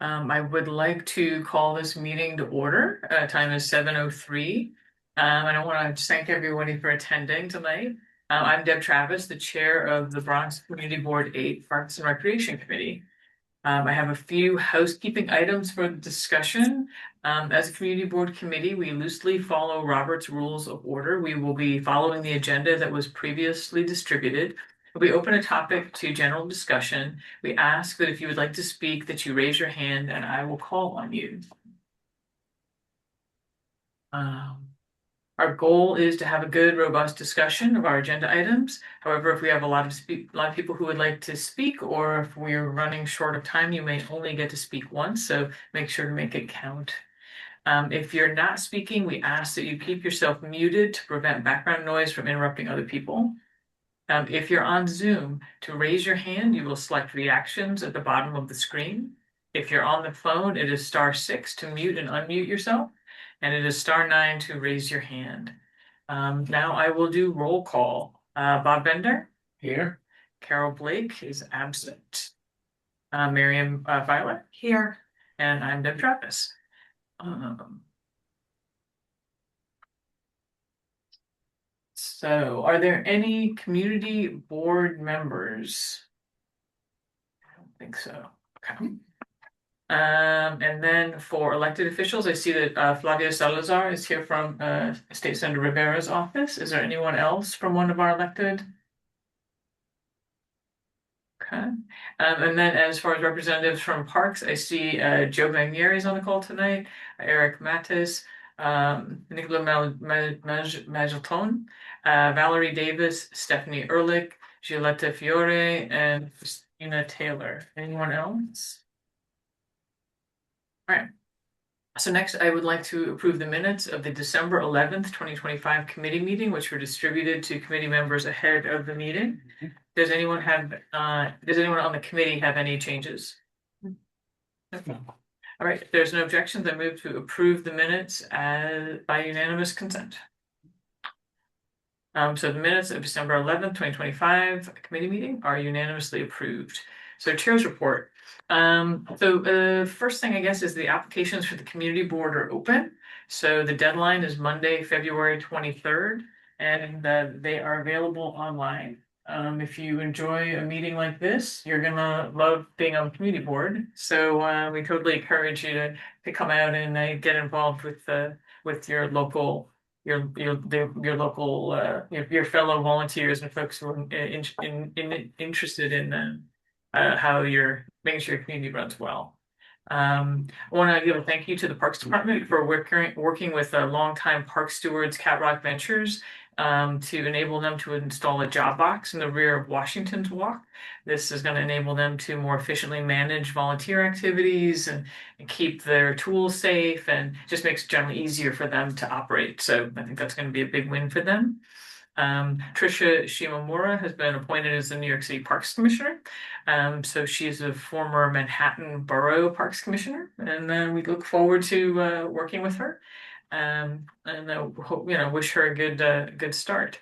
I would like to call this meeting to order. Time is 7:03. And I want to thank everybody for attending tonight. I'm Deb Travis, the chair of the Bronx Community Board 8 Parks and Recreation Committee. I have a few housekeeping items for discussion. As a community board committee, we loosely follow Robert's Rules of Order. We will be following the agenda that was previously distributed. We open a topic to general discussion. We ask that if you would like to speak, that you raise your hand and I will call on you. Um, our goal is to have a good, robust discussion of our agenda items. However, if we have a lot of people who would like to speak, or if we're running short of time, you may only get to speak once, so make sure to make it count. If you're not speaking, we ask that you keep yourself muted to prevent background noise from interrupting other people. If you're on Zoom, to raise your hand, you will select reactions at the bottom of the screen. If you're on the phone, it is *6 to mute and unmute yourself, and it is *9 to raise your hand. Now I will do roll call. Bob Bender? Here. Carol Blake is absent. Miriam Violet? Here. And I'm Deb Travis. So are there any community board members? I don't think so. Okay. And then for elected officials, I see that Flavia Salazar is here from State Senator Rivera's office. Is there anyone else from one of our elected? Okay. And then as far as representatives from parks, I see Joe Magnieri is on the call tonight, Eric Mattis, Nicola Magelton, Valerie Davis, Stephanie Ehrlich, Giulietta Fiore, and Christina Taylor. Anyone else? All right. So next, I would like to approve the minutes of the December 11th, 2025 committee meeting, which were distributed to committee members ahead of the meeting. Does anyone on the committee have any changes? No. All right, if there's no objections, I move to approve the minutes by unanimous consent. So the minutes of December 11th, 2025 committee meeting are unanimously approved. So chair's report. First thing I guess is the applications for the community board are open. So the deadline is Monday, February 23rd, and they are available online. If you enjoy a meeting like this, you're gonna love being on the community board. So we totally encourage you to come out and get involved with your local your fellow volunteers and folks who are interested in how you're making sure your community runs well. I want to give a thank you to the Parks Department for working with longtime park stewards, Cat Rock Ventures, to enable them to install a job box in the rear of Washington's Walk. This is going to enable them to more efficiently manage volunteer activities and keep their tools safe, and just makes it generally easier for them to operate. So I think that's going to be a big win for them. Tricia Shimomura has been appointed as the New York City Parks Commissioner. So she's a former Manhattan Borough Parks Commissioner, and we look forward to working with her. And hope, wish her a good start.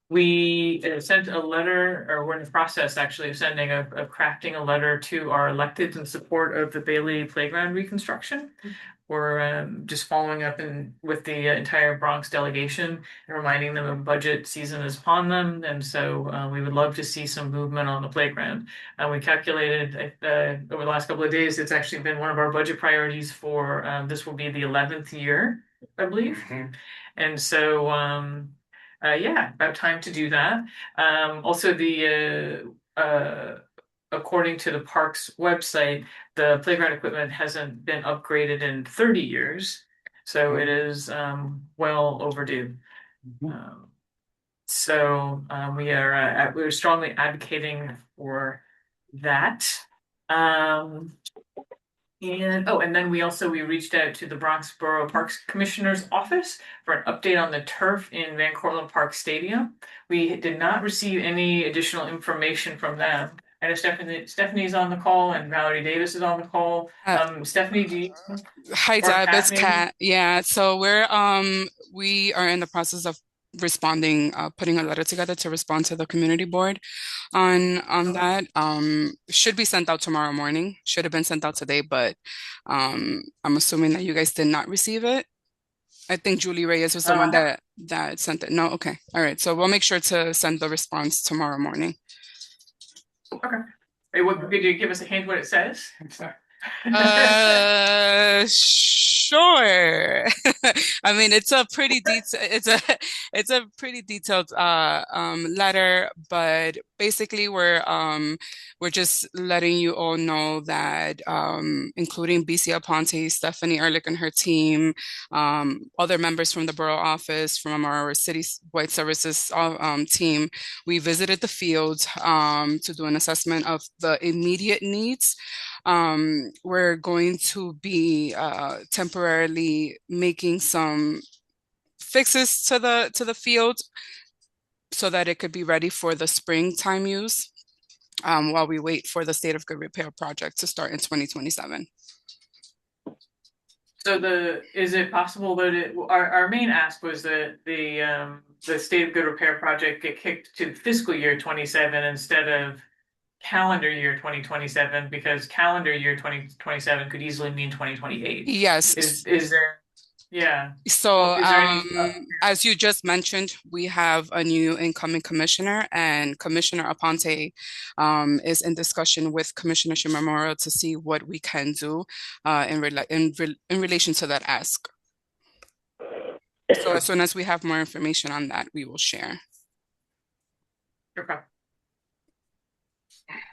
We sent a letter, or we're in the process actually of sending of crafting a letter to our electeds in support of the Bailey Playground reconstruction. We're just following up with the entire Bronx delegation and reminding them of budget season is upon them. And so we would love to see some movement on the playground. We calculated over the last couple of days, it's actually been one of our budget priorities for this will be the 11th year, I believe. And so, yeah, about time to do that. Also, according to the park's website, the playground equipment hasn't been upgraded in 30 years, so it is well overdue. We're strongly advocating for that. And then we reached out to the Bronx Borough Parks Commissioner's office for an update on the turf in Van Cortlandt Park Stadium. We did not receive any additional information from them. I know Stephanie's on the call and Valerie Davis is on the call. Stephanie, do you? Hi, Deb. It's Kat. Yeah, so we are in the process of responding, putting a letter together to respond to the community board on Okay. that. Should be sent out tomorrow morning. Should have been sent out today, but I'm assuming that you guys did not receive it. I think Julie Reyes was the one Uh, that sent it. No, okay. All right. So we'll make sure to send the response tomorrow morning. okay. Hey, could you give us a hint what it says? I'm sorry. Sure. I mean, it's a pretty it's a pretty detailed letter, but basically we're just letting you all know that including BC Aponte, Stephanie Ehrlich and her team, other members from the borough office, from our city white services team, we visited the field to do an assessment of the immediate needs. We're going to be temporarily making some fixes to the field so that it could be ready for the springtime use while we wait for the State of Good Repair project to start in 2027. So is it possible that our main ask was that the State of Good Repair project get kicked to fiscal year 27 instead of calendar year 2027, because calendar year 2027 could easily mean 2028. Yes. Is there, yeah. So, Well, is there any, as you just mentioned, we have a new incoming commissioner, and Commissioner Aponte is in discussion with Commissioner Shimamura to see what we can do in relation to that ask. So, as soon as we have more information on that, we will share. okay.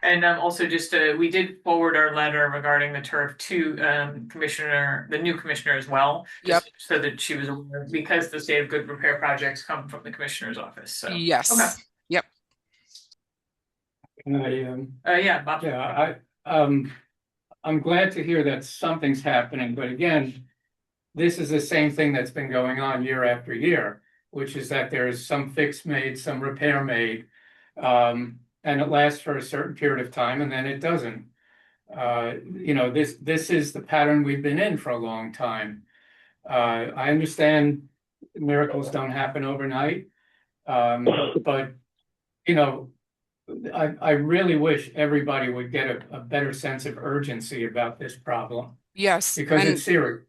And also just we did forward our letter regarding the turf to commissioner, the new commissioner as well, Yep. just so that she was aware, because the State of Good Repair projects come from the commissioner's office. So okay, Yes. Yep. yeah, Bob. Yeah, I'm glad to hear that something's happening, but again, this is the same thing that's been going on year after year, which is that there is some fix made, some repair made, and it lasts for a certain period of time and then it doesn't. This is the pattern we've been in for a long time. I understand miracles don't happen overnight, but you know, I really wish everybody would get a better sense of urgency about this problem Yes. because And it's serious.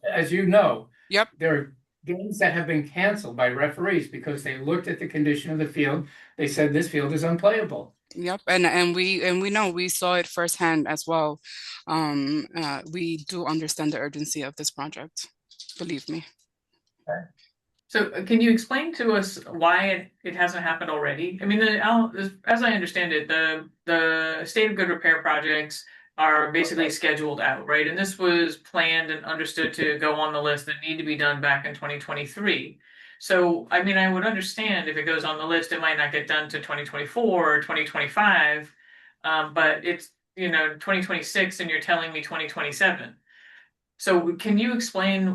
As yep. there are games that have been canceled by referees because they looked at the condition of the field. They said this field is unplayable. Yep, and we know we saw it firsthand as well. We do understand the urgency of this project. Believe me. So can you explain to us why it hasn't happened already? I mean, as I understand it, the State of Good Repair projects are basically scheduled out, right? And this was planned and understood to go on the list that need to be done back in 2023. So, I mean, I would understand if it goes on the list, it might not get done to 2024 or 2025, but it's 2026, and you're telling me 2027. So can you explain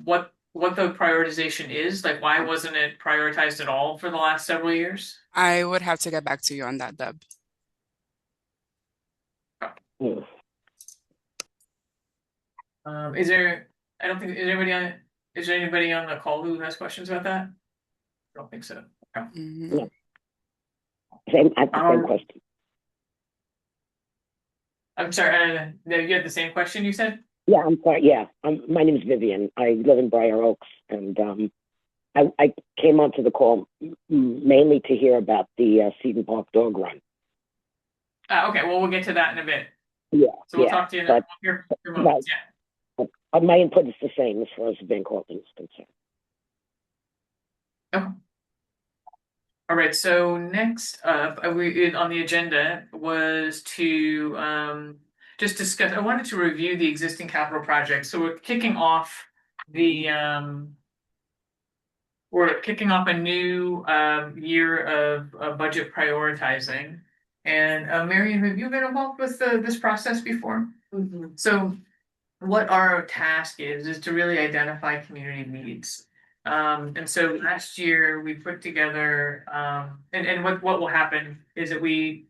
what the prioritization is? Like, why wasn't it prioritized at all for the last several years? I would have to get back to you on that, Deb. Mm. Is there? I don't think is there anybody on the call who has questions about that? I don't think so. Okay. Mhm. I have the same question. I'm sorry. You had the same question you said? Yeah, I'm sorry. Yeah, my name is Vivian. I live in Briar Oaks, and I came onto the call mainly to hear about the Seton Park dog run. Okay. Well, we'll get to that in a bit. Yeah, So we'll yeah. talk to you in But your moments. Yeah. my input is the same as far as the Van Cortlandt is concerned. Okay. All right. So next up, we on the agenda was to just discuss. I wanted to review the existing capital projects. So we're kicking off a new year of budget prioritizing. And Marion, have you been involved with this process before? So what our task is to really identify community needs. And so last year we put together, and what will happen is that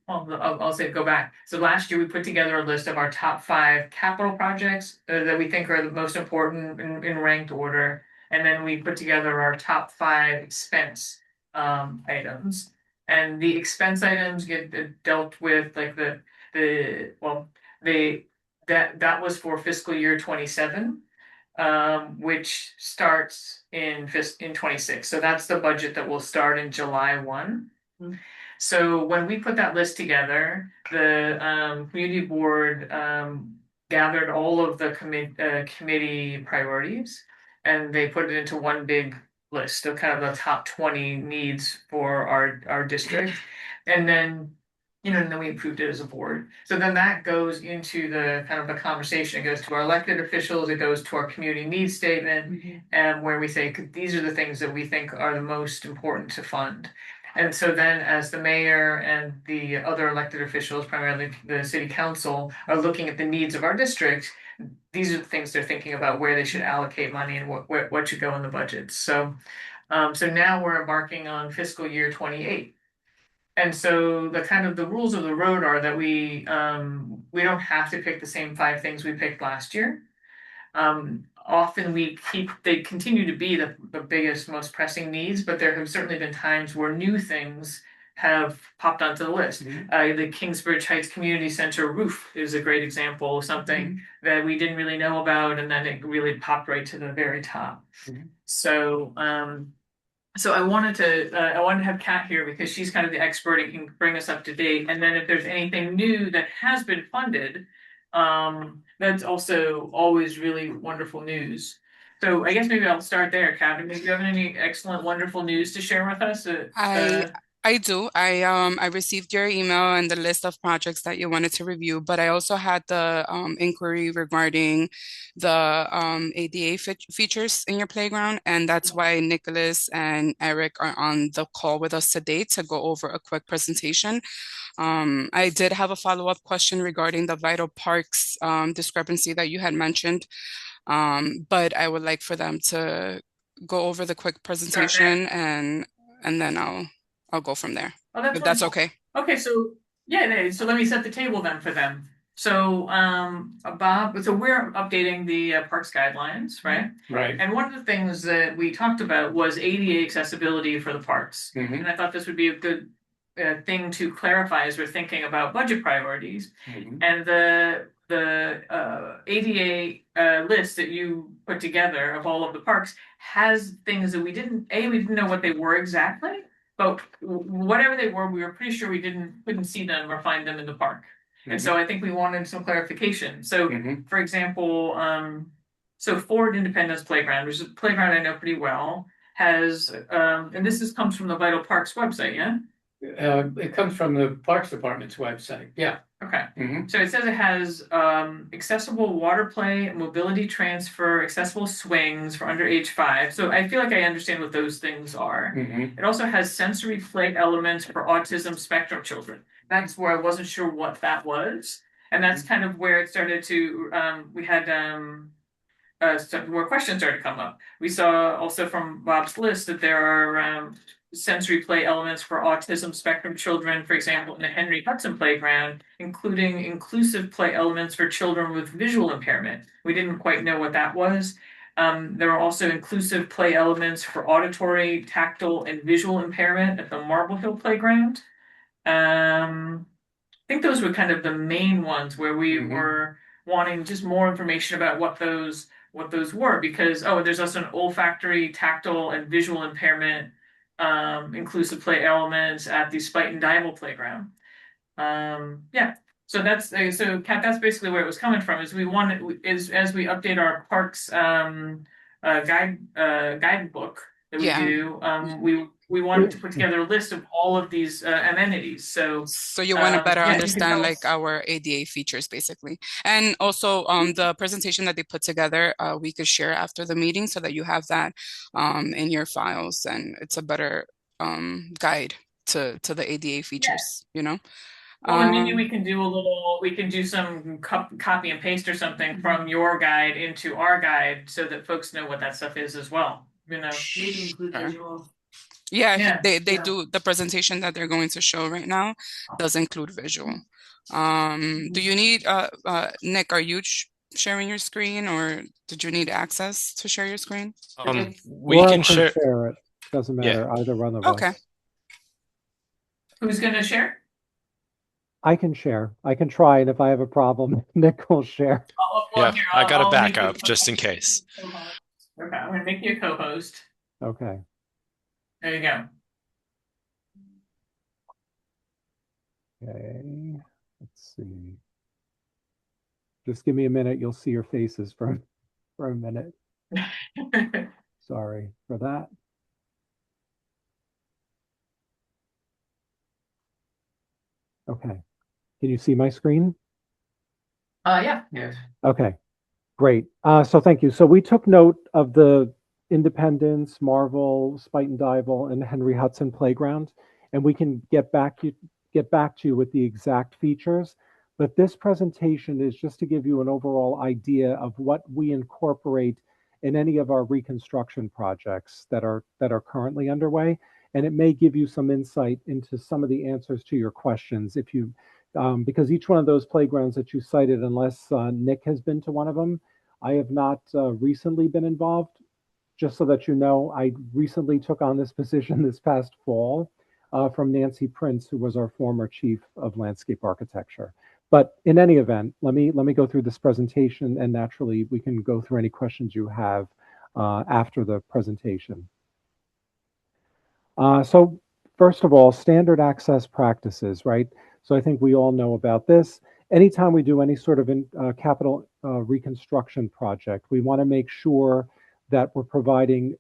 I'll say go back. So last year we put together a list of our top 5 capital projects that we think are the most important in ranked order. And then we put together our top 5 expense items. And the expense items get dealt with like that was for fiscal year 27, which starts in 26. So that's the budget that will start in July 1. So when we put that list together, the community board gathered all of the committee priorities, and they put it into one big list of kind of the top 20 needs for our district. And then, and then we approved it as a board. So then that goes into the kind of the conversation. It goes to our elected officials, it goes to our community needs statement, and where we say these are the things that we think are the most important to fund. And so then as the mayor and the other elected officials, primarily the city council, are looking at the needs of our district, these are the things they're thinking about where they should allocate money and what should go in the budget. So now we're embarking on fiscal year 28. And so the kind of the rules of the road are that we don't have to pick the same 5 things we picked last year. Often they continue to be the biggest, most pressing needs, but there have certainly been times where new things have popped onto the list. The Kingsbridge Heights Community Center roof is a great example of something that we didn't really know about, and then it really popped right to the very top. So I wanted to have Kat here because she's kind of the expert and can bring us up to date. And then if there's anything new that has been funded, that's also always really wonderful news. So I guess maybe I'll start there, Kat. Maybe you have any excellent, wonderful news to share with us? I do. I received your email and the list of projects that you wanted to review, but I also had the inquiry regarding the ADA features in your playground, and that's why Nicholas and Eric are on the call with us today to go over a quick presentation. I did have a follow-up question regarding the Vital Parks discrepancy that you had mentioned, but I would like for them to go over the quick presentation and then I'll go from there. Oh, that's if that's wonderful. okay. Okay, so so let me set the table then for them. So Bob, so we're updating the parks guidelines, right? Right. And one of the things that we talked about was ADA accessibility for the parks. And I thought this would be a good thing to clarify as we're thinking about budget priorities. And the ADA list that you put together of all of the parks has things that we didn't know what they were exactly, but whatever they were, we were pretty sure we couldn't see them or find them in the park. And so I think we wanted some clarification. So for example, so Ford Independence Playground, which is a playground I know pretty well, has and this comes from the Vital Parks website, yeah? It comes from the Parks Department's website. Yeah. Okay. So it says it has accessible water play, mobility transfer, accessible swings for under age 5. So I feel like I understand what those things are. It also has sensory play elements for autism spectrum children. That's where I wasn't sure what that was. And that's kind of where it started to, we had more questions started to come up. We saw also from Bob's list that there are sensory play elements for autism spectrum children, for example, in the Henry Hudson playground, including inclusive play elements for children with visual impairment. We didn't quite know what that was. There are also inclusive play elements for auditory, tactile, and visual impairment at the Marble Hill playground. I think those were kind of the main ones where we were wanting just more information about what those were, because there's also an olfactory, tactile, and visual impairment inclusive play elements at the Spuyten Duyvil playground. So that's Kat, that's basically where it was coming from. Is we wanted as we update our parks guidebook that we do, we wanted to put together a list of all of these amenities. So you want to better understand like our ADA features basically, and also the presentation that they put together we could share after the meeting so that you have that in your files, and it's a better guide to the ADA features, Well, and maybe we can do some copy and paste or something from your guide into our guide so that folks know what that stuff is as well. Maybe include visual. Yeah, they do. The presentation that they're going to show right now does include visual. Do you need Nick, are you sharing your screen, or did you need access to share your screen? We Or I can share. share it. Doesn't Yeah. matter, either one of Okay. us. Who's gonna share? I can share. I can try, and if I have a problem, Nick will share. Yeah, Here, I got a I'll make you backup just in case. co-host. Okay, I'm gonna make you a co-host. Okay. There you go. Okay. Let's see. Just give me a minute. You'll see your faces for a minute. Sorry for that. Okay. Can you see my screen? Yeah. Yes. Okay. Great. So thank you. So we took note of the Independence, Marvel, Spite and Duyvil, and Henry Hudson Playground, and we can get back to you with the exact features. But this presentation is just to give you an overall idea of what we incorporate in any of our reconstruction projects that are currently underway, and it may give you some insight into some of the answers to your questions if you. Because each one of those playgrounds that you cited, unless Nick has been to one of them, I have not recently been involved. Just so that you know, I recently took on this position this past fall from Nancy Prince, who was our former chief of landscape architecture. But in any event, let me go through this presentation, and naturally we can go through any questions you have after the presentation. So first of all, standard access practices, right? So I think we all know about this. Anytime we do any sort of capital reconstruction project, we want to make sure that we're providing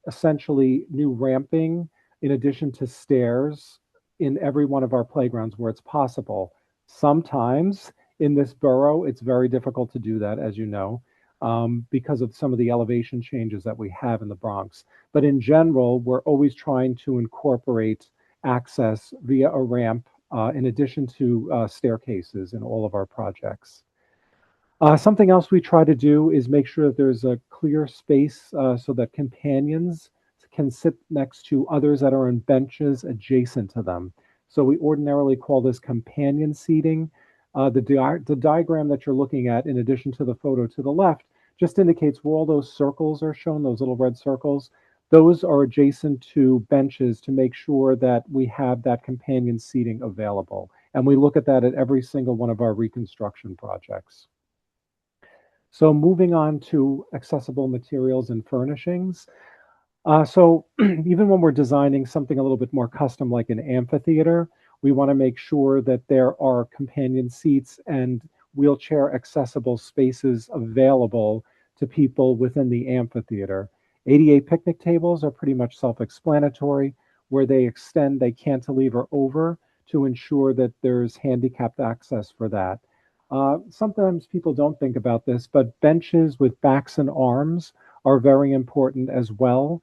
essentially new ramping in addition to stairs in every one of our playgrounds where it's possible. Sometimes in this borough, it's very difficult to do that, as you know, because of some of the elevation changes that we have in the Bronx. But in general, we're always trying to incorporate access via a ramp in addition to staircases in all of our projects. Something else we try to do is make sure that there's a clear space so that companions can sit next to others that are on benches adjacent to them. So we ordinarily call this companion seating. The diagram that you're looking at, in addition to the photo to the left, just indicates where all those circles are shown, those little red circles. Those are adjacent to benches to make sure that we have that companion seating available. And we look at that at every single one of our reconstruction projects. So moving on to accessible materials and furnishings. So even when we're designing something a little bit more custom like an amphitheater, we want to make sure that there are companion seats and wheelchair accessible spaces available to people within the amphitheater. ADA picnic tables are pretty much self-explanatory, where they extend, they cantilever over to ensure that there's handicapped access for that. Sometimes people don't think about this, but benches with backs and arms are very important as well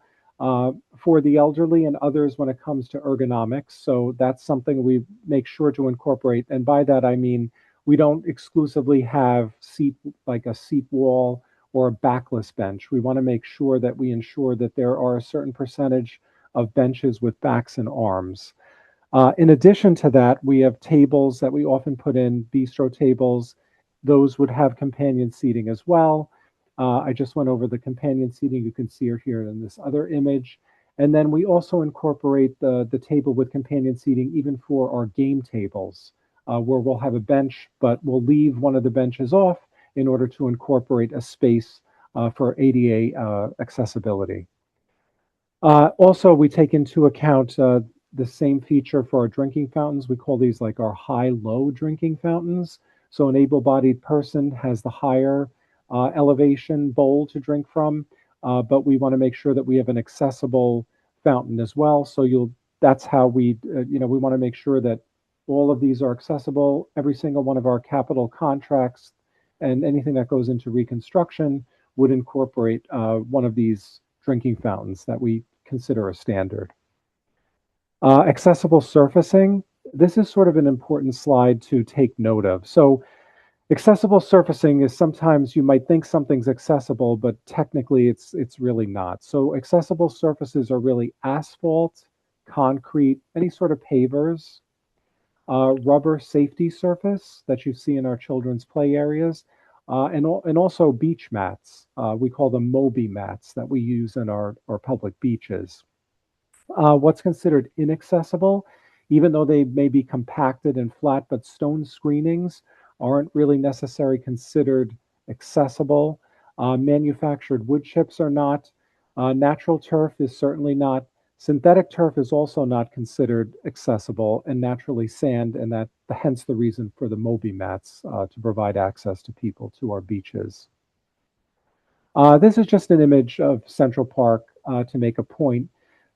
for the elderly and others when it comes to ergonomics. So that's something we make sure to incorporate. And by that, I mean, we don't exclusively have like a seat wall or a backless bench. We want to make sure that we ensure that there are a certain percentage of benches with backs and arms. In addition to that, we have tables that we often put in, bistro tables. Those would have companion seating as well. I just went over the companion seating. You can see her here in this other image. And then we also incorporate the table with companion seating even for our game tables, where we'll have a bench, but we'll leave one of the benches off in order to incorporate a space for ADA accessibility. Also, we take into account the same feature for our drinking fountains. We call these like our high-low drinking fountains. So an able-bodied person has the higher elevation bowl to drink from, but we want to make sure that we have an accessible fountain as well. So that's how we want to make sure that all of these are accessible. Every single one of our capital contracts and anything that goes into reconstruction would incorporate one of these drinking fountains that we consider a standard. Accessible surfacing. This is sort of an important slide to take note of. So accessible surfacing is sometimes you might think something's accessible, but technically it's really not. So accessible surfaces are really asphalt, concrete, any sort of pavers, rubber safety surface that you see in our children's play areas, and also beach mats. We call them Moby mats that we use in our public beaches. What's considered inaccessible, even though they may be compacted and flat, but stone screenings aren't really necessarily considered accessible. Manufactured wood chips are not. Natural turf is certainly not. Synthetic turf is also not considered accessible, and naturally sand, and that hence the reason for the Moby mats to provide access to people to our beaches. This is just an image of Central Park to make a point.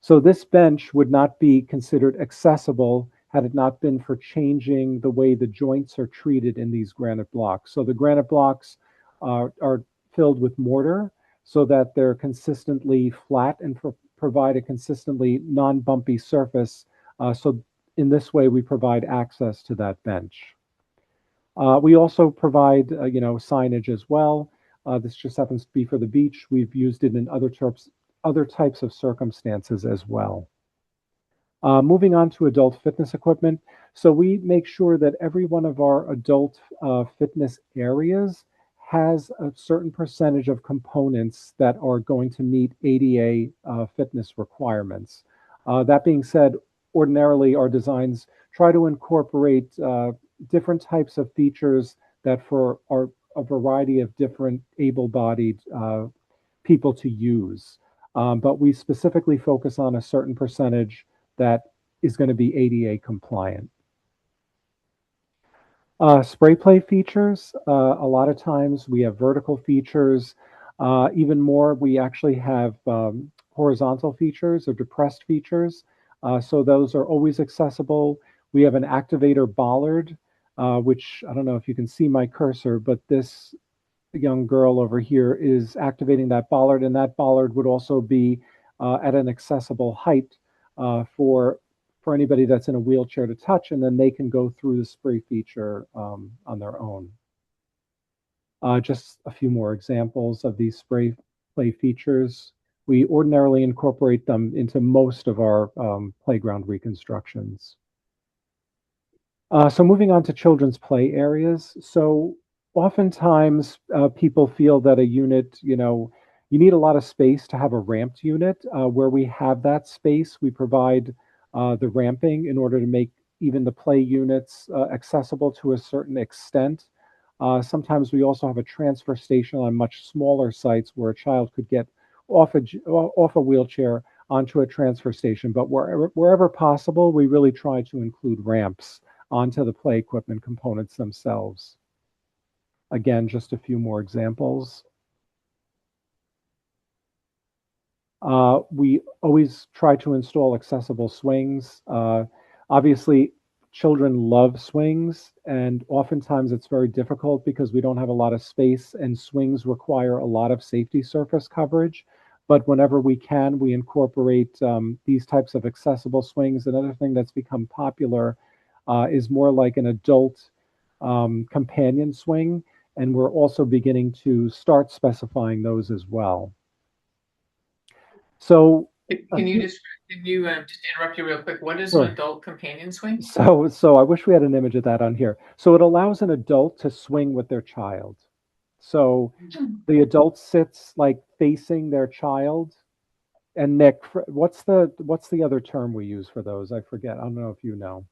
So this bench would not be considered accessible had it not been for changing the way the joints are treated in these granite blocks. So the granite blocks are filled with mortar so that they're consistently flat and provide a consistently non-bumpy surface. So in this way, we provide access to that bench. We also provide, signage as well. This just happens to be for the beach. We've used it in other types of circumstances as well. Moving on to adult fitness equipment. So we make sure that every one of our adult fitness areas has a certain percentage of components that are going to meet ADA fitness requirements. That being said, ordinarily our designs try to incorporate different types of features that for a variety of different able-bodied people to use. But we specifically focus on a certain percentage that is going to be ADA compliant. Spray play features, a lot of times we have vertical features. Even more, we actually have horizontal features or depressed features. So those are always accessible. We have an activator bollard, which I don't know if you can see my cursor, but this young girl over here is activating that bollard, and that bollard would also be at an accessible height for anybody that's in a wheelchair to touch, and then they can go through the spray feature on their own. Just a few more examples of these spray play features. We ordinarily incorporate them into most of our playground reconstructions. So moving on to children's play areas. So oftentimes people feel that a unit, you need a lot of space to have a ramped unit. Where we have that space, we provide the ramping in order to make even the play units accessible to a certain extent. Sometimes we also have a transfer station on much smaller sites where a child could get off a wheelchair onto a transfer station. But wherever possible, we really try to include ramps onto the play equipment components themselves. Again, just a few more examples. We always try to install accessible swings. Obviously, children love swings, and oftentimes it's very difficult because we don't have a lot of space, and swings require a lot of safety surface coverage. But whenever we can, we incorporate these types of accessible swings. Another thing that's become popular is more like an adult companion swing, and we're also beginning to start specifying those as well. So can you just interrupt you real quick? What is Sure. an adult companion swing? So I wish we had an image of that on here. So it allows an adult to swing with their child. So the adult sits like facing their child. And Nick, what's the other term we use for those? I forget. I don't know if you know.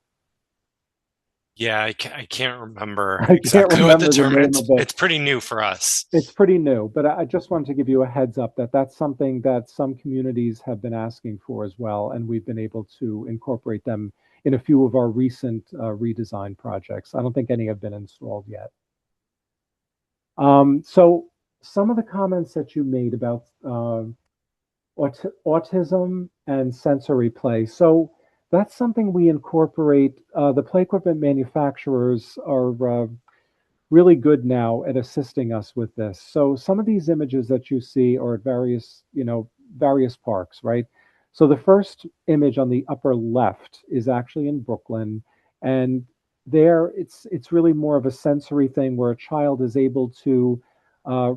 Yeah, I can't remember I can't exactly what the remember the term name is. of it. It's pretty new for us. It's pretty new, but I just wanted to give you a heads up that that's something that some communities have been asking for as well, and we've been able to incorporate them in a few of our recent redesign projects. I don't think any have been installed yet. So some of the comments that you made about autism and sensory play. So that's something we incorporate. The play equipment manufacturers are really good now at assisting us with this. So some of these images that you see are at various parks, right? So the first image on the upper left is actually in Brooklyn, and there it's really more of a sensory thing where a child is able to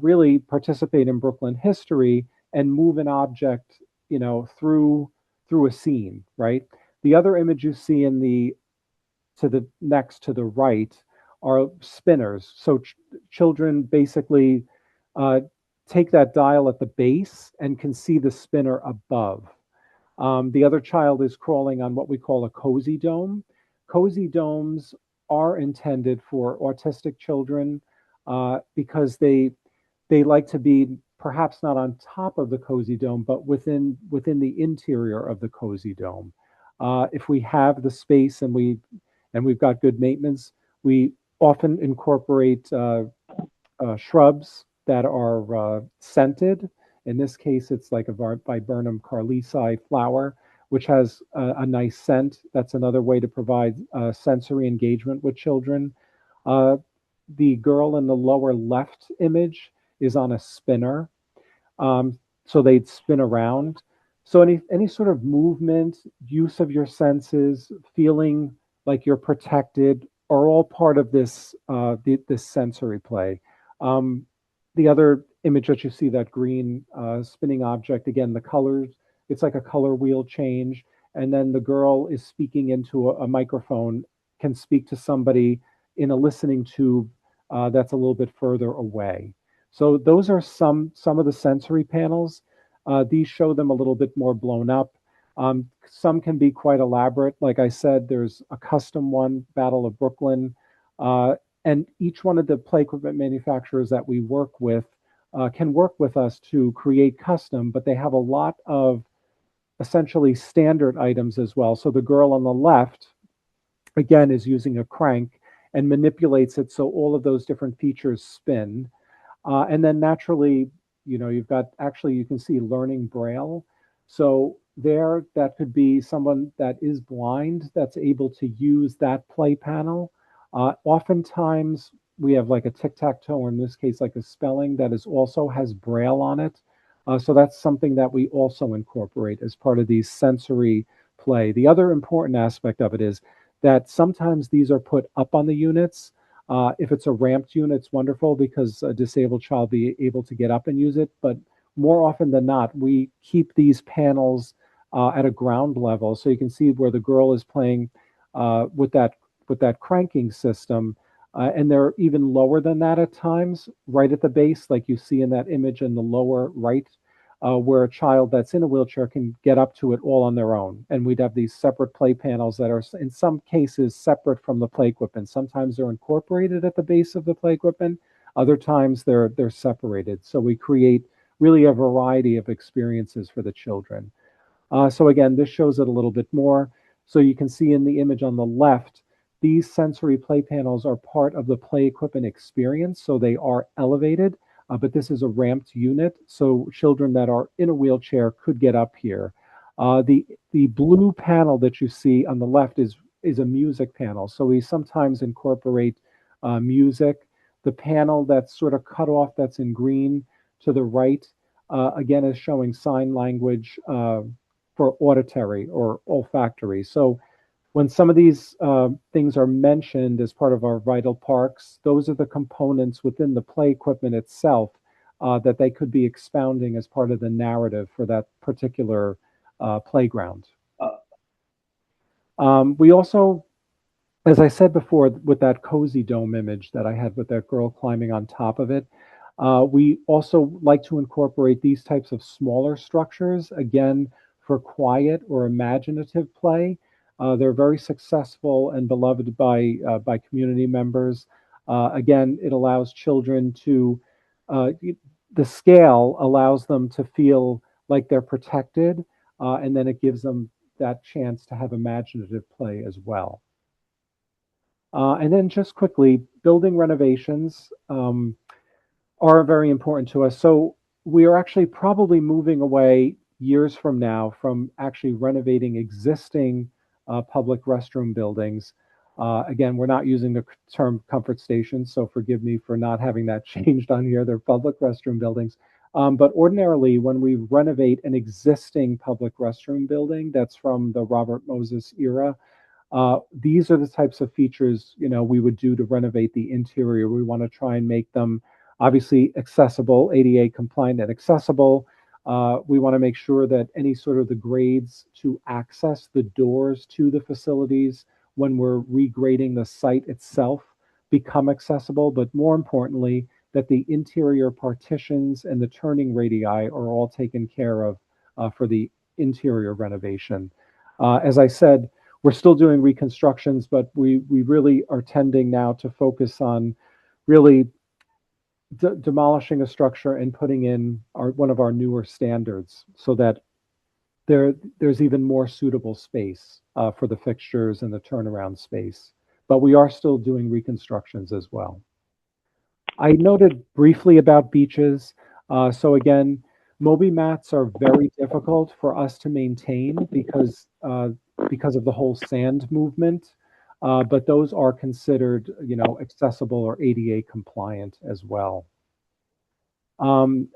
really participate in Brooklyn history and move an object, through a scene, right? The other image you see next to the right are spinners. So children basically take that dial at the base and can see the spinner above. The other child is crawling on what we call a cozy dome. Cozy domes are intended for autistic children because they like to be perhaps not on top of the cozy dome, but within the interior of the cozy dome. If we have the space and we've got good maintenance, we often incorporate shrubs that are scented. In this case, it's like a viburnum carlisi flower, which has a nice scent. That's another way to provide sensory engagement with children. Uh, the girl in the lower left image is on a spinner. So they'd spin around. So any sort of movement, use of your senses, feeling like you're protected, are all part of this sensory play. Um, the other image that you see, that green spinning object, again, the colors, it's like a color wheel change. And then the girl is speaking into a microphone, can speak to somebody in a listening tube that's a little bit further away. So those are some of the sensory panels. These show them a little bit more blown up. Some can be quite elaborate. Like I said, there's a custom one, Battle of Brooklyn. And each one of the play equipment manufacturers that we work with can work with us to create custom, but they have a lot of essentially standard items as well. So the girl on the left, again, is using a crank and manipulates it so all of those different features spin. And then naturally, you've got, actually, you can see learning Braille. So there, that could be someone that is blind that's able to use that play panel. Oftentimes, we have like a tic-tac-toe, or in this case, like a spelling that is also has Braille on it. So that's something that we also incorporate as part of these sensory play. The other important aspect of it is that sometimes these are put up on the units. If it's a ramped unit, it's wonderful because a disabled child be able to get up and use it. But more often than not, we keep these panels at a ground level, so you can see where the girl is playing with that cranking system, and they're even lower than that at times, right at the base, like you see in that image in the lower right, where a child that's in a wheelchair can get up to it all on their own. And we'd have these separate play panels that are, in some cases, separate from the play equipment. Sometimes they're incorporated at the base of the play equipment. Other times they're separated. So we create really a variety of experiences for the children. So again, this shows it a little bit more. So you can see in the image on the left, these sensory play panels are part of the play equipment experience. So they are elevated. But this is a ramped unit, so children that are in a wheelchair could get up here. The blue panel that you see on the left is a music panel, so we sometimes incorporate music. The panel that's sort of cut off, that's in green to the right, again, is showing sign language for auditory or olfactory. So when some of these things are mentioned as part of our vital parks, those are the components within the play equipment itself that they could be expounding as part of the narrative for that particular playground. We also, as I said before, with that cozy dome image that I had with that girl climbing on top of it, we also like to incorporate these types of smaller structures, again, for quiet or imaginative play. They're very successful and beloved by community members. Again, it allows children to, the scale allows them to feel like they're protected, and then it gives them that chance to have imaginative play as well. And then just quickly, building renovations are very important to us. So we are actually probably moving away years from now from actually renovating existing public restroom buildings. Again, we're not using the term comfort stations, so forgive me for not having that changed on here. They're public restroom buildings. But ordinarily, when we renovate an existing public restroom building that's from the Robert Moses era, these are the types of features we would do to renovate the interior. We want to try and make them obviously accessible, ADA compliant and accessible. We want to make sure that any sort of the grades to access the doors to the facilities when we're regrading the site itself, become accessible, but more importantly, that the interior partitions and the turning radii are all taken care of for the interior renovation. As I said, we're still doing reconstructions, but we really are tending now to focus on really demolishing a structure and putting in one of our newer standards so that there's even more suitable space for the fixtures and the turnaround space. But we are still doing reconstructions as well. I noted briefly about beaches. So again, Moby mats are very difficult for us to maintain because of the whole sand movement. But those are considered, accessible or ADA compliant as well.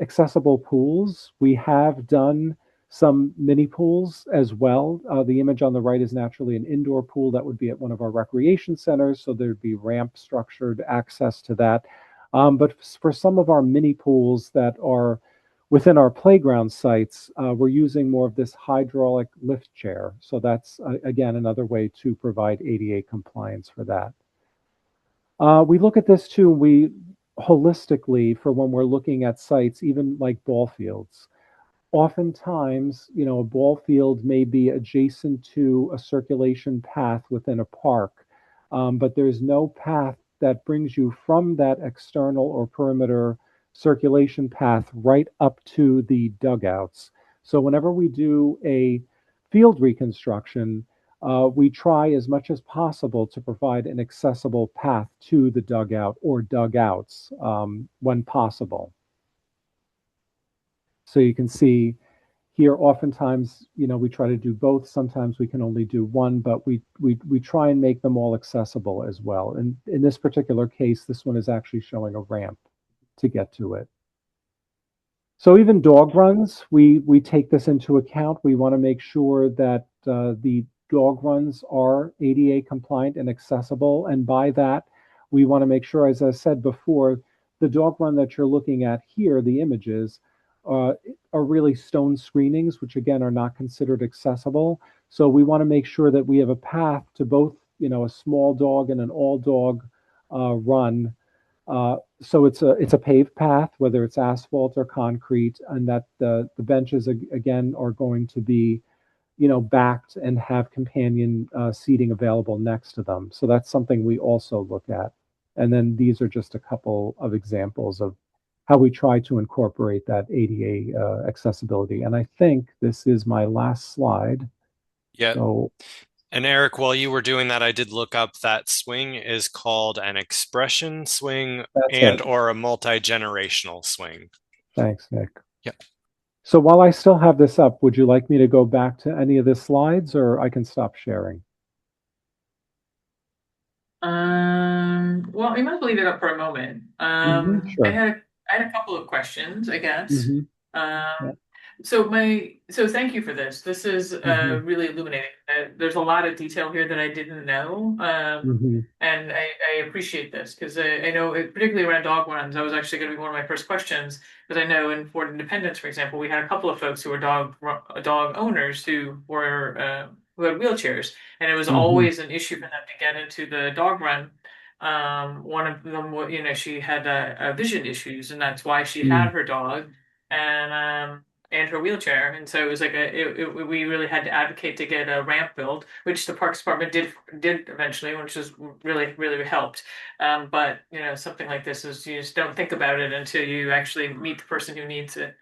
Accessible pools, we have done some mini pools as well. The image on the right is naturally an indoor pool that would be at one of our recreation centers, so there'd be ramp structured access to that. But for some of our mini pools that are within our playground sites, we're using more of this hydraulic lift chair. So that's, again, another way to provide ADA compliance for that. We look at this too, we holistically for when we're looking at sites, even like ball fields. Oftentimes, a ball field may be adjacent to a circulation path within a park, but there's no path that brings you from that external or perimeter circulation path right up to the dugouts. So whenever we do a field reconstruction, we try as much as possible to provide an accessible path to the dugout or dugouts when possible. So you can see here, oftentimes, we try to do both. Sometimes we can only do one, but we try and make them all accessible as well. And in this particular case, this one is actually showing a ramp to get to it. So even dog runs, we take this into account. We want to make sure that the dog runs are ADA compliant and accessible. And by that, we want to make sure, as I said before, the dog run that you're looking at here, the images, are really stone screenings, which again are not considered accessible. So we want to make sure that we have a path to both, a small dog and an all dog run. So it's a paved path, whether it's asphalt or concrete, and that the benches again are going to be, backed and have companion seating available next to them. So that's something we also look at. And then these are just a couple of examples of how we try to incorporate that ADA accessibility. And I think this is my last slide. Yeah. So, and Eric, while you were doing that, I did look up that swing is called an expression swing or a multi-generational swing. Thanks, Nick. Yeah. So while I still have this up, would you like me to go back to any of the slides, or I can stop sharing? Well, we might leave it up for a moment. Sure. I had a couple of questions, I guess. Yeah. So thank you for this. This is really illuminating. There's a lot of detail here that I didn't know, and I appreciate this because I know, particularly around dog runs, that was actually going to be one of my first questions, because I know in Fort Independence, for example, we had a couple of folks who were dog owners who were who had wheelchairs, and it was always an issue for them to get into the dog run. One of them, she had vision issues, and that's why she had her dog and her wheelchair, and so it was like we really had to advocate to get a ramp built, which the Parks Department did eventually, which was really helped. But something like this is, you just don't think about it until you actually meet the person who needs it.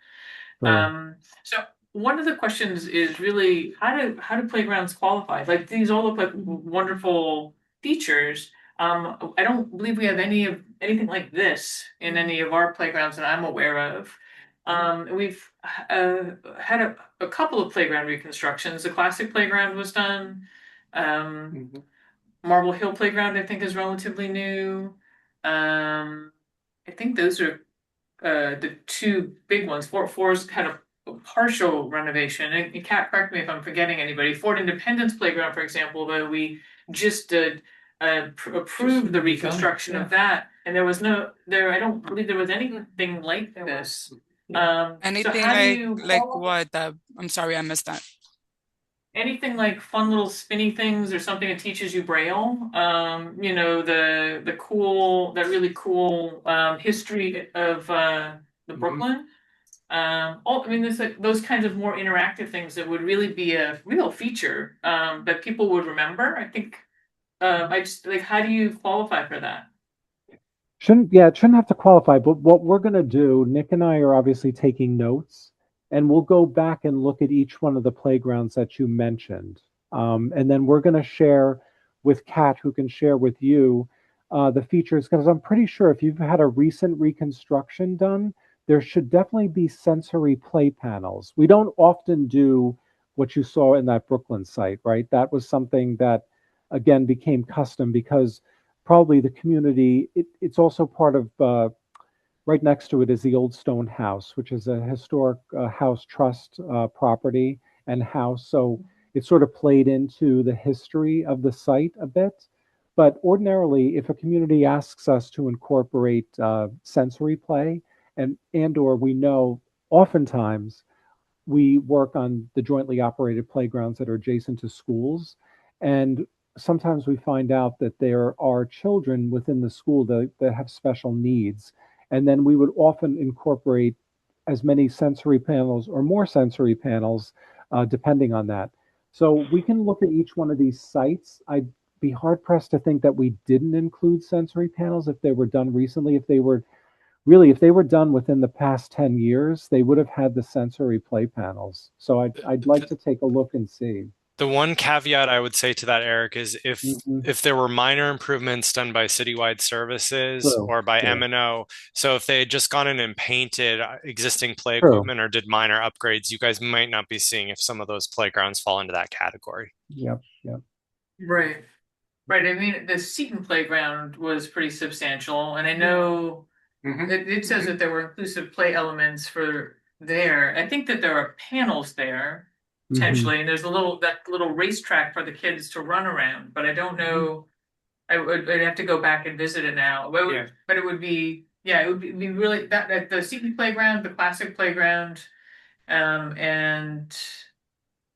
So one of the questions is really how do playgrounds qualify? Like, these all look like wonderful features. I don't believe we have anything like this in any of our playgrounds that I'm aware of. We've had a couple of playground reconstructions. The classic playground was done. Marble Hill Playground, I think, is relatively new. I think those are the two big ones. Fort Forest had a partial renovation. And you can't correct me if I'm forgetting anybody. Fort Independence Playground, for example, though, we just did approved the reconstruction of that, and there was I don't believe there was anything like this. Anything so like what? I'm sorry, I missed that. anything like fun little spinny things or something that teaches you Braille. You know, the cool, that really cool history of the Mhm. Brooklyn. I mean, there's like those kinds of more interactive things that would really be a real feature that people would remember. I think I just like, how do you qualify for that? It shouldn't have to qualify, but what we're going to do, Nick and I are obviously taking notes, and we'll go back and look at each one of the playgrounds that you mentioned. And then we're going to share with Kat, who can share with you the features, because I'm pretty sure if you've had a recent reconstruction done, there should definitely be sensory play panels. We don't often do what you saw in that Brooklyn site, right? That was something that, again, became custom because probably the community. It's also part of right next to it is the Old Stone House, which is a historic house trust property and house. So it sort of played into the history of the site a bit. But ordinarily, if a community asks us to incorporate sensory play, and or we know oftentimes we work on the jointly operated playgrounds that are adjacent to schools. And sometimes we find out that there are children within the school that have special needs. And then we would often incorporate as many sensory panels or more sensory panels, depending on that. So we can look at each one of these sites. I'd be hard pressed to think that we didn't include sensory panels if they were done recently. If they were really, if they were done within the past 10 years, they would have had the sensory play panels. So I'd like to take a look and see. The one caveat I would say to that, Eric, is Mhm. if there were minor improvements done by Citywide Services True, or by true, M&O, so if they had just gone in and painted existing play true. equipment or did minor upgrades, you guys might not be seeing if some of those playgrounds fall into that category. Yep, yep. Right. Right. I mean, the Seton playground was pretty substantial, and I know Mhm. it says that there were inclusive play elements for there. I think that there are panels there Hmm. potentially, and there's a little that little racetrack for the kids to run around. But I don't know. I'd have to go back and visit it now. Yeah. But it would be, yeah, it would be really that the Seton playground, the classic playground, and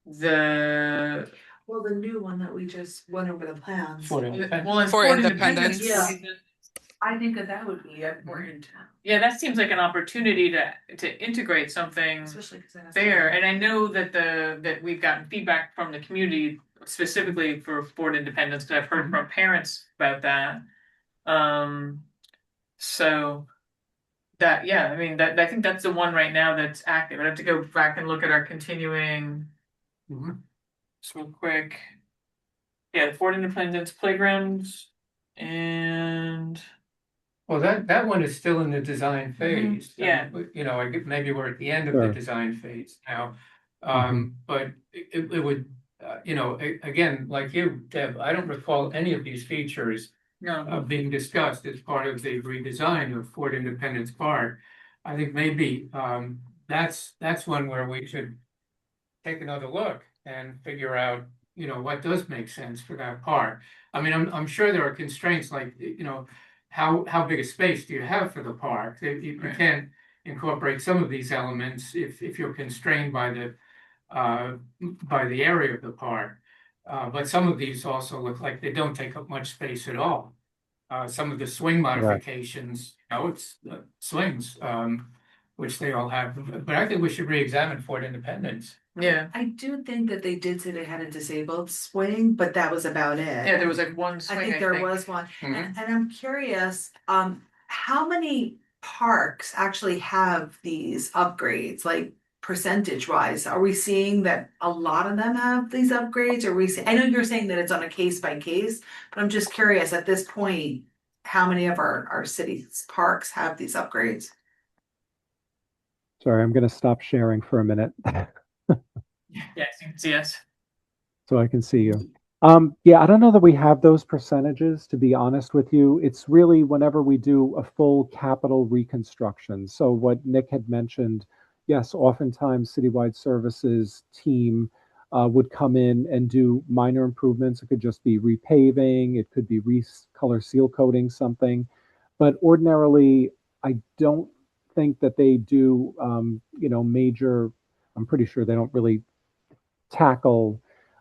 the Well, the new one that we just went over the plans. For the well, and For Fort Independence. Independence. Yeah. I think that that would be important, Yeah, that seems like an opportunity to integrate something especially because there. And I know that that we've gotten feedback from the community specifically for Fort Independence because I've heard from parents about that. Um, so that yeah, I mean that I think that's the one right now that's active. I'd have to go back and look at our continuing Mhm. just real quick. Yeah, the Fort Independence playgrounds and Well, that one is still in the design phase. yeah. You know, maybe we're at the end of the Sure. design phase now. Hmm. But it would, you know, again, like you, Deb, I don't recall any of these features No. being discussed as part of the redesign of Fort Independence Park. I think maybe that's one where we should take another look and figure out, you know, what does make sense for that park. I mean, I'm sure there are constraints like, you know, how big a space do you have for the park? You Right. can't incorporate some of these elements if you're constrained by the area of the park. But some of these also look like they don't take up much space at all. Some of the swing Right. modifications, you know, it's swings, which they all have. But I think we should re-examine Fort Independence. Yeah. I do think that they did say they had a disabled swing, but that was about it. Yeah, there was like one I swing, think there was one, Mhm. and I'm curious, how many parks actually have these upgrades, like percentage wise? Are we seeing that a lot of them have these upgrades? Or I know you're saying that it's on a case by case, but I'm just curious at this point, how many of our city's parks have these upgrades? Sorry, I'm going to stop sharing for a minute Yes, you can see us. so I can see you. Yeah, I don't know that we have those percentages, to be honest with you. It's really whenever we do a full capital reconstruction. So what Nick had mentioned, yes, oftentimes Citywide Services team would come in and do minor improvements. It could just be repaving, it could be recolor seal coating something. But ordinarily, I don't think that they do, major, I'm pretty sure they don't really tackle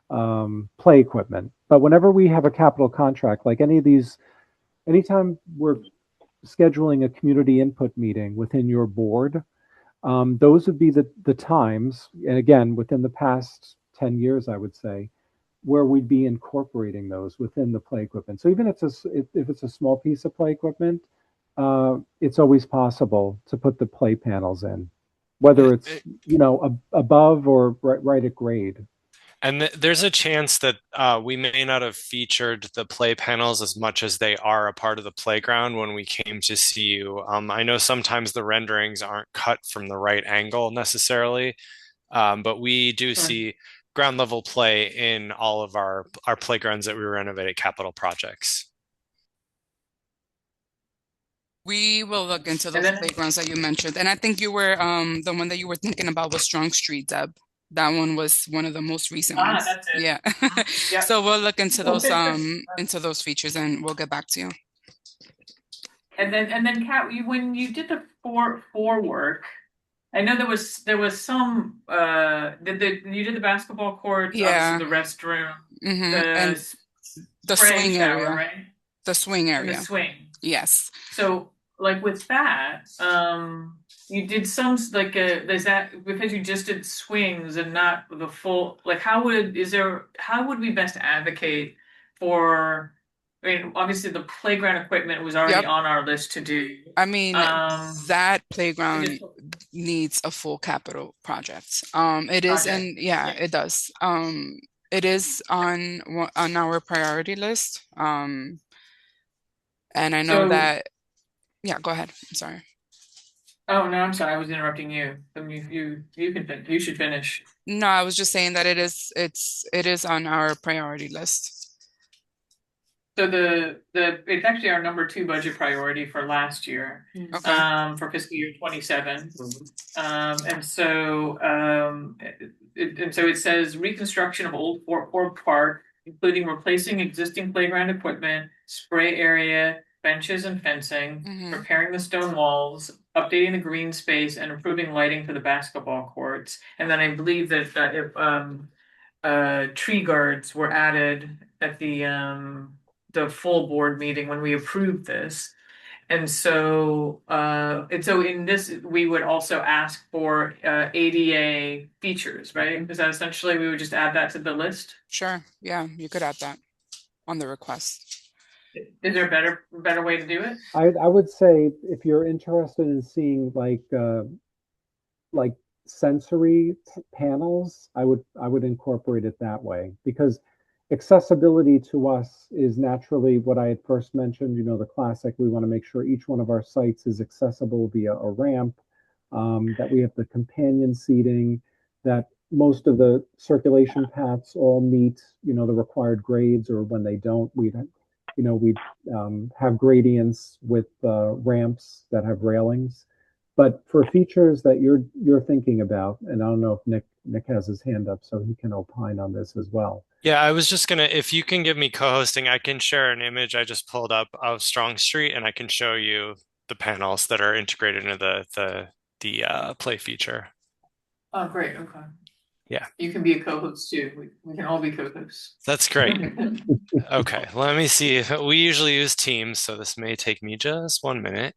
play equipment. But whenever we have a capital contract, like any of these, anytime we're scheduling a community input meeting within your board, those would be the times, and again, within the past 10 years, I would say, where we'd be incorporating those within the play equipment. So even if it's a small piece of play equipment, it's always possible to put the play panels in, whether it's above or right at grade. And there's a chance that we may not have featured the play panels as much as they are a part of the playground when we came to see you. I know sometimes the renderings aren't cut from the right angle necessarily, but we do see ground level play in all of our playgrounds that we renovate at capital projects. We will look into those playgrounds that you mentioned. And I think you were the one that you were thinking about was Strong Street, Deb. That one was one of the most recent ones. That's it. Yeah. Yep. So we'll look into those features and we'll get back to you. And then Kat, when you did the four work, I know there was some you did the basketball court, Yeah, the restroom, and the spray swing shower, area, right? the swing And area. the swing. Yes. So like with that, you did some is that because you just did swings and not the full, like how would we best advocate for, I mean, obviously the playground equipment was already on our list to do. I mean, that playground needs a full capital project. It is, and it does. It is on our priority list. And I know that. Yeah, go ahead. I'm sorry. Oh no, I'm sorry. I was interrupting you. I mean, you should finish. No, I was just saying that it is on our priority list. So it's actually our number 2 budget priority for last year, for fiscal year 27. And so it says reconstruction of old Fort Park, including replacing existing playground equipment, spray area, benches and fencing, repairing the stone walls, updating the green space, and improving lighting for the basketball courts. And then I believe that if tree guards were added at the full board meeting when we approved this. And so in this, we would also ask for ADA features, right? Is that essentially, we would just add that to the list? Sure. Yeah, you could add that on the request. Is there a better way to do it? I would say if you're interested in seeing like sensory panels, I would incorporate it that way, because accessibility to us is naturally what I had first mentioned, the classic, we want to make sure each one of our sites is accessible via a ramp, that we have the companion seating, that most of the circulation paths all meet, the required grades, or when they don't, we'd have gradients with ramps that have railings. But for features that you're thinking about, and I don't know if Nick has his hand up, so he can opine on this as well. Yeah, I was just gonna, if you can give me co-hosting, I can share an image I just pulled up of Strong Street, and I can show you the panels that are integrated into the play feature. Oh, great. Okay. Yeah. You can be a co-host too. We can all be co-hosts. That's great. Okay, let me see. We usually use Teams, so this may take me just 1 minute.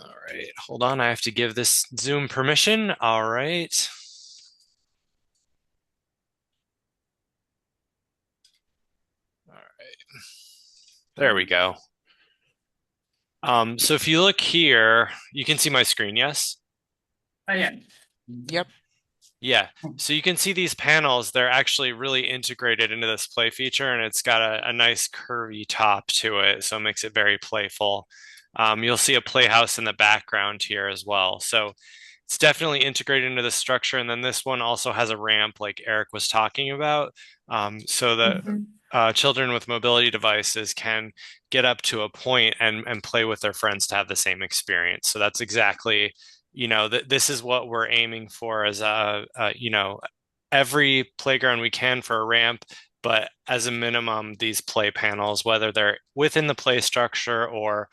All right, hold on. I have to give this Zoom permission. All right. All right. There we go. So if you look here, you can see my screen, yes? Oh, yeah. Yep. Yeah, so you can see these panels, they're actually really integrated into this play feature, and it's got a nice curvy top to it, so it makes it very playful. You'll see a playhouse in the background here as well. So it's definitely integrated into the structure. And then this one also has a ramp like Eric was talking about. So that children with mobility devices can get up to a point and play with their friends to have the same experience. So that's exactly, this is what we're aiming for as every playground we can for a ramp, but as a minimum, these play panels, whether they're within the play structure or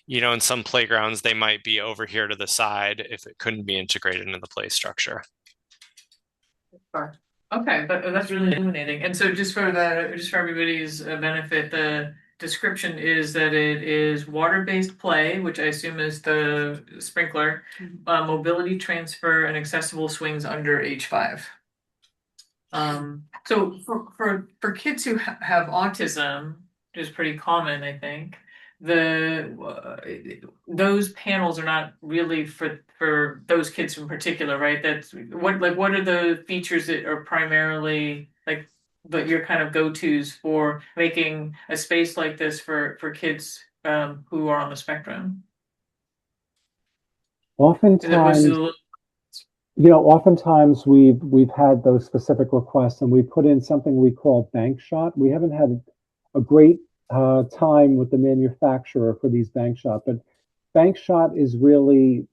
you know, in some playgrounds, they might be over here to the side if it couldn't be integrated into the play structure. Sure. Okay, that's really illuminating. And so just for everybody's benefit, the description is that it is water-based play, which I assume is the sprinkler, mobility transfer, and accessible swings under age 5. So for kids who have autism, which is pretty common, I think, those panels are not really for those kids in particular, right? That's what are the features that are primarily like your kind of go-tos for making a space like this for kids who are on the spectrum? Oftentimes, oftentimes we've had those specific requests, and we put in something we call bank shot. We haven't had a great time with the manufacturer for these bank shot, but bank shot is really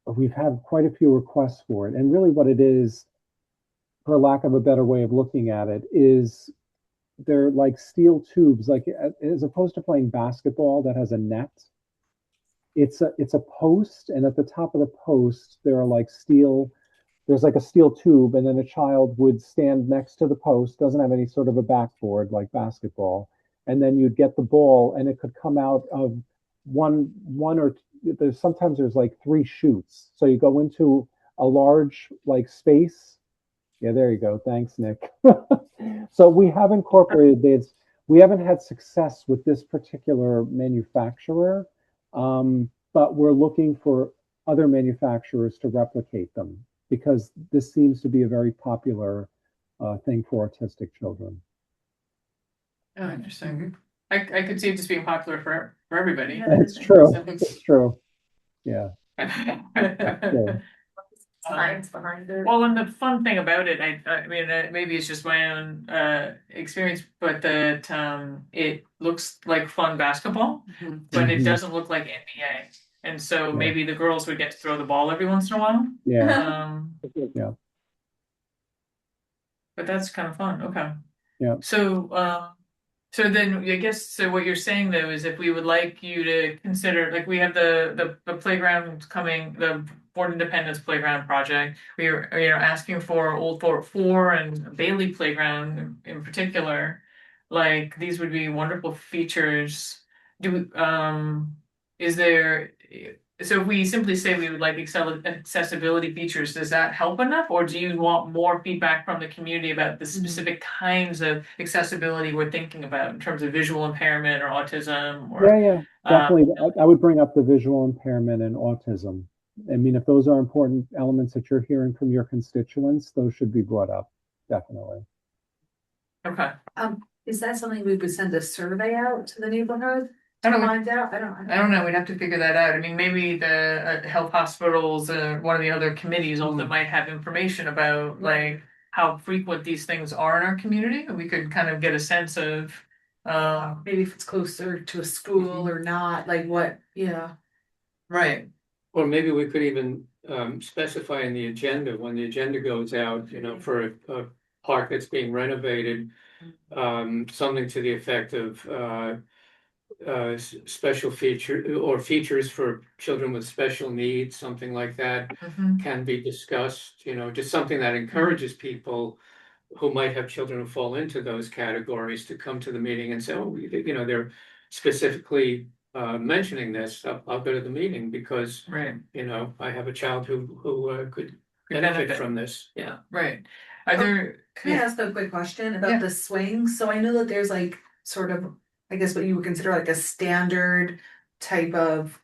we've had quite a few requests for it, and really what it is, for lack of a better way of looking at it, is they're like steel tubes, like as opposed to playing basketball that has a net. It's a post, and at the top of the post there are like there's like a steel tube, and then a child would stand next to the post, doesn't have any sort of a backboard like basketball, and then you'd get the ball, and it could come out of one or sometimes there's like 3 chutes. So you go into a large like space. Yeah, there you go. Thanks, Nick. So we have incorporated this. We haven't had success with this particular manufacturer, but we're looking for other manufacturers to replicate them, because this seems to be a very popular thing for autistic children. Oh, interesting. I could see it just being popular for everybody. Yeah, It's true. It's true. Yeah. Science behind it. Well, and the fun thing about it, I mean, maybe it's just my own experience, but that it looks like fun basketball, but it doesn't look like NBA. And so maybe the girls would get to throw the ball every once in a while. Yeah. Yeah. But that's kind of fun. Okay. Yeah. So then I guess so what you're saying though is if we would like you to consider, like we have the playground coming, the Fort Independence Playground project. We are asking for Old Fort 4 and Bailey Playground in particular. Like these would be wonderful features. Is there, so if we simply say we would like accessibility features, does that help enough? Or do you want more feedback from the community about the specific kinds of accessibility we're thinking about in terms of visual impairment or autism? Or, Yeah, definitely. I would bring up the visual impairment and autism. I mean, if those are important elements that you're hearing from your constituents, those should be brought up, definitely. Okay. Is that something we would send a survey out to the neighborhood? I don't know. Find out? I don't know. We'd have to figure that out. I mean, maybe the health hospitals, one of the other committees also might have information about like how frequent these things are in our community, and we could kind of get a sense of maybe if it's closer to a school or not, like what, right. Or maybe we could even specify in the agenda, when the agenda goes out, for a park that's being renovated, something to the effect of special feature or features for children with special needs, something like that can be discussed, just something that encourages people who might have children who fall into those categories to come to the meeting and say, oh, they're specifically mentioning this. I'll go to the meeting because, I have a child who could benefit from this. Yeah. Right. Can I ask a quick question about the swings? So I know that there's like sort of, I guess what you would consider like a standard type of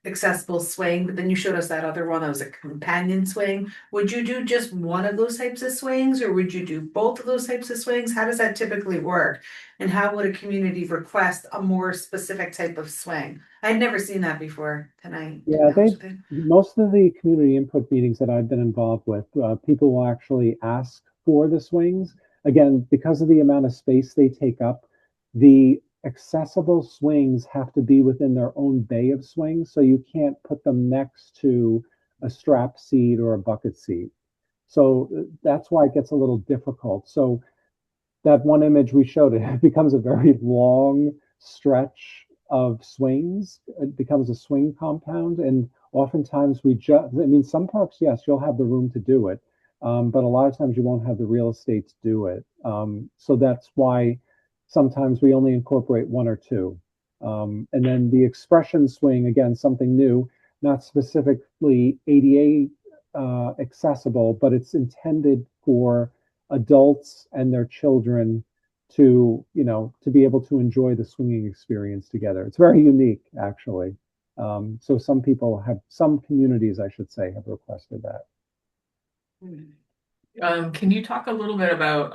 accessible swing, but then you showed us that other one that was a companion swing. Would you do just one of those types of swings, or would you do both of those types of swings? How does that typically work? And how would a community request a more specific type of swing? I'd never seen that before tonight. Yeah, most of the community input meetings that I've been involved with, people will actually ask for the swings. Again, because of the amount of space they take up, the accessible swings have to be within their own bay of swings, so you can't put them next to a strap seat or a bucket seat. So that's why it gets a little difficult. So that one image we showed, it becomes a very long stretch of swings. It becomes a swing compound, and oftentimes we just, I mean, some parks, yes, you'll have the room to do it, but a lot of times you won't have the real estate to do it. So that's why sometimes we only incorporate one or two. And then the expression swing, again, something new, not specifically ADA accessible, but it's intended for adults and their children to, to be able to enjoy the swinging experience together. It's very unique, actually. So some communities, I should say, have requested that. Can you talk a little bit about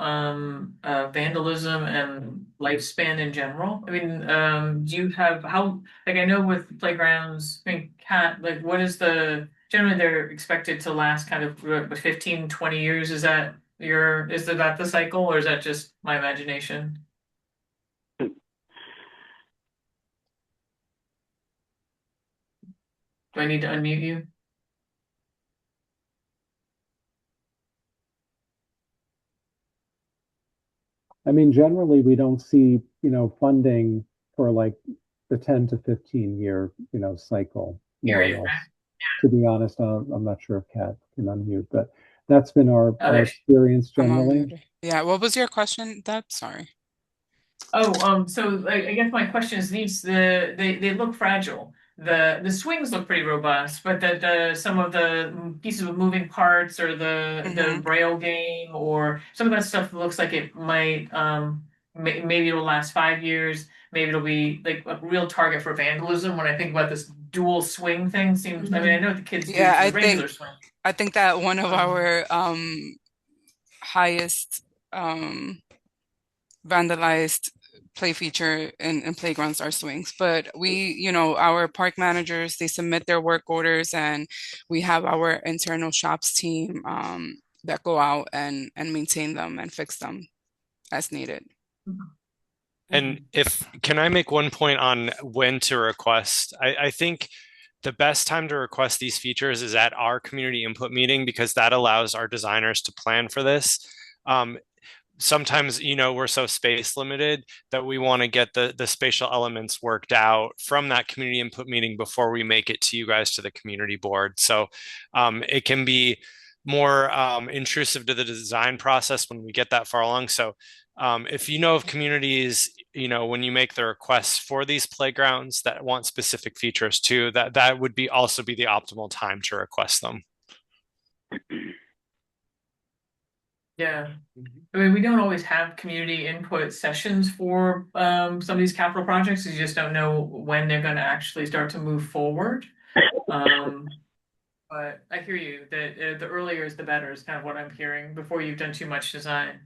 vandalism and lifespan in general? I mean, do you have like I know with playgrounds, I mean, what is generally they're expected to last kind of 15, 20 years. Is that the cycle, or is that just my imagination? Do I need to unmute you? I mean, generally, we don't see, funding for like the 10 to 15 year, cycle, more or less. To be honest, I'm not sure if Kat can unmute, but that's been our experience generally. Yeah, what was your question, Deb? Sorry. So I guess my question is they look fragile. The swings look pretty robust, but some of the pieces of moving parts or the braille game or some of that stuff looks like it might maybe it'll last 5 years. Maybe it'll be like a real target for vandalism. When I think about this dual swing thing, seems. I mean, I know what the kids do the regular swing. I think that one of our highest vandalized play feature in playgrounds are swings, but we, our park managers, they submit their work orders, and we have our internal shops team that go out and maintain them and fix them as needed. And can I make one point on when to request? I think the best time to request these features is at our community input meeting, because that allows our designers to plan for this. Sometimes, we're so space limited that we want to get the spatial elements worked out from that community input meeting before we make it to you guys, to the community board. So it can be more intrusive to the design process when we get that far along. So if you know of communities, when you make the requests for these playgrounds that want specific features too, that would also be the optimal time to request them. Yeah. I mean, we don't always have community input sessions for some of these capital projects. You just don't know when they're going to actually start to move forward. But I hear you that the earlier is the better is kind of what I'm hearing before you've done too much design.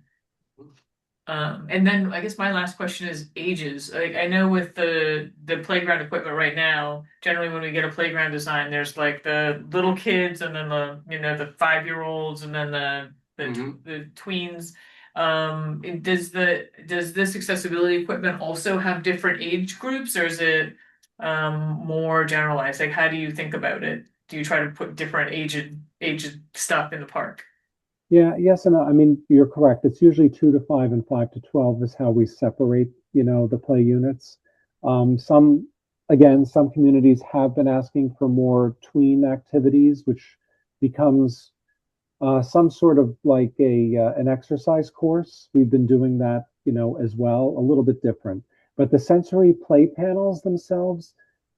And then I guess my last question is ages. Like I know with the playground equipment right now, generally when we get a playground design, there's like the little kids and then the 5-year-olds and then the tweens. Does this accessibility equipment also have different age groups, or is it more generalized? Like how do you think about it? Do you try to put different aged stuff in the park? Yeah, yes and no. I mean, you're correct. It's usually 2 to 5 and 5 to 12 is how we separate, the play units. Some communities have been asking for more tween activities, which becomes some sort of like an exercise course. We've been doing that, as well, a little bit different. But the sensory play panels themselves,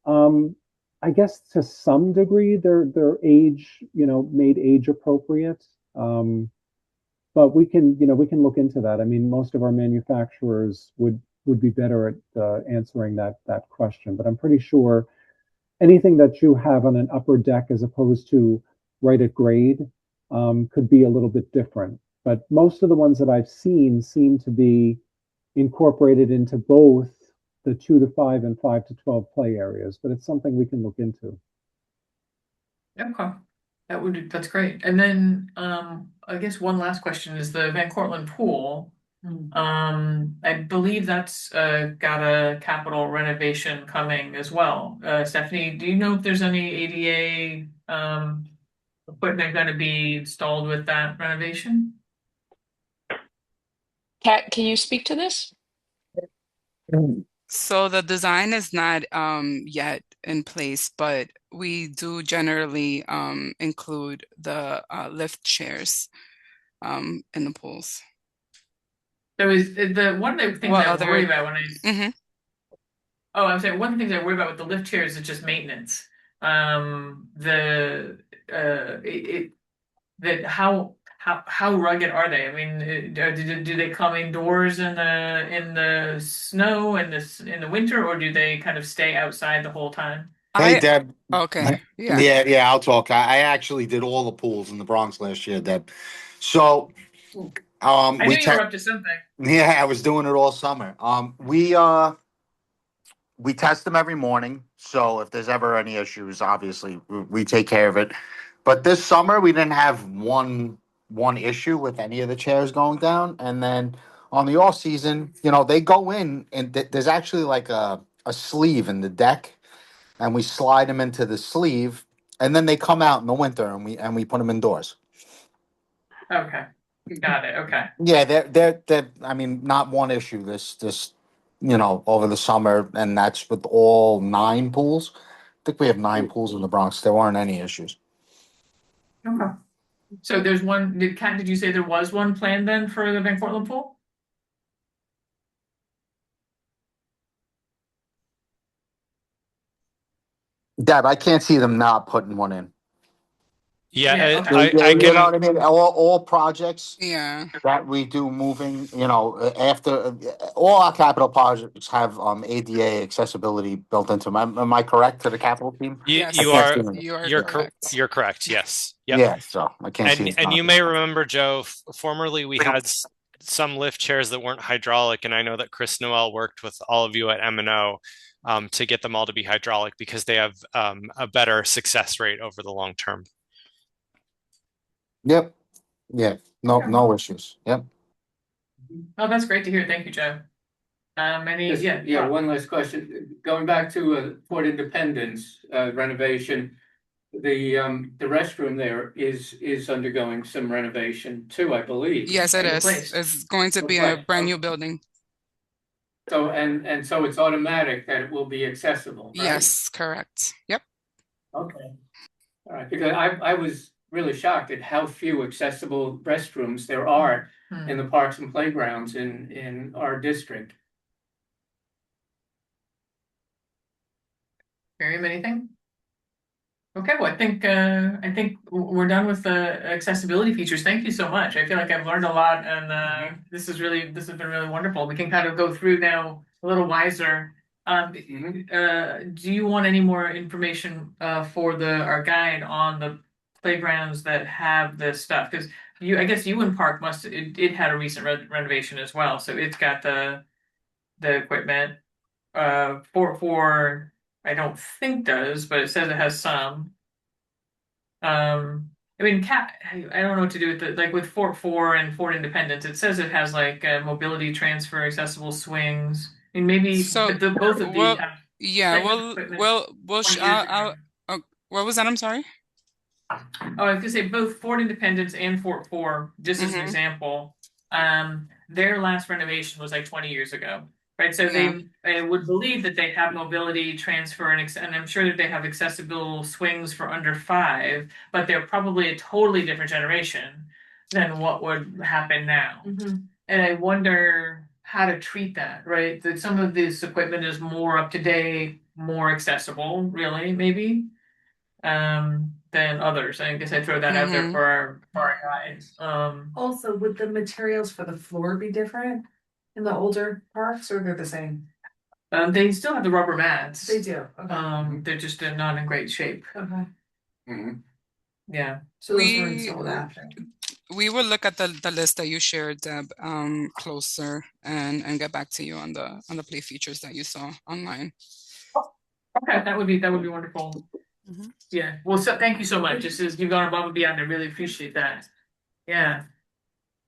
I guess to some degree, they're age, made age appropriate. But we can look into that. I mean, most of our manufacturers would be better at answering that question. But I'm pretty sure anything that you have on an upper deck as opposed to right at grade could be a little bit different. But most of the ones that I've seen seem to be incorporated into both the 2 to 5 and 5 to 12 play areas. But it's something we can look into. Okay. That's great. And then I guess one last question is the Van Cortlandt pool. I believe that's got a capital renovation coming as well. Stephanie, do you know if there's any ADA equipment going to be installed with that renovation? Kat, can you speak to this? So the design is not yet in place, but we do generally include the lift chairs in the pools. So is the one of the things What I worry other? about when I Hmm. oh, I'm saying one of the things I worry about with the lift chairs is just maintenance. The it that how rugged are they? I mean, do they come indoors in the snow and in the winter, or do they kind of stay outside the whole time? Hey, I Deb. okay, yeah. Yeah, I'll talk. I actually did all the pools in the Bronx last year, Deb. So, I we knew you te were up to something. yeah, I was doing it all summer. We test them every morning. So if there's ever any issues, obviously we take care of it. But this summer we didn't have one issue with any of the chairs going down. And then on the off season, they go in and there's actually like a sleeve in the deck, and we slide them into the sleeve, and then they come out in the winter, and we put them indoors. Okay, got it. Okay. Yeah, they're I mean, not one issue this over the summer, and that's with all 9 pools. I think we have 9 pools in the Bronx. There weren't any issues. Okay. So there's one. Did you say there was one planned then for the Van Cortlandt pool? Deb, I can't see them not putting one in. Yeah, Yeah, okay. I You know can. what I mean? All projects Yeah. that we do moving, after all our capital projects have ADA accessibility built into them. Am I correct to the capital team? Yes, I You can't are see them. you are you're correct. you're correct. Yes. Yep. Yeah, so I can't see. And you may remember, Joe, formerly we had some lift chairs that weren't hydraulic, and I know that Chris Noel worked with all of you at M&O to get them all to be hydraulic because they have a better success rate over the long term. Yep. Yeah. No issues. Yep. Oh, that's great to hear. Thank you, Joe. Yeah, one last question. Going back to Port Independence renovation, the restroom there is undergoing some renovation too, I believe. Yes, it is. Replaced. It's going to be a brand new building. So and so it's automatic that it will be accessible, right? Yes, correct. Yep. Okay. All right, because I was really shocked at how few accessible restrooms there are in the parks and playgrounds in our district. Miriam, anything? Okay, well, I think we're done with the accessibility features. Thank you so much. I feel like I've learned a lot, and this has been really wonderful. We can kind of go through now a little wiser. Do you want any more information for our guide on the playgrounds that have this stuff? Because I guess Ewan Park it had a recent renovation as well, so it's got the equipment. For I don't think does, but it says it has some. I mean, I don't know what to do with like with Fort 4 and Fort Independence. It says it has like mobility transfer, accessible swings. I mean, maybe So, both of these well, have. yeah, equipment we'll 20 years I'll, ago. what was that? I'm sorry. Oh, I was gonna say both Fort Independence and Fort 4, just as an example. Their last renovation was like 20 years ago. Right, so Yeah. I would believe that they have mobility transfer and I'm sure that they have accessible swings for under 5, but they're probably a totally different generation than what would happen now. And I wonder how to treat that, right? That some of this equipment is more up to date, more accessible, really, maybe, than others. I guess I throw that out there Mhm. for our guides. Also, would the materials for the floor be different in the older parks, or they're the same? They still have the rubber mats. They do. Okay. They're just not in great shape. Okay. Yeah. So those were installed after. We will look at the list that you shared, Deb, closer and get back to you on the play features that you saw online. Okay, that would be wonderful. Yeah. Well, so thank you so much. You've gone above and beyond. I really appreciate that. Yeah.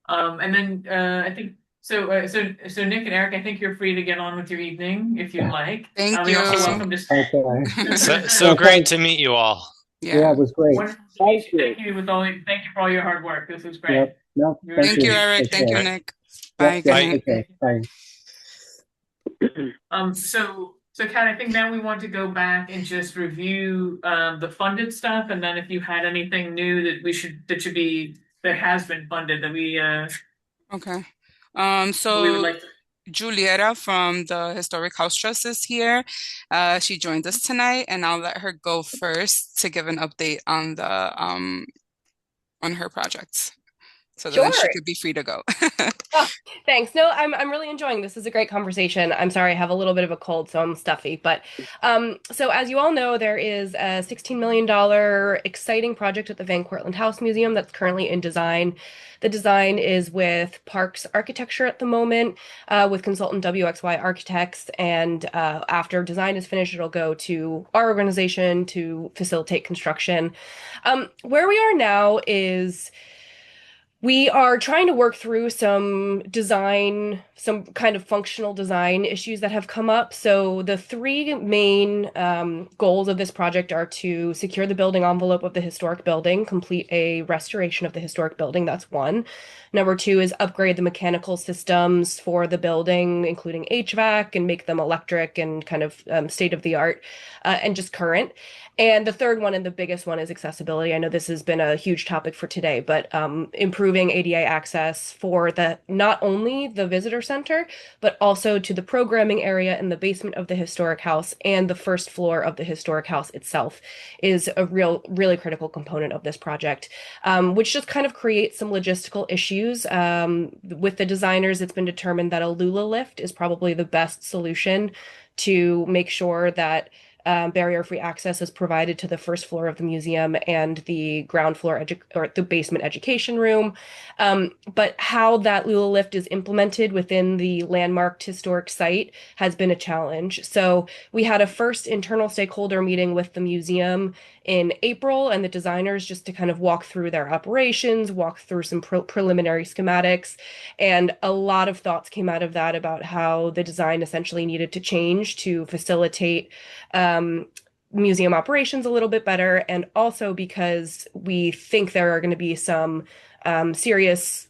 And then I think so. So Nick and Eric, I think you're free to get on with your evening if you'd like. Thank You're also you. welcome to. Okay. So great to meet you all. Yeah, it was great. Thank you for all your hard work. This was great. Yep. No, Thank you, Eric. Take Thank you, care. Nick. Bye. Yep, Good night. okay. Bye. So Kat, I think now we want to go back and just review the funded stuff, and then if you had anything new that has been funded Okay. that we would So like to. Julieta from the Historic House Trust is here. She joined us tonight, and I'll let her go first to give an update on her projects. So then she Sure. could be free to go. Oh, thanks. No, I'm really enjoying this. Is a great conversation. I'm sorry, I have a little bit of a cold, so I'm stuffy. But so as you all know, there is a $16 million exciting project at the Van Cortlandt House Museum that's currently in design. The design is with Parks Architecture at the moment, with consultant WXY Architects, and after design is finished, it'll go to our organization to facilitate construction. Where we are now is we are trying to work through some kind of functional design issues that have come up. So the three main goals of this project are to secure the building envelope of the historic building, complete a restoration of the historic building. That's one. Number two is upgrade the mechanical systems for the building, including HVAC, and make them electric and kind of state of the art and just current. And the third one and the biggest one is accessibility. I know this has been a huge topic for today, but improving ADA access for not only the visitor center, but also to the programming area in the basement of the historic house and the first floor of the historic house itself is a really critical component of this project, which just kind of creates some logistical issues. With the designers, it's been determined that a Lula lift is probably the best solution to make sure that barrier-free access is provided to the first floor of the museum and the ground floor or the basement education room. But how that Lula lift is implemented within the landmarked historic site has been a challenge. So we had a first internal stakeholder meeting with the museum in April and the designers just to kind of walk through their operations, walk through some preliminary schematics, and a lot of thoughts came out of that about how the design essentially needed to change to facilitate museum operations a little bit better, and also because we think there are going to be some serious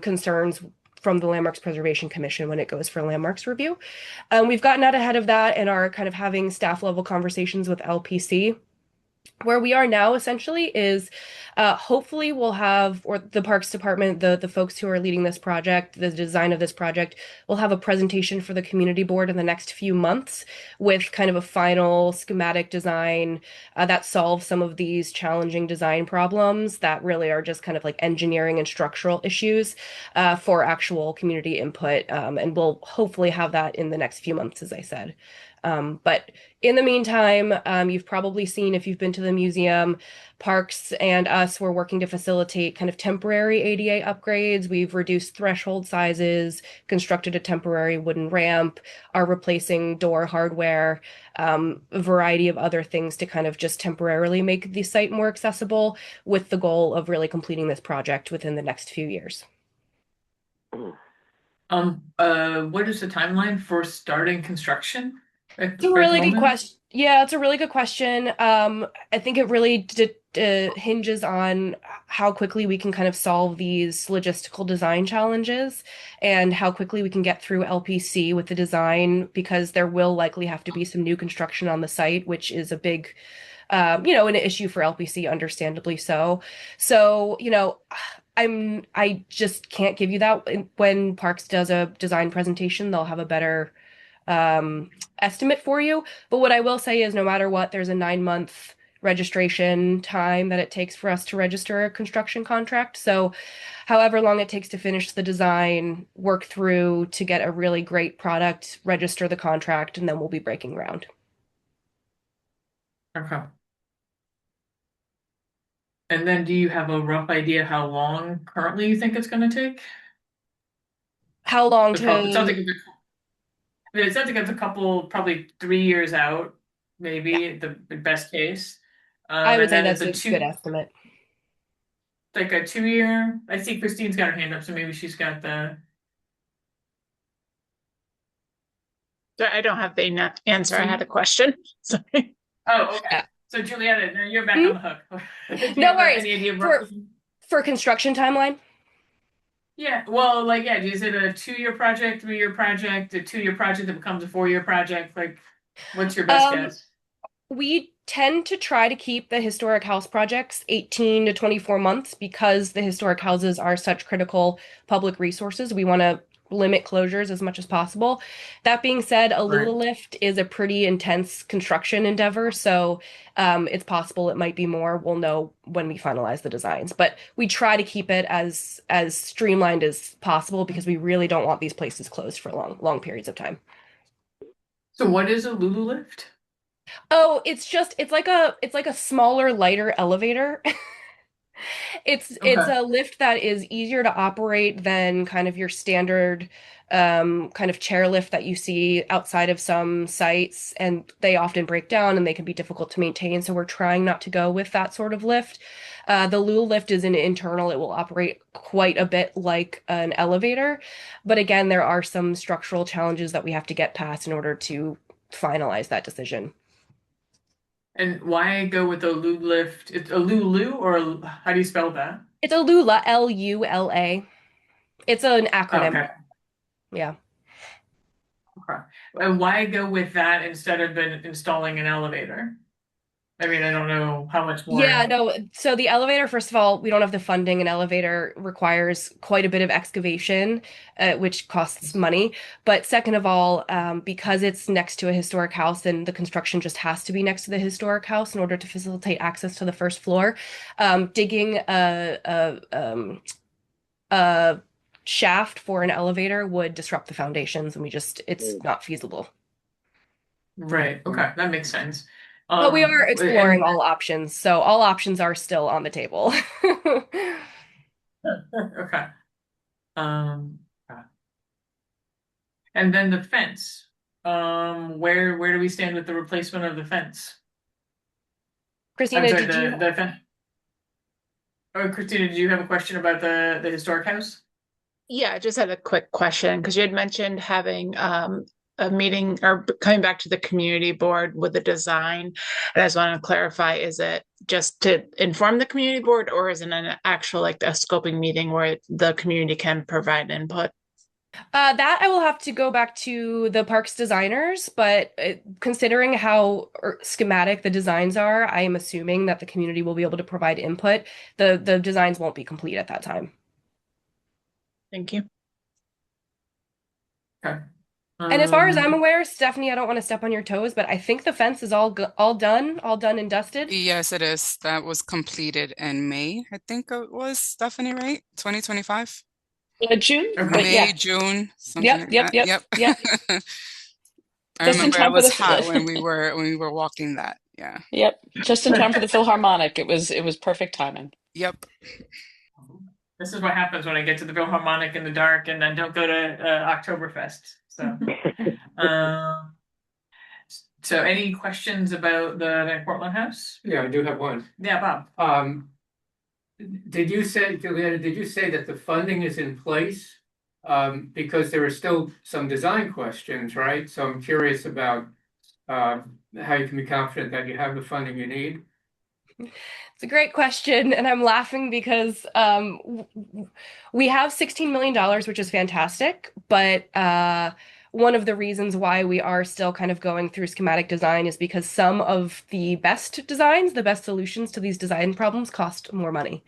concerns from the Landmarks Preservation Commission when it goes for landmarks review. We've gotten out ahead of that and are kind of having staff level conversations with LPC. Where we are now essentially is hopefully we'll have, or the Parks Department, the folks who are leading this project, the design of this project, will have a presentation for the community board in the next few months with kind of a final schematic design that solves some of these challenging design problems that really are just kind of like engineering and structural issues for actual community input. And we'll hopefully have that in the next few months, as I said. But in the meantime, you've probably seen if you've been to the museum, Parks and us were working to facilitate kind of temporary ADA upgrades. We've reduced threshold sizes, constructed a temporary wooden ramp, are replacing door hardware, a variety of other things to kind of just temporarily make the site more accessible with the goal of really completing this project within the next few years. What is the timeline for starting construction? It's a really good question. Yeah, it's a really good question. I think it really hinges on how quickly we can kind of solve these logistical design challenges and how quickly we can get through LPC with the design, because there will likely have to be some new construction on the site, which is a big, an issue for LPC, understandably so. So, I just can't give you that. When Parks does a design presentation, they'll have a better estimate for you. But what I will say is no matter what, there's a 9-month registration time that it takes for us to register a construction contract. So however long it takes to finish the design, work through to get a really great product, register the contract, and then we'll be breaking ground. Okay. And then do you have a rough idea how long currently you think it's going to take? How long It sounds like it's a couple, probably 3 years out, maybe the best case. I would say and then that's a good estimate. Like a 2 year. I see Christine's got her hand up, so maybe she's got the. I don't have the answer. I had a question. Sorry. Oh, okay. So Julieta, now you're back on the hook. No worries. For construction timeline? Yeah, well, like, yeah, is it a 2-year project, 3-year project, a 2-year project that becomes a 4-year project? Like, what's your best Um, guess? we tend to try to keep the historic house projects 18 to 24 months because the historic houses are such critical public resources. We want to limit closures as much as possible. That being said, a Right. Lula lift is a pretty intense construction endeavor, so it's possible it might be more. We'll know when we finalize the designs, but we try to keep it as streamlined as possible because we really don't want these places closed for long periods of time. So what is a Lulu lift? Oh, it's like a smaller, lighter elevator. It's Okay. a lift that is easier to operate than kind of your standard kind of chair lift that you see outside of some sites, and they often break down and they can be difficult to maintain. So we're trying not to go with that sort of lift. The Lulu lift is an internal, it will operate quite a bit like an elevator. But again, there are some structural challenges that we have to get past in order to finalize that decision. And why go with a Lulu lift? It's a Lulu or how do you spell that? It's a Lula, Lula. It's an Oh, acronym. okay. Yeah. Okay. And why go with that instead of installing an elevator? I mean, I don't know how much Yeah, more. no. So the elevator, first of all, we don't have the funding. An elevator requires quite a bit of excavation, which costs money. But second of all, because it's next to a historic house and the construction just has to be next to the historic house in order to facilitate access to the first floor, digging a shaft for an elevator would disrupt the foundations, and it's not feasible. Right. Okay, that makes sense. But we are exploring And all options, so all options are still on the table. okay. Okay. And then the fence. Where do we stand with the replacement of the fence? I'm Christina, sorry, did you? the fence. Oh, Christina, did you have a question about the historic house? Yeah, I just had a quick question because you had mentioned having a meeting or coming back to the community board with a design. And I just want to clarify, is it just to inform the community board or is it an actual like a scoping meeting where the community can provide input? That I will have to go back to the parks designers, but considering how schematic the designs are, I am assuming that the community will be able to provide input. The designs won't be complete at that time. Thank you. Okay. And as far as I'm aware, Stephanie, I don't want to step on your toes, but I think the fence is all done and dusted. Yes, it is. That was completed in May, I think it was, Stephanie, right? 2025? June, Okay. but yeah. May, June, something Yep, like yep, that. yep, Yep. yep. I Just in remember it time for was this. hot when we were walking that. Yeah. Yep, just in time for the Philharmonic. It was perfect timing. Yep. This is what happens when I get to the Philharmonic in the dark and I don't go to Oktoberfest. So, um, so any questions about the Van Cortlandt House? Yeah, I do have one. Yeah, Bob. Did you say, Juliana, did you say that the funding is in place? Because there are still some design questions, right? So I'm curious about how you can be confident that you have the funding you need. It's a great question, and I'm laughing because we have $16 million, which is fantastic, but one of the reasons why we are still kind of going through schematic design is because some of the best designs, the best solutions to these design problems cost more money.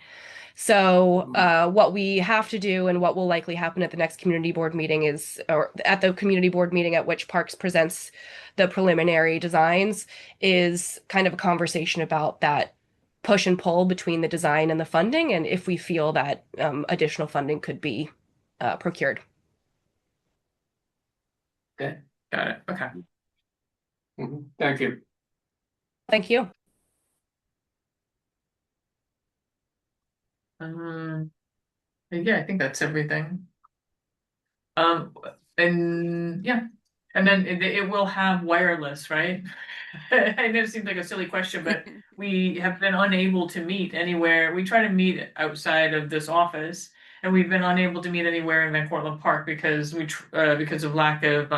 So what we have to do and what will likely happen at the next community board meeting or at the community board meeting at which Parks presents the preliminary designs, is kind of a conversation about that push and pull between the design and the funding, and if we feel that additional funding could be procured. Okay, got it. Okay. Thank you. Thank you. Yeah, I think that's everything. And yeah, and then it will have wireless, right? I know it seems like a silly question, but we have been unable to meet anywhere. We try to meet outside of this office, and we've been unable to meet anywhere in Van Cortlandt Park because because of lack of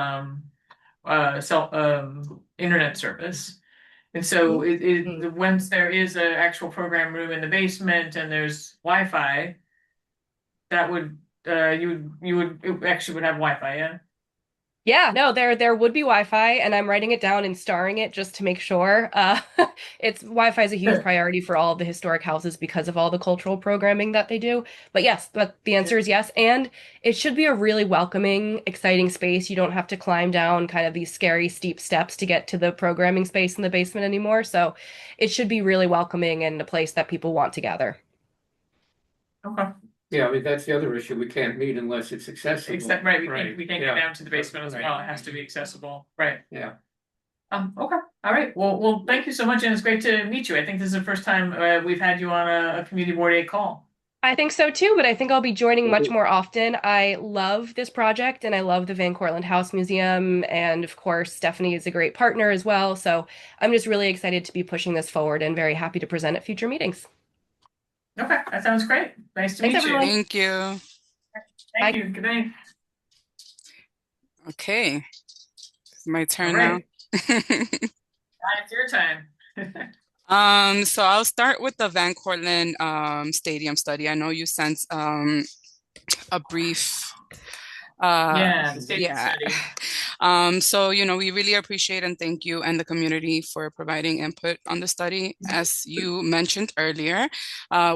internet service. And so once there is an actual program room in the basement and there's Wi-Fi, that would you actually would have Wi-Fi, yeah? Yeah, no, there would be Wi-Fi, and I'm writing it down and starring it just to make sure. It's Wi-Fi is a huge priority for all of the historic houses because of all the cultural programming that they do. But yes, but the answer is yes, and it should be a really welcoming, exciting space. You don't have to climb down kind of these scary steep steps to get to the programming space in the basement anymore. So it should be really welcoming and a place that people want to gather. Okay. Yeah, I mean, that's the other issue. We can't meet unless it's accessible. Except, right, we can't yeah. get down to the basement as Right. well. It has to be accessible, right? Yeah. Okay, all right. Well, thank you so much, and it's great to meet you. I think this is the first time we've had you on a community board A call. I think so too, but I think I'll be joining much more often. I love this project and I love the Van Cortlandt House Museum. And of course, Stephanie is a great partner as well. So I'm just really excited to be pushing this forward and very happy to present at future meetings. Okay, that sounds great. Nice to Thanks, meet you. everyone. Thank you. Thank you. Good night. Okay, it's my turn All now. right. It's your time. So I'll start with the Van Cortlandt Stadium study. I know you sent a brief Yeah, the stadium study. So we really appreciate and thank you and the community for providing input on the study. As you mentioned earlier,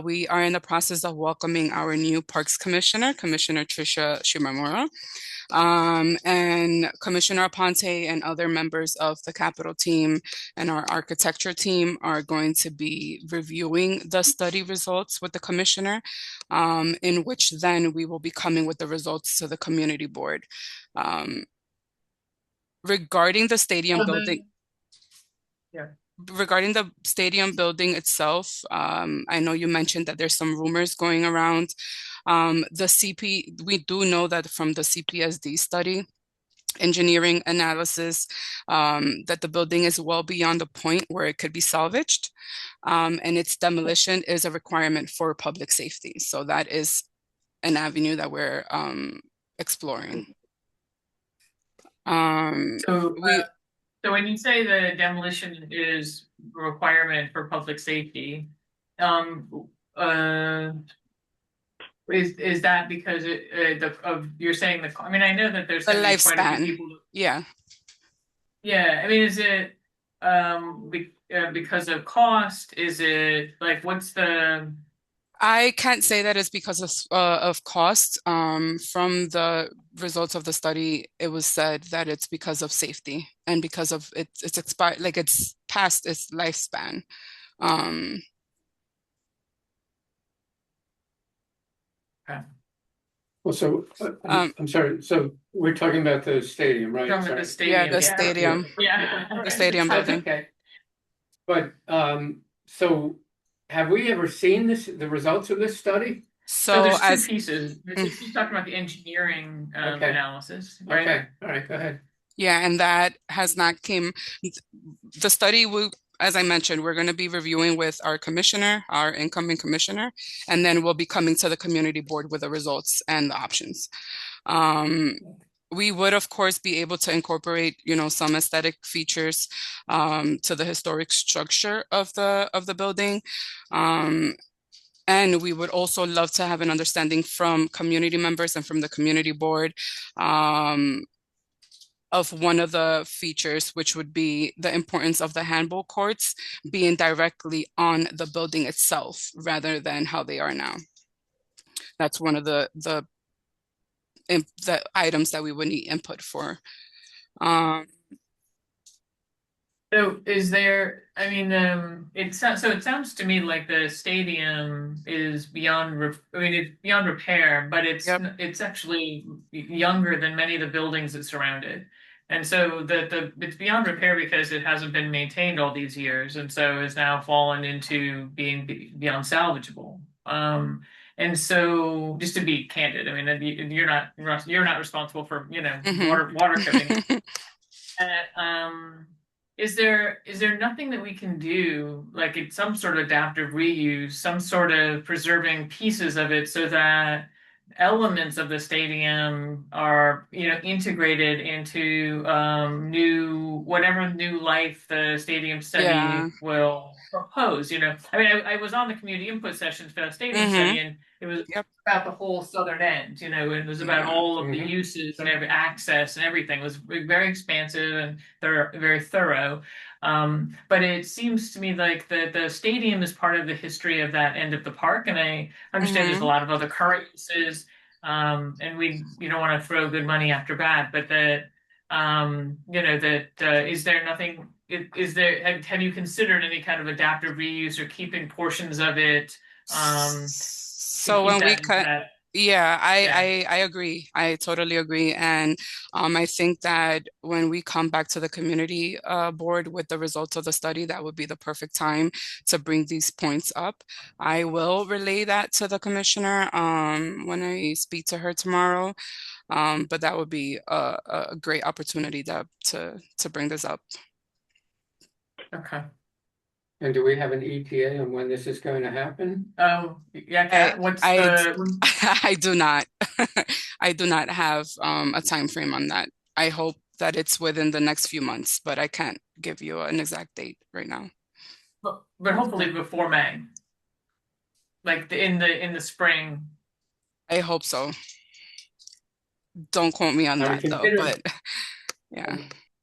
we are in the process of welcoming our new Parks Commissioner, Commissioner Tricia Shimamura. And Commissioner Aponte and other members of the Capitol team and our architecture team are going to be reviewing the study results with the commissioner, in which then we will be coming with the results to the community board. Regarding the stadium building. Yeah. Regarding the stadium building itself, I know you mentioned that there's some rumors going around. We do know that from the CPSD study, engineering analysis, that the building is well beyond the point where it could be salvaged, and its demolition is a requirement for public safety. So that is an avenue that we're exploring. So when you say the demolition is a requirement for public safety, is that because you're saying I mean, I know that there's The gonna be quite a lifespan. few people. Yeah. Yeah, I mean, is it because of cost? Is it like what's the? I can't say that it's because of cost. From the results of the study, it was said that it's because of safety and because of it's expired, like it's past its lifespan. Okay. Well, so I'm sorry. So we're talking about the stadium, right? Talking about the stadium. Yeah, the stadium. Yeah. The stadium building. Okay. But so have we ever seen the results of this study? So there's two pieces. She's talking about the engineering analysis, right? Okay. All right. Go ahead. Yeah, and that has not came. The study will, as I mentioned, we're going to be reviewing with our commissioner, our incoming commissioner, and then we'll be coming to the community board with the results and the options. We would, of course, be able to incorporate, some aesthetic features to the historic structure of the building. And we would also love to have an understanding from community members and from the community board of one of the features, which would be the importance of the handball courts being directly on the building itself rather than how they are now. That's one of the items that we would need input for. So is there, I mean, it sounds to me like the stadium is beyond, it's beyond repair, but it's actually younger than many of the buildings that surround it. And so it's beyond repair because it hasn't been maintained all these years, and so has now fallen into being beyond salvageable. And so, just to be candid, I mean, you're not responsible for water coding. Is there nothing that we can do, like it's some sort of adaptive reuse, some sort of preserving pieces of it so that elements of the stadium are, integrated into whatever new life the stadium study Yeah. will propose. I mean, I was on the community input sessions for that stadium Mm-hmm. study, and it was Yep. about the whole southern end. It was about Yeah. all of the Mhm. uses and every access and everything. It was very expansive and very thorough. But it seems to me like the stadium is part of the history of that end of the park, and I understand there's a Mm-hmm. lot of other current uses. And you don't want to throw good money after bad, but is there nothing? Is there? Have you considered any kind of adaptive reuse or keeping portions of it to So keep when we that cut, that? yeah, Yeah. I agree. I totally agree. And I think that when we come back to the community board with the results of the study, that would be the perfect time to bring these points up. I will relay that to the commissioner when I speak to her tomorrow. But that would be a great opportunity to bring this up. Okay. And do we have an ETA on when this is going to happen? Oh, yeah, Kat, what's I the? I do not I do not have a time frame on that. I hope that it's within the next few months, but I can't give you an exact date right now. But hopefully before May, like in the spring. I hope so. Don't quote me on I that mean, though, but yeah.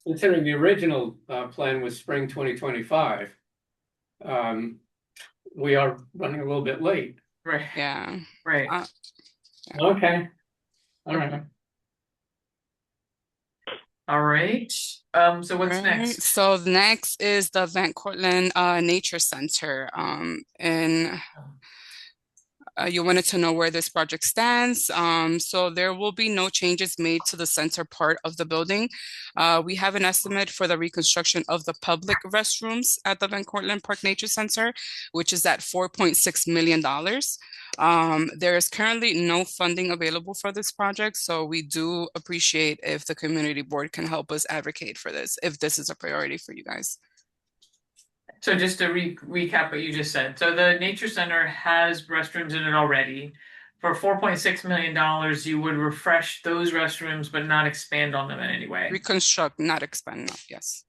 Considering the original plan was spring 2025, we are running a little bit late. Right. Yeah. Right. Yeah. Okay. All right. All right. So what's Right. next? So the next is the Van Cortlandt Nature Center. And you wanted to know where this project stands. So there will be no changes made to the center part of the building. We have an estimate for the reconstruction of the public restrooms at the Van Cortlandt Park Nature Center, which is at $4.6 million. There is currently no funding available for this project, so we do appreciate if the community board can help us advocate for this, if this is a priority for you guys. So just to recap what you just said. So the Nature Center has restrooms in it already. For $4.6 million, you would refresh those restrooms, but not expand on them in any way. Reconstruct, not expand, no, yes.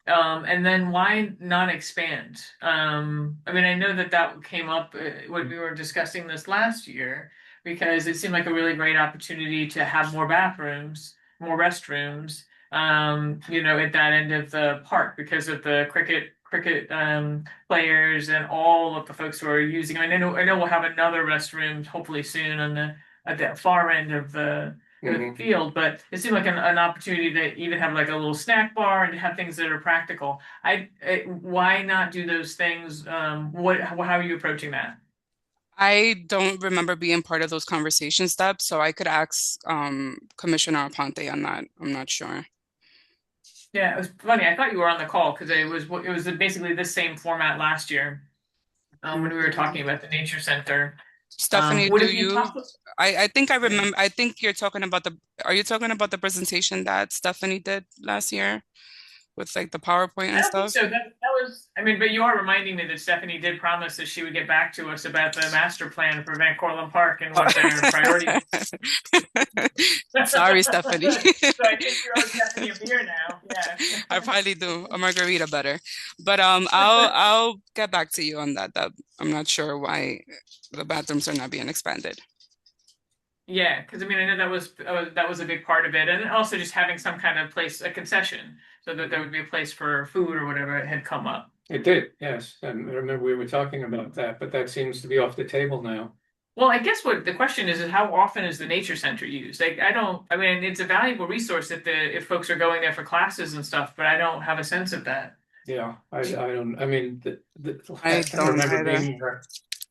And then why not expand? I mean, I know that came up when we were discussing this last year, because it seemed like a really great opportunity to have more bathrooms, more restrooms, at that end of the park because of the cricket players and all of the folks who are using. I mean, I know we'll have another restroom hopefully soon at the far end of the field, but it seemed like an opportunity to even have like a little snack bar and have things that are practical. Why not do those things? How are you approaching that? I don't remember being part of those conversations, Deb, so I could ask Commissioner Aponte on that. I'm not sure. Yeah, it was funny. I thought you were on the call because it was basically the same format last year when we were talking about the nature center. Stephanie, I think I remember. I think you're talking about are you talking about the presentation that Stephanie did last year with like the PowerPoint and stuff? So that was, I mean, but you are reminding me that Stephanie did promise that she would get back to us about the master plan for Van Cortlandt Park and what their priorities. Sorry, Stephanie. So I think you're on Stephanie of here now. Yeah. I probably do a margarita better, but I'll get back to you on that. I'm not sure why the bathrooms are not being expanded. Yeah, because I mean, I know that was a big part of it, and also just having some kind of place, a concession, so that there would be a place for food or whatever had come up. It did, yes. And I remember we were talking about that, but that seems to be off the table now. Well, I guess what the question is how often is the nature center used? Like, I mean, it's a valuable resource if folks are going there for classes and stuff, but I don't have a sense of that. Yeah, I don't. I mean, I don't remember either. being there.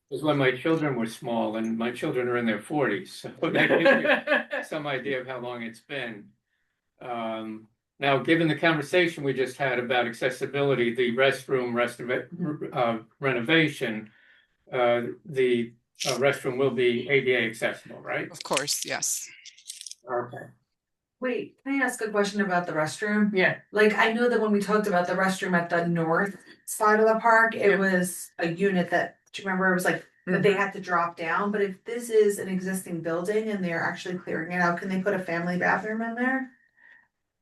It was when my children were small, and my children are in their 40s, so that gives you some idea of how long it's been. Now, given the conversation we just had about accessibility, the restroom renovation, the restroom will be ADA accessible, right? Of course, yes. Okay. Wait, can I ask a question about the restroom? Yeah. Like, I know that when we talked about the restroom at the north side of the park, it was a unit that do you remember it was like that they had to drop down, but if this is an existing building and they're actually clearing it out, can they put a family bathroom in there?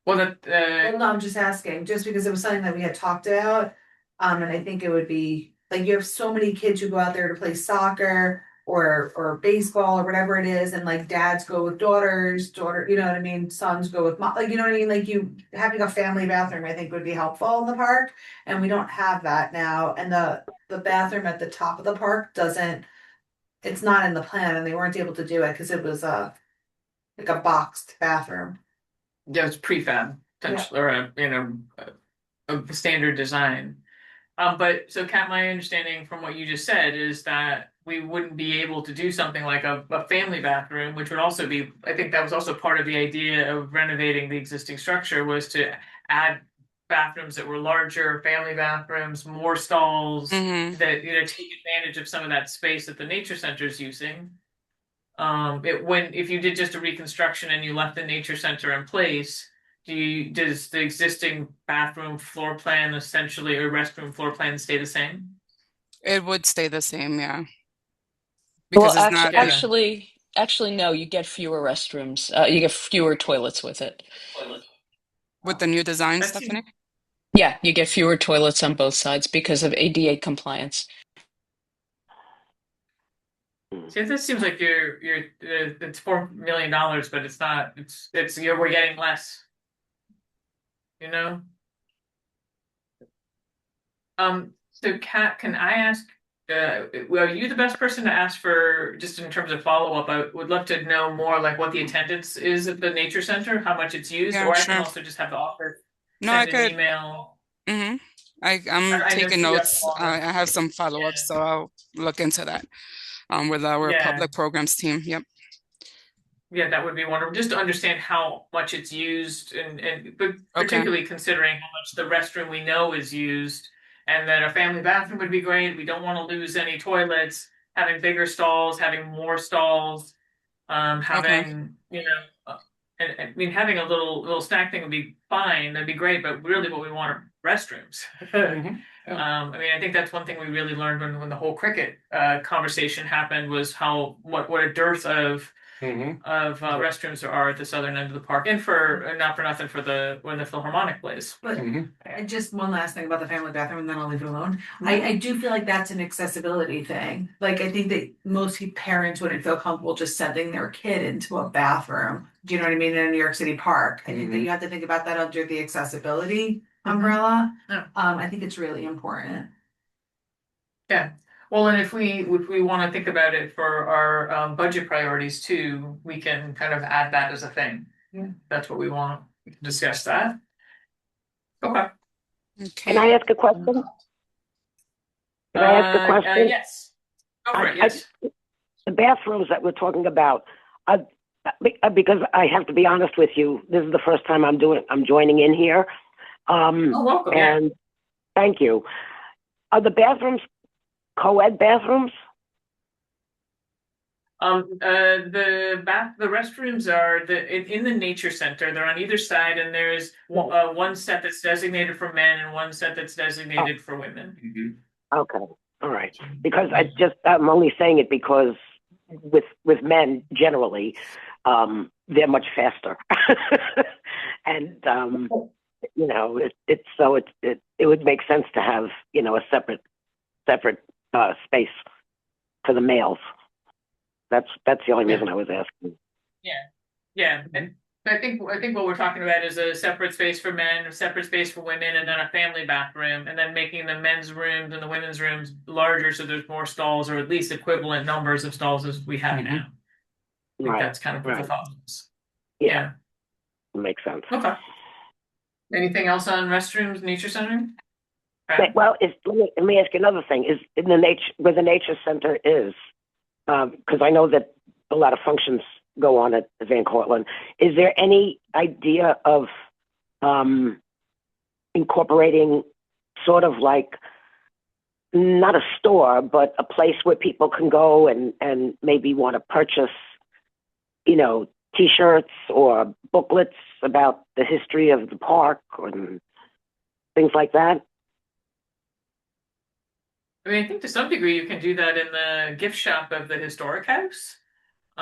Well, that, Well, no, I'm just asking, just because it was something that we had talked about. And I think it would be, like, you have so many kids who go out there to play soccer or baseball or whatever it is, and like dads go with daughters, you know what I mean, sons go with mom, like, you know what I mean, like you having a family bathroom, I think would be helpful in the park, and we don't have that now, and the bathroom at the top of the park doesn't, it's not in the plan, and they weren't able to do it because it was like a boxed bathroom. yeah, it's prefab, potentially, or a standard design. But so Kat, my understanding from what you just said is that we wouldn't be able to do something like a family bathroom, which would also be, I think that was also part of the idea of renovating the existing structure, was to add bathrooms that were larger, family bathrooms, more stalls, Mm-hmm. that, take advantage of some of that space that the nature center is using. If you did just a reconstruction and you left the nature center in place, does the existing bathroom floor plan essentially, or restroom floor plan stay the same? It would stay the same, yeah. Well, Because it's not, Yeah. actually, no, you get fewer restrooms. You get fewer toilets with it. with the new design, That Stephanie. seems, Yeah, you get fewer toilets on both sides because of ADA compliance. see, this seems like it's $4 million, but it's not. We're getting less. You know. So Kat, can I ask? Are you the best person to ask for, just in terms of follow-up? I would love to know more, like what the attendance is at the nature center, how much it's used, Yeah, or I can sure. also just have the office No, I send an could. email. Mm-hmm. I'm I know taking you have notes. all I the- have some follow-ups, so I'll look into that with our Yeah. public programs team. Yep. Yeah, that would be wonderful, just to understand how much it's used, but Okay. particularly considering how much the restroom we know is used, and that a family bathroom would be great. We don't want to lose any toilets. Having bigger stalls, having more stalls, Okay. having and I mean, having a little snack thing would be fine. That'd be great, but really, what we want are restrooms. Mhm. I mean, I think that's one thing we really learned when the whole cricket conversation happened, was what a dearth of Mhm. restrooms there are at the southern end of the park, and for not for nothing for when the Philharmonic plays. But Mhm. and just one last thing about the family bathroom, and then I'll leave it alone. I do feel like that's an accessibility thing. Like, I think that most parents wouldn't feel comfortable just sending their kid into a bathroom. Do you know what I mean? In a New York City park. I think that you have to think about that under the accessibility umbrella. Yeah. I think it's really important. Yeah. Well, and if we want to think about it for our budget priorities too, we can kind of add that as a thing. Yeah. That's what we want. We can discuss that. Okay. Can I ask a question? Can I ask a question? Yes. Go for it. Yes. The bathrooms that we're talking about, because I have to be honest with you, this is the first time I'm joining in here. Welcome. And thank you. Are the bathrooms co-ed bathrooms? The restrooms are in the nature center. They're on either side, and there's one set that's designated for men and one set that's designated for women. Okay, all right. Because I'm only saying it because with men generally, they're much faster, and it would make sense to have a separate space for the males. That's the only reason I was asking. Yeah. And I think what we're talking about is a separate space for men, a separate space for women, and then a family bathroom, and then making the men's rooms and the women's rooms larger so there's more stalls, or at least equivalent numbers of stalls as we have now. I think that's kind of what the thought is. Yeah. Makes sense. Okay. Anything else on restrooms, nature center? Well, let me ask you another thing. Is in where the nature center is, because I know that a lot of functions go on at Van Cortlandt. Is there any idea of incorporating sort of like, not a store, but a place where people can go and maybe want to purchase, T-shirts or booklets about the history of the park or things like that? I mean, I think to some degree you can do that in the gift shop of the historic house.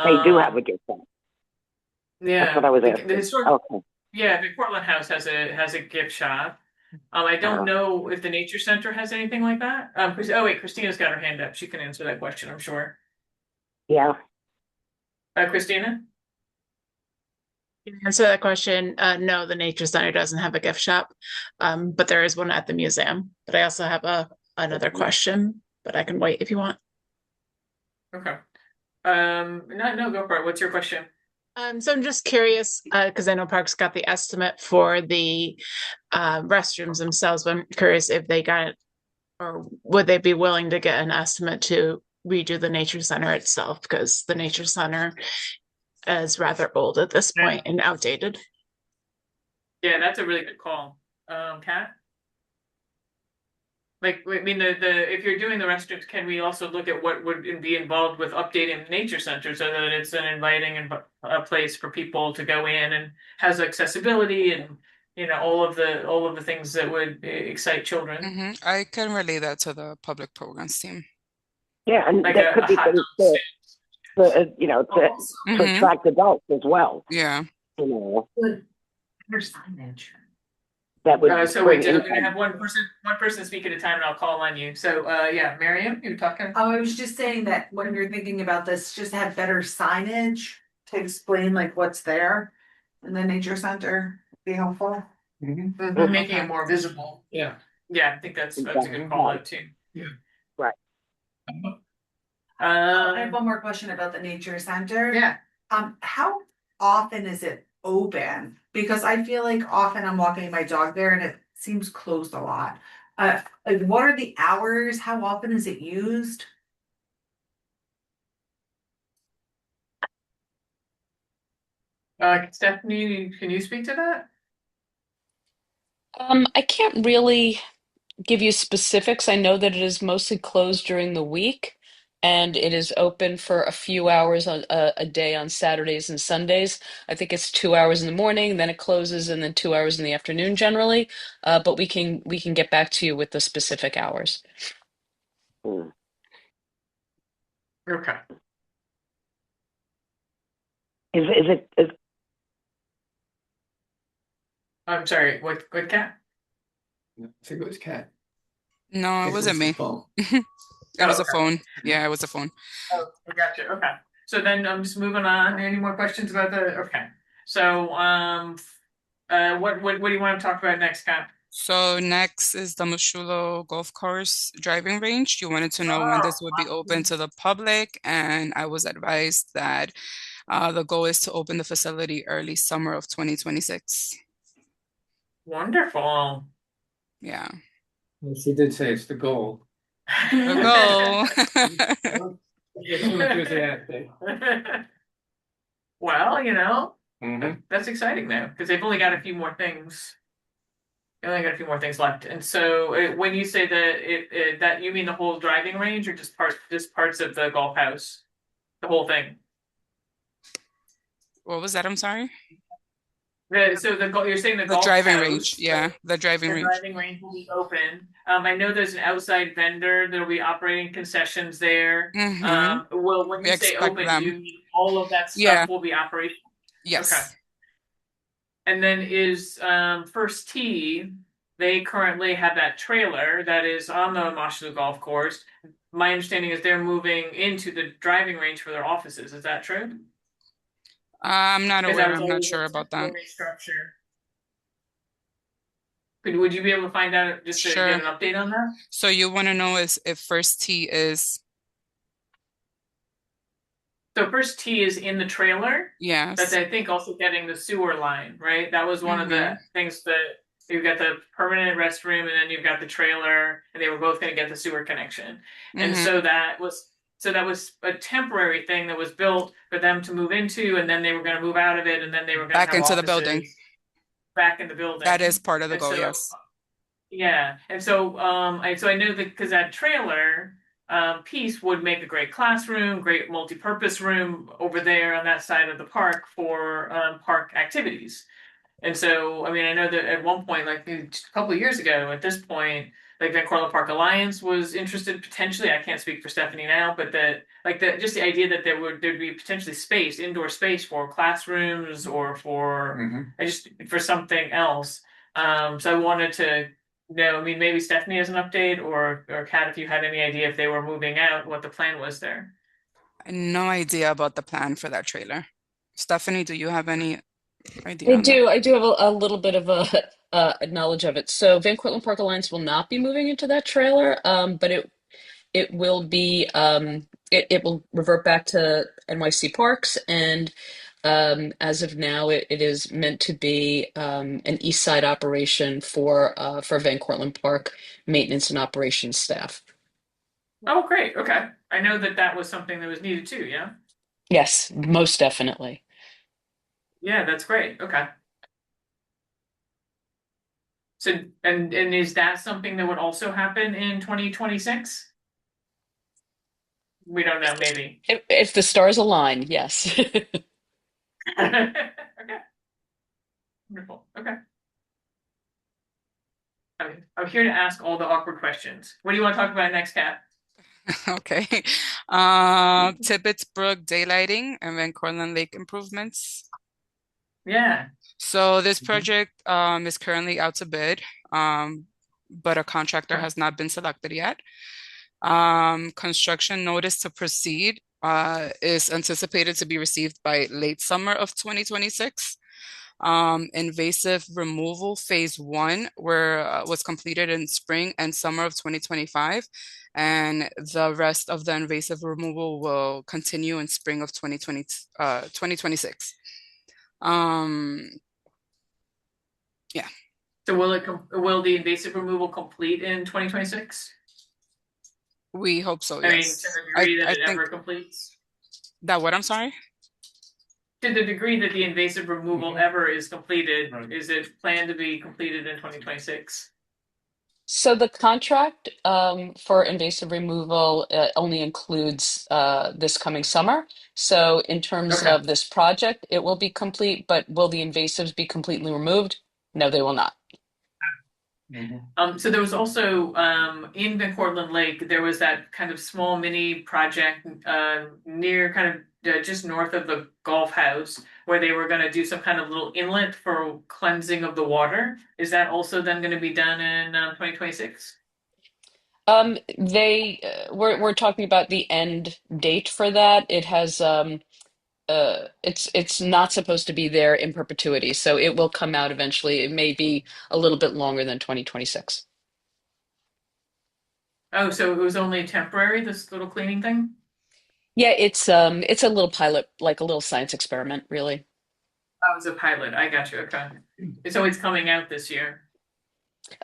They do have a Um, gift shop. That's yeah, what I was the asking. historic, Okay. yeah, the Portland House has a gift shop. I don't Uh, know if the Nature Center has anything like that. Oh wait, Christina's got her hand up. She can answer that question, I'm sure. yeah. Christina? To answer that question, no, the Nature Center doesn't have a gift shop, but there is one at the museum. But I also have another question, but I can wait if you want. Okay. No, go for it. What's your question? So I'm just curious, because I know Parks got the estimate for the restrooms themselves, but I'm curious if they got, or would they be willing to get an estimate to redo the Nature Center itself? Because the Nature Center is rather old at this point and outdated. Yeah, that's a really good call. Kat? Like, I mean, the if you're doing the restrooms, can we also look at what would be involved with updating the nature center so that it's an inviting and a place for people to go in and has accessibility and all of the things that would excite children, I can relay that to the public programs team. Yeah, and like that could a be hot things dog to attract adults as well. Yeah. You know, There's signage. that would So bring wait, I'm gonna income. have one person speak at a time, and I'll call on you. So, yeah, Miriam, you're talking. Oh, I was just saying that when you're thinking about this, just have better signage to explain like what's there in the nature center, be helpful. Making it more visible. Yeah. Yeah, I think that's a good call out too. Right. I have one more question about the nature center. Yeah. How often is it open? Because I feel like often I'm walking my dog there and it seems closed a lot. Like what are the hours? How often is it used? Stephanie, can you speak to that? I can't really give you specifics. I know that it is mostly closed during the week and it is open for a few hours on a day on Saturdays and Sundays. I think it's 2 hours in the morning, then it closes, and then 2 hours in the afternoon generally. But we can get back to you with the specific hours. Hmm. Okay. Is I'm sorry, what Kat? I think it was Cat. No, it wasn't me. It was a phone. Yeah, it was a phone. Oh, I got you. Okay. So then I'm just moving on. Any more questions about okay. So what do you want to talk about next, Kat? So next is the Mushulo Golf Course driving range. You wanted to know when this would be open to the public, and I was advised that the goal is to open the facility early summer of 2026. Wonderful. Yeah. Well, she did say it's the goal. The goal. Get too enthusiastic. Well, Mhm. that's exciting though, because they've only got a few more things. They only got a few more things left. And so when you say that that you mean the whole driving range or just parts of the golf house? The whole thing. What was that? I'm sorry. You're saying the The golf driving house, range. Yeah, the driving the range. driving range will be open. I know there's an outside vendor that'll be operating concessions there. Well, when We you say expect open, them. do you mean all of that stuff Yeah. will be operational? Yes. Okay. And then is First Tee, they currently have that trailer that is on the Mosholu Golf Course. My understanding is they're moving into the driving range for their offices. Is that true? I'm not Because that aware. was I'm not always a sure about that. temporary structure. Would you be able to find out just to Sure. get an update on that? So you want to know is if First Tee is So First Tee is in the trailer. yes. That's I think also getting the sewer line, right? That was one of the things that you've got the permanent restroom and then you've got the trailer, and they were both going to get the sewer connection. And so that was a temporary thing that was built for them to move into, and then they were going to move out of it, and then they were going to Back have into the offices building. back in the building. That is part of the And goal, so, yes. Yeah, and so I know that because that trailer piece would make a great classroom, great multi-purpose room over there on that side of the park for park activities. And so, I mean, I know that at one point, like a couple of years ago, at this point, like Van Cortlandt Park Alliance was interested potentially. I can't speak for Stephanie now, but just the idea that there'd be potentially space, indoor space for classrooms or for just for something else. So I wanted to know, I mean, maybe Stephanie has an update or Kat, if you had any idea if they were moving out, what the plan was there. No idea about the plan for that trailer. Stephanie, do you have any idea I on that? do. I do have a little bit of a knowledge of it. So Van Cortlandt Park Alliance will not be moving into that trailer, but it will be it will revert back to NYC Parks, and as of now, it is meant to be an East Side operation for Van Cortlandt Park maintenance and operations staff. Oh, great. Okay. I know that was something that was needed too. Yeah. Yes, most definitely. Yeah, that's great. Okay. So, and is that something that would also happen in 2026? We don't know, maybe. If the stars align, yes. Okay. Wonderful. Okay. I'm here to ask all the awkward questions. What do you want to talk about next, Kat? Okay. Tibbetts Brook daylighting and Van Cortlandt Lake improvements. Yeah. So this project is currently out to bid, but a contractor has not been selected yet. Construction notice to proceed is anticipated to be received by late summer of 2026. Invasive removal phase 1 was completed in spring and summer of 2025, and the rest of the invasive removal will continue in spring of 2026. Yeah. So will the invasive removal complete in 2026? We hope so, I mean, yes. to the degree that I it think ever completes? that what, I'm sorry? To the degree that the invasive removal ever is completed, is it planned to be completed in 2026? So the contract for invasive removal only includes this coming summer. So in terms Okay. of this project, it will be complete, but will the invasives be completely removed? No, they will not. So there was also in Van Cortlandt Lake, there was that kind of small mini project near kind of just north of the golf house where they were going to do some kind of little inlet for cleansing of the water. Is that also then going to be done in 2026? We're talking about the end date for that. It has it's not supposed to be there in perpetuity, so it will come out eventually. It may be a little bit longer than 2026. Oh, so it was only temporary, this little cleaning thing? Yeah, it's a little pilot, like a little science experiment, really. Oh, it's a pilot. I got you. Okay. So it's coming out this year.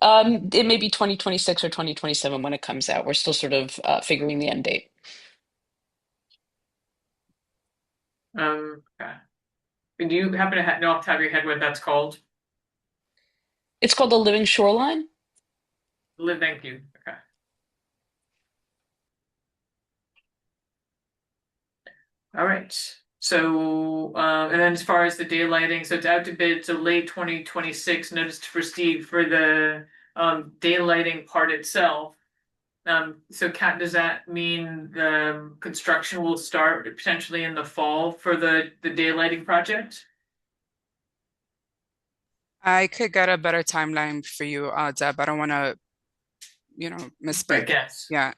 It may be 2026 or 2027 when it comes out. We're still sort of figuring the end date. Okay. Do you happen to know off the top of your head what that's called? It's called the Living Shoreline. Thank you. Okay. All right. So, and then as far as the daylighting, so it's out to bid to late 2026. Notice to proceed for the daylighting part itself. So Kat, does that mean the construction will start potentially in the fall for the daylighting project? I could get a better timeline for you, Deb. I don't want to, I misspeak. guess. Yeah.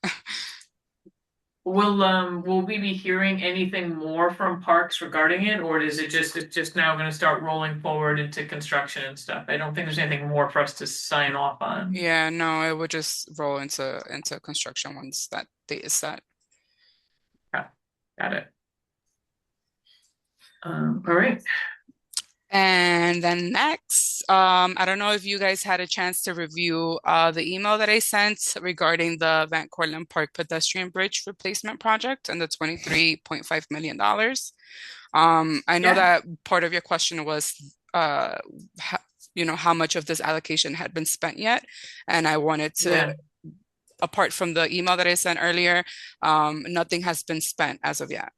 Will we be hearing anything more from Parks regarding it, or is it's just now going to start rolling forward into construction and stuff? I don't think there's anything more for us to sign off on. Yeah, no, it would just roll into construction once that date is set. Okay, got it. All right. And then next, I don't know if you guys had a chance to review the email that I sent regarding the Van Cortlandt Park pedestrian bridge replacement project and the $23.5 million. I know that part of your question was, how much of this allocation had been spent yet, and I wanted to, apart from the email that I sent earlier, nothing has been spent as of yet.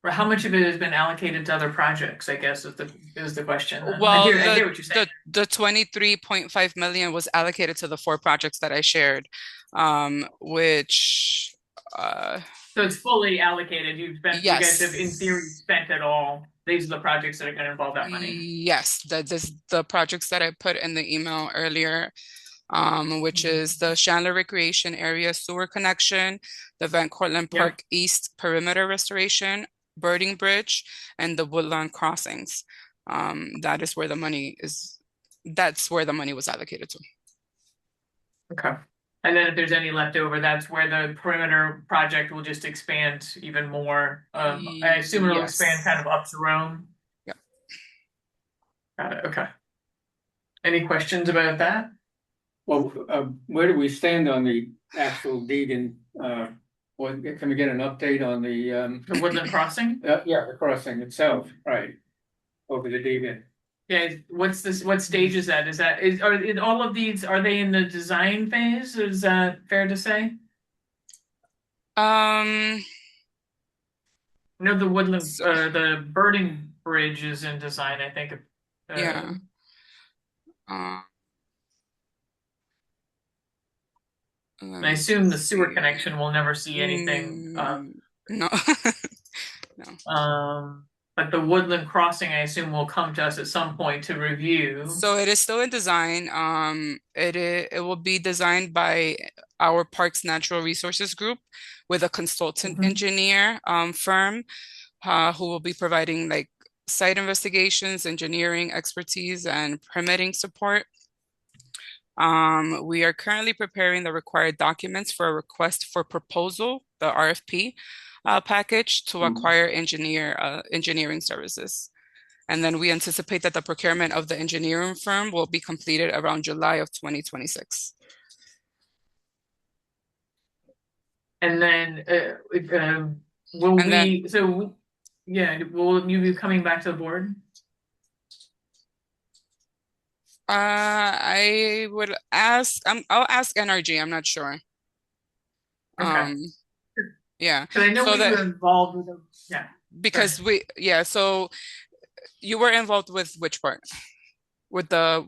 Or how much of it has been allocated to other projects, I guess is the question then. Well, I hear what you're saying. the 23.5 million was allocated to the 4 projects that I shared, which So it's fully allocated. You guys have in theory yes. spent it all. These are the projects that are going to involve that money. Yes, the projects that I put in the email earlier, which is the Chandler Recreation Area sewer connection, the Van Cortlandt Yeah. Park East perimeter restoration, Birding Bridge, and the Woodlawn crossings. That's where the money was allocated to. Okay. And then if there's any left over, that's where the perimeter project will just expand even more. I assume it'll expand kind of up to Rome. Yep. Got it. Okay. Any questions about that? Well, where do we stand on the actual deed and, can we get an update on The Woodland Crossing? yeah, the crossing itself, right? Over the deed. Yeah, what stage is that? Are in all of these, are they in the design phase? Is that fair to say? Um, No, the Woodland, the Birding Bridge is in design, I think. yeah. And I assume the sewer connection will never see anything. No. No. But the Woodland Crossing, I assume, will come to us at some point to review. So it is still in design. It will be designed by our Parks Natural Resources Group with a consultant engineer firm who will be providing like site investigations, engineering expertise, and permitting support. We are currently preparing the required documents for a request for proposal, the RFP package to acquire engineering services. And then we anticipate that the procurement of the engineering firm will be completed around July of 2026. And then will you be coming back to the board? I would ask, I'll ask NRG, I'm not sure. Okay. Yeah. But I know So we were involved with them. Yeah. Because so you were involved with which part? With the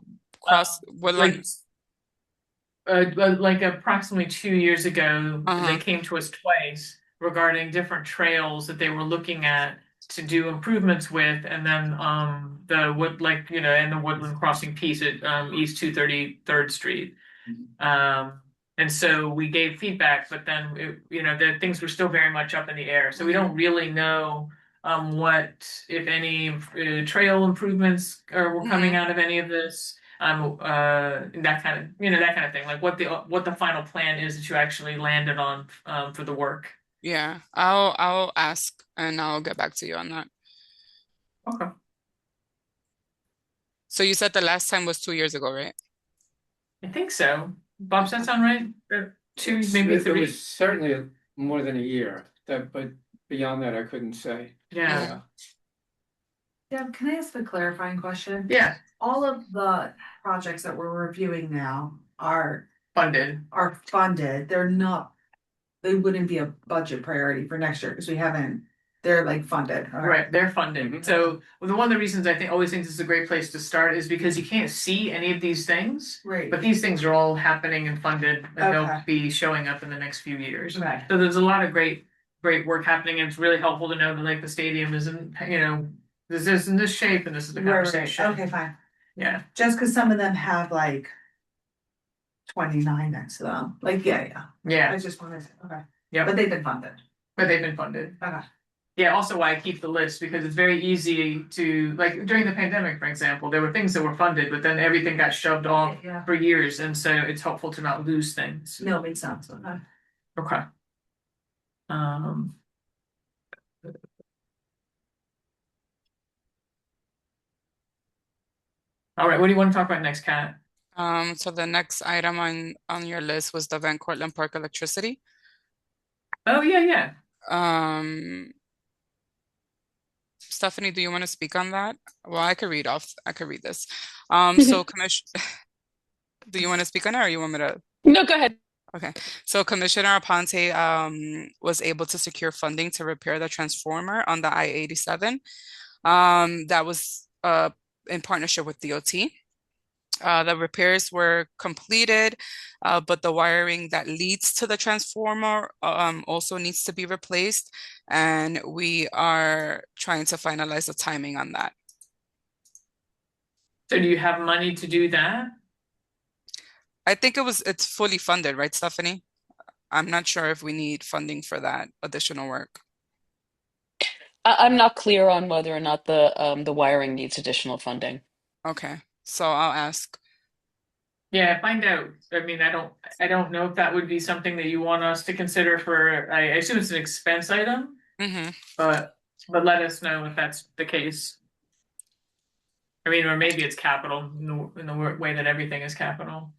like approximately 2 years ago, they Uh-huh. came to us twice regarding different trails that they were looking at to do improvements with, and then and the Woodland Crossing piece at East 233rd Street. And so we gave feedback, but then the things were still very much up in the air. So we don't really know what, if any, trail improvements were coming out of any of this. That kind of thing, like what the final plan is that you actually landed on for the work. Yeah, I'll ask and I'll get back to you on that. Okay. So you said the last time was 2 years ago, right? I think so. Bob, does that sound right? 2, maybe 3. It was certainly more than a year, but beyond that, I couldn't say. Yeah. Deb, can I ask a clarifying question? Yeah. All of the projects that we're reviewing now are Funded. They wouldn't be a budget priority for next year because they're like funded. Right, they're funded. So one of the reasons I always think this is a great place to start is because you can't see any of these things. Right. But these things are all happening and funded, and they'll Okay. be showing up in the next few years. Right. So there's a lot of great work happening, and it's really helpful to know that like the stadium isn't, this is in this shape and this is the conversation. Okay, fine. Yeah. Just because some of them have like 29 next to them. Like, yeah. Yeah. I just wanted to, okay. Yeah. But they've been funded. Okay. Yeah, also why I keep the list, because it's very easy to, like, during the pandemic, for example, there were things that were funded, but then everything got shoved off Yeah. for years, and so it's helpful to not lose things. No, makes sense. Okay. Okay. All right, what do you want to talk about next, Kat? So the next item on your list was the Van Cortlandt Park electricity. Oh, yeah. Stephanie, do you want to speak on that? Well, I could read this. So Commission, do you want to speak on it or you want me to? No, go ahead. Okay, so Commissioner Aponte was able to secure funding to repair the transformer on the I-87. That was in partnership with DOT. The repairs were completed, but the wiring that leads to the transformer also needs to be replaced, and we are trying to finalize the timing on that. So do you have money to do that? I think it's fully funded, right, Stephanie? I'm not sure if we need funding for that additional work. I'm not clear on whether or not the wiring needs additional funding. Okay, so I'll ask. Yeah, find out. I mean, I don't know if that would be something that you want us to consider for, I assume it's an expense item, but let us know if that's the case. I mean, or maybe it's capital in the way that everything is capital.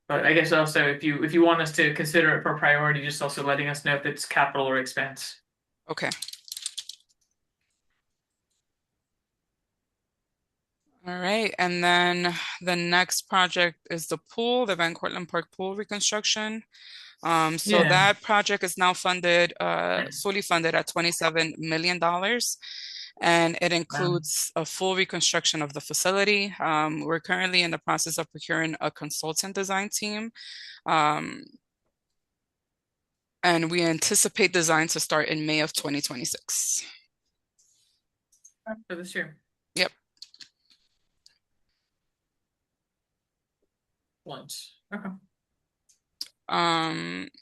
But I guess also if you want us to consider it for priority, just also letting us know if it's capital or expense. Okay. All right, and then the next project is the pool, the Van Cortlandt Park pool reconstruction. So that project is now funded, fully funded at $27 million. And it includes a full reconstruction of the facility. We're currently in the process of procuring a consultant design team. And we anticipate design to start in May of 2026. For this year. Yep. Once. Okay.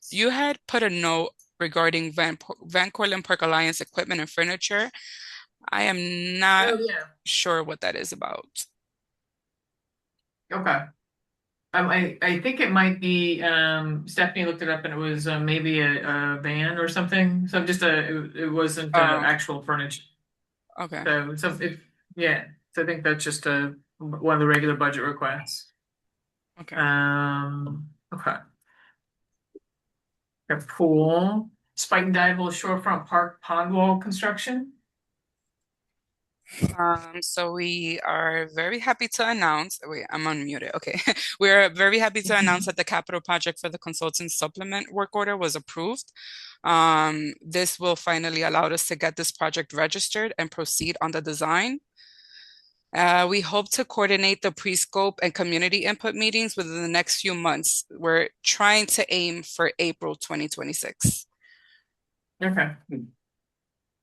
You had put a note regarding Van Cortlandt Park Alliance equipment and furniture. I am not sure what that is about. Okay. I think it might be Stephanie looked it up and it was maybe a van or something. So just it wasn't actual furniture. Okay. So I think that's just one of the regular budget requests. Okay. Okay. A pool, Spike and Dival Shorefront Park pond wall construction. So we are very happy to announce, wait, I'm unmuted. Okay. We're very happy to announce that the capital project for the consultant supplement work order was approved. This will finally allow us to get this project registered and proceed on the design. We hope to coordinate the pre-scope and community input meetings within the next few months. We're trying to aim for April 2026. Okay.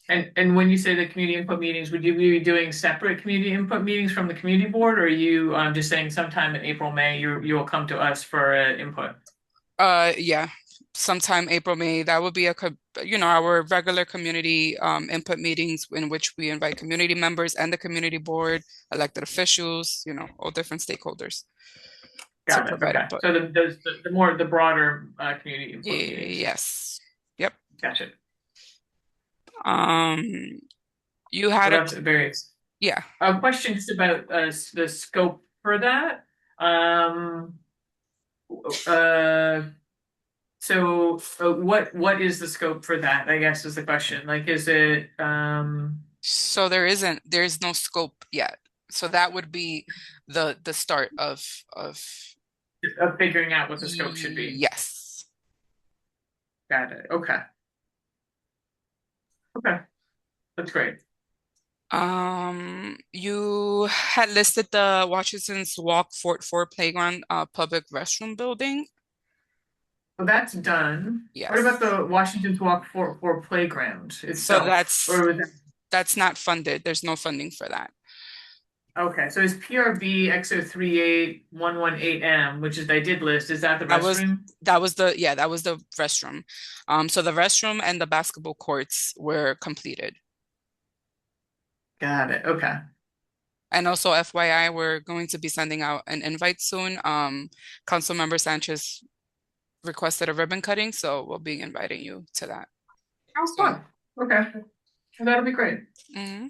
And when you say the community input meetings, would you be doing separate community input meetings from the community board, or are you just saying sometime in April, May, you'll come to us for input? Yeah, sometime April, May. That would be our regular community input meetings in which we invite community members and the community board, elected officials, all different stakeholders. Got it. Okay. So the broader community input meetings. Yes. Yep. Gotcha. You had questions about the scope for that. So what is the scope for that, I guess, is the question. Like, is it So there's no scope yet. So that would be the start of figuring out what the scope should be. Yes. Got it. Okay. Okay. That's great. You had listed the Washington's Walk Fort Ford Playground public restroom building. Well, that's done. Yes. What about the Washington's Walk for Playground itself? So that's not funded. There's no funding for that. Okay, so is PRB X038118M, which I did list, is that the restroom? That was the restroom. So the restroom and the basketball courts were completed. Got it. Okay. And also, FYI, we're going to be sending out an invite soon. Councilmember Sanchez requested a ribbon cutting, so we'll be inviting you to that. Sounds fun. Okay. That'll be great. Mm-hmm.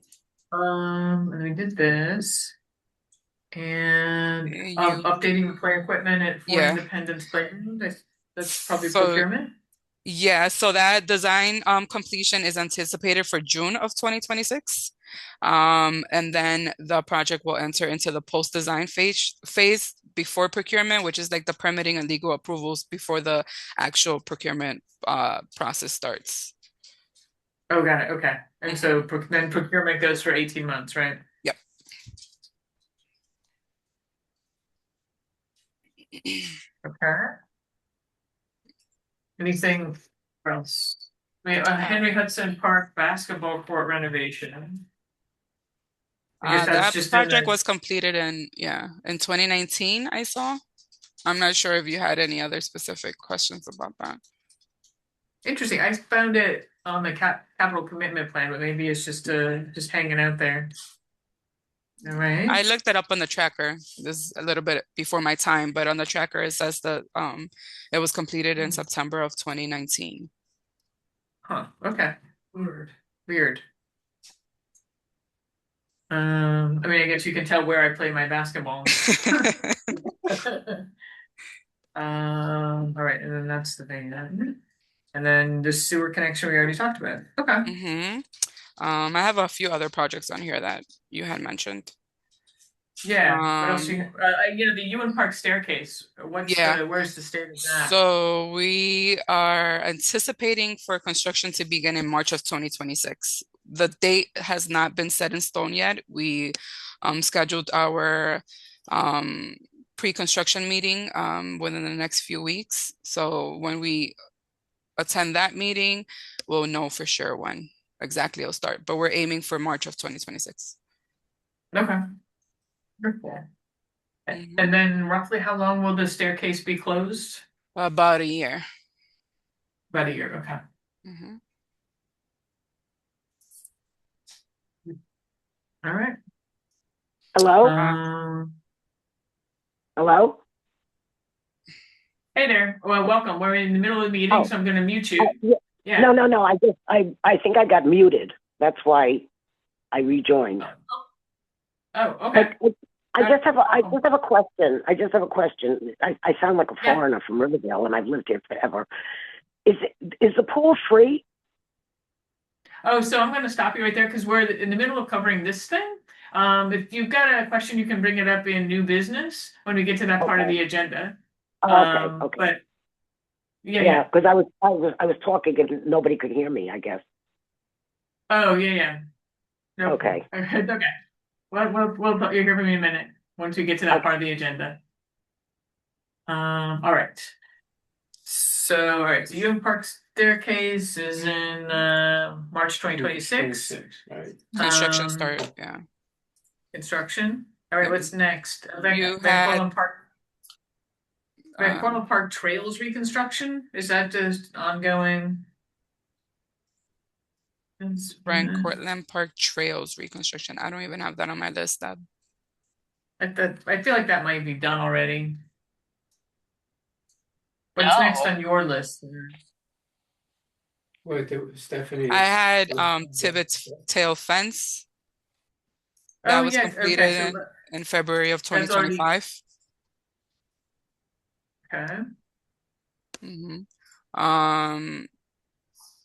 And we did this. And updating the play equipment at Fort Independence Playground. That's probably procurement. Yeah, so that design completion is anticipated for June of 2026. And then the project will enter into the post-design phase before procurement, which is like the permitting and legal approvals before the actual procurement process starts. Oh, got it. Okay. And so then procurement goes for 18 months, right? Yep. Okay. Anything else? Henry Hudson Park basketball court renovation. I guess that's That just project was completed in 2019, I saw. I'm not sure if you had any other specific questions about that. Interesting. I found it on the capital commitment plan, but maybe it's just hanging out there. All right. I looked it up on the tracker. This is a little bit before my time, but on the tracker it says that it was completed in September of 2019. Huh. Okay. Weird. I mean, I guess you can tell where I play my basketball. All right, and then that's the thing then. And then the sewer connection we already talked about. Okay. I have a few other projects on here that you had mentioned. Yeah. What else the Ewan Park staircase. Where's the staircase at? So we are anticipating for construction to begin in March of 2026. The date has not been set in stone yet. We scheduled our pre-construction meeting within the next few weeks. So when we attend that meeting, we'll know for sure when exactly it'll start. But we're aiming for March of 2026. Okay. And then roughly how long will the staircase be closed? About a year. About a year, okay. All right. Hello? Hello? Hey there. Well, welcome. We're in the middle of the meeting, so I'm going to mute you. Yeah. No. I think I got muted. That's why I rejoined. Oh, okay. I just have a question. I sound like a foreigner from Riverdale, and I've lived here forever. Is the pool free? Oh, so I'm going to stop you right there because we're in the middle of covering this thing. If you've got a question, you can bring it up in new business when we get to that part of the agenda. Okay. But yeah, because I was talking and nobody could hear me, I guess. Oh, yeah. No, okay. Okay. We'll you're here for me in a minute once we get to that part of the agenda. All right. So, so Ewan Park staircase is in March 2026. Right. Construction start, yeah. Construction. All right, what's next? Van Cortlandt Park Trails reconstruction. Is that just ongoing? Van Cortlandt Park Trails reconstruction. I don't even have that on my list. I feel like that might be done already. What's next on your list? Wait, Stephanie. I had Tibbetts Tail Fence. That was completed in February of 2025. Okay.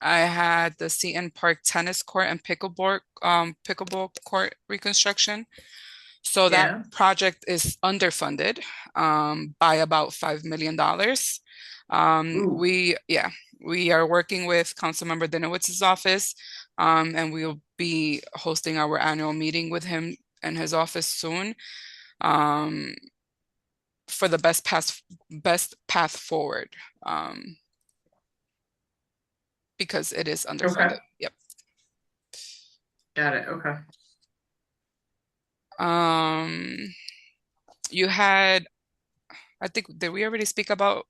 I had the Seton Park tennis court and pickleball court reconstruction. So that project is underfunded by about $5 million. We are working with Councilmember Dinowitz's office, and we will be hosting our annual meeting with him and his office soon for the best path forward. Because it is underfunded. Okay. Yep. Got it. Okay. You had, I think, did we already speak about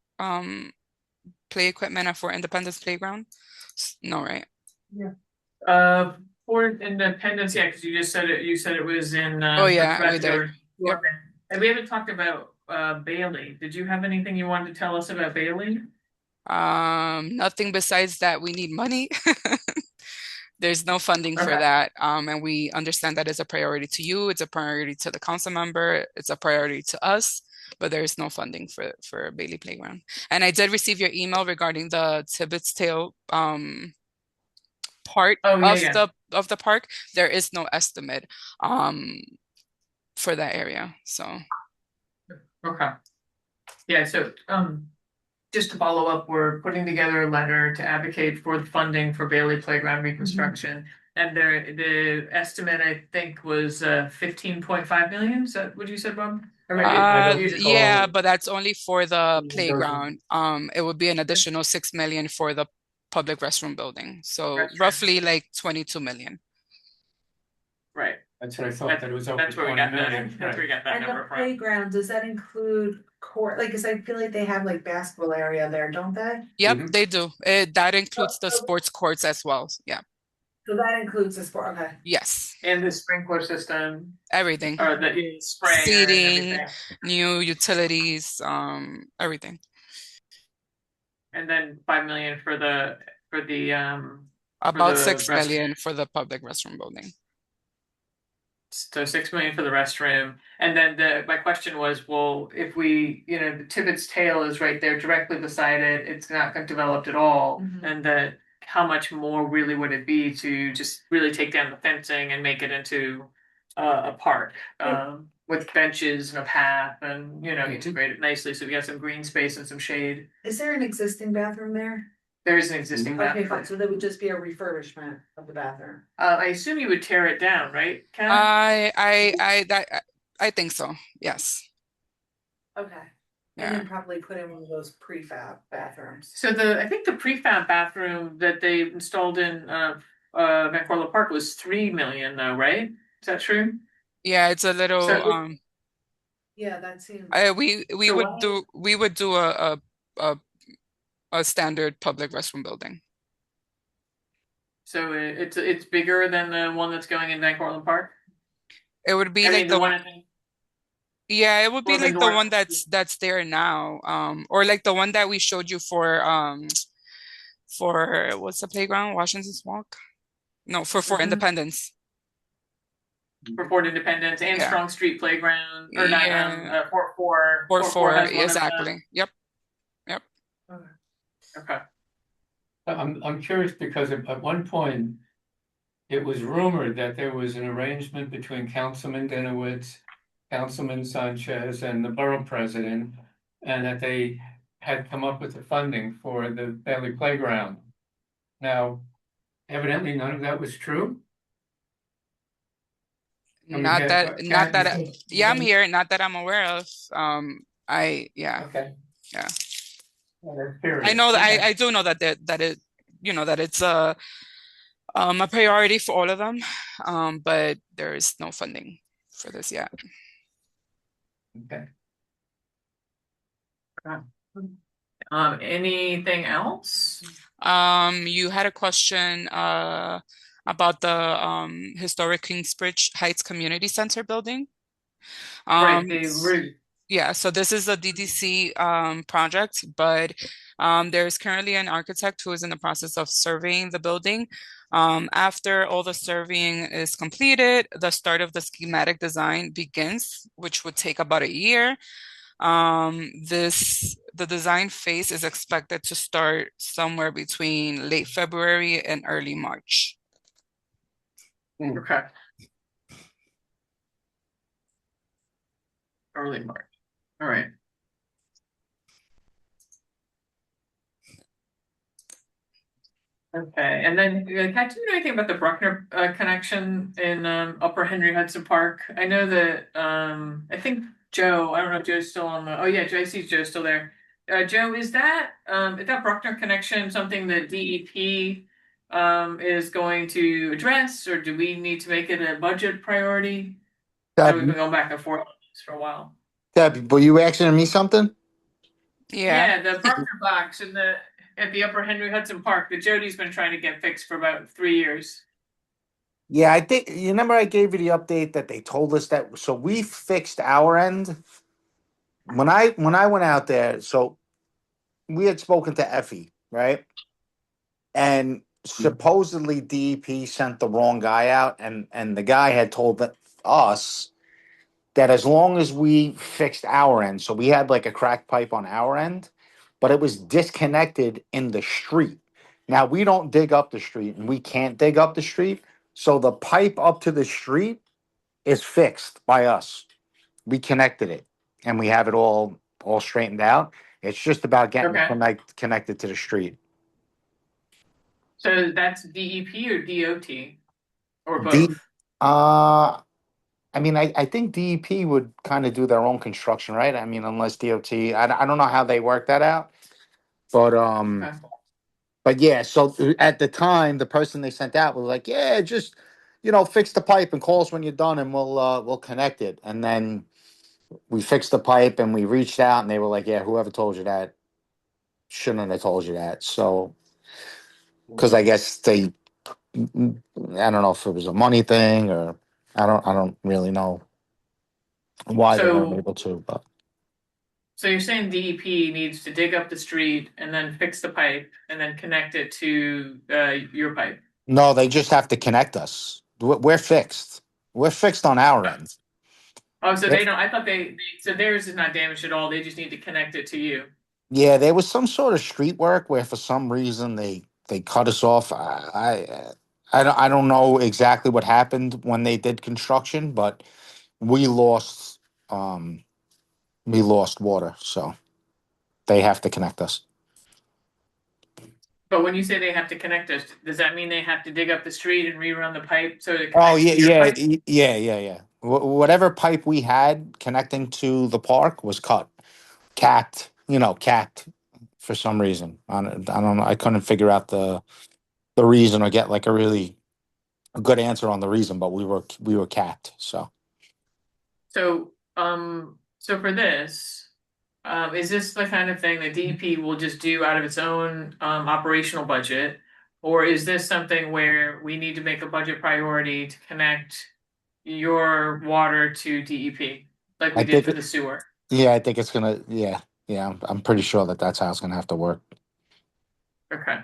play equipment at Fort Independence Playground? No, right? Yeah. Fort Independence, yeah, because you just said it. You said it was in. We did. Yep. And we haven't talked about Bailey. Did you have anything you wanted to tell us about Bailey? Nothing besides that we need money. There's no funding for that. And we understand that is a priority to you. It's a priority to the council member. It's a priority to us, but there's no funding for Bailey Playground. And I did receive your email regarding the Tibbetts Tail part of the park. There is no estimate for that area. So Okay. Yeah, so just to follow up, we're putting together a letter to advocate for the funding for Bailey Playground reconstruction. And the estimate, I think, was 15.5 million. Is that what you said, Bob? Or maybe I don't you just- Yeah, recall. but that's only for the It doesn't- playground. It would be an additional 6 million for the public restroom building. So Restroom. roughly like 22 million. Right. That's what I thought, that it was over That's where we 20 got that. million. That's where we got that And number the from. playground, does that include court, like, cause I feel like they have like basketball area there, don't they? Yep, Mhm. they do. That includes the so- sports courts as well. Yeah. So that includes the sport, okay. Yes. And the sprinkler system, Everything. or the sprayer and Seating, everything. new utilities, everything. And then 5 million for the About the 6 rest- million for the public restroom building. So 6 million for the restroom. And then my question was, well, if we, the Tibbetts Tail is right there directly beside it, it's not developed at all. Mhm. And that how much more really would it be to just really take down the fencing and make it into a park with benches and a path and integrate it nicely so we got some green space and some shade. Is there an existing bathroom there? There is an existing Okay, bathroom. fine, so that would just be a refurbishment of the bathroom. I assume you would tear it down, right, Ken? I think so. Yes. Okay. Yeah. And then probably put in one of those prefab bathrooms. So I think the prefab bathroom that they installed in Van Cortlandt Park was 3 million though, right? Is that true? Yeah, it's a little So- Yeah, that seems. we So would do a standard public restroom building. So it's bigger than the one that's going in Van Cortlandt Park? It would be I like mean, the one in yeah, it would be Or the like the north- one that's there now. Or like the one that we showed you for what's the playground? Washington's Walk? No, for Mhm. Independence. for Fort Independence and Yeah. Strong Street Playground, or not, Yeah. Fort Four. Or Fort for has one of them. exactly. Yep. Okay. I'm curious because at one point, it was rumored that there was an arrangement between Councilman Dinowitz, Councilman Sanchez, and the borough president, and that they had come up with the funding for the Bailey Playground. Now, evidently, none of that was true. I mean, Not that yeah, I'm Mhm. here. Not that I'm aware of. Yeah. Okay. Yeah. Well, that's period. I know that Okay. I do know that that it's a priority for all of them. But there is no funding for this yet. Okay. Anything else? You had a question about the historic Kingsbridge Heights Community Center building. Right, they Yeah, so this is a DDC project, but there's currently an architect who is in the process of surveying the building. After all the surveying is completed, the start of the schematic design begins, which would take about a year. The design phase is expected to start somewhere between late February and early March. Okay. Early March. All right. Okay, and then Kat, do you know anything about the Bruckner connection in Upper Henry Hudson Park? I know that I think Joe, I don't know if Joe's still on the, oh yeah, I see Joe's still there. Joe, is that Bruckner connection something that DEP is going to address, or do we need to make it a budget priority? So we've been going back and forth on this for a while. Deb, were you asking me something? Yeah. The Bruckner box at the Upper Henry Hudson Park that Jody's been trying to get fixed for about 3 years. Yeah, I think you remember I gave you the update that they told us that. So we fixed our end. When I went out there, so we had spoken to Effie, right? And supposedly DEP sent the wrong guy out, and the guy had told us that as long as we fixed our end, so we had like a cracked pipe on our end, but it was disconnected in the street. Now we don't dig up the street, and we can't dig up the street, so the pipe up to the street is fixed by us. We connected it. and we have it all straightened out. It's just about getting Okay. connected to the street. So that's DEP or DOT or D, both? uh, I mean, I think DEP would kind of do their own construction, right? I mean, unless DOT, I don't know how they work that out, but Okay. but yeah. So at the time, the person they sent out was like, yeah, just fix the pipe and call us when you're done, and we'll connect it. And then we fixed the pipe, and we reached out, and they were like, yeah, whoever told you that shouldn't have told you that. So because I guess they, I don't know if it was a money thing or I don't really know why they weren't So able to, but. so you're saying DEP needs to dig up the street and then fix the pipe and then connect it to your pipe. No, they just have to connect us. We're fixed. We're fixed on our end. Oh, so If- they don't. I thought so theirs is not damaged at all. They just need to connect it to you. Yeah, there was some sort of street work where for some reason they cut us off. I don't know exactly what happened when they did construction, but we lost um we lost water, so they have to connect us. But when you say they have to connect us, does that mean they have to dig up the street and rerun the pipe so it Oh connects yeah, to your pipe? yeah. Whatever pipe we had connecting to the park was cut, capped for some reason. I don't know. I couldn't figure out the reason or get like a good answer on the reason, but we were capped. So So for this, is this the kind of thing that DEP will just do out of its own operational budget? Or is this something where we need to make a budget priority to connect your water to DEP, like we I did think, for the sewer? yeah, I think it's gonna, yeah. I'm pretty sure that's how it's gonna have to work. Okay.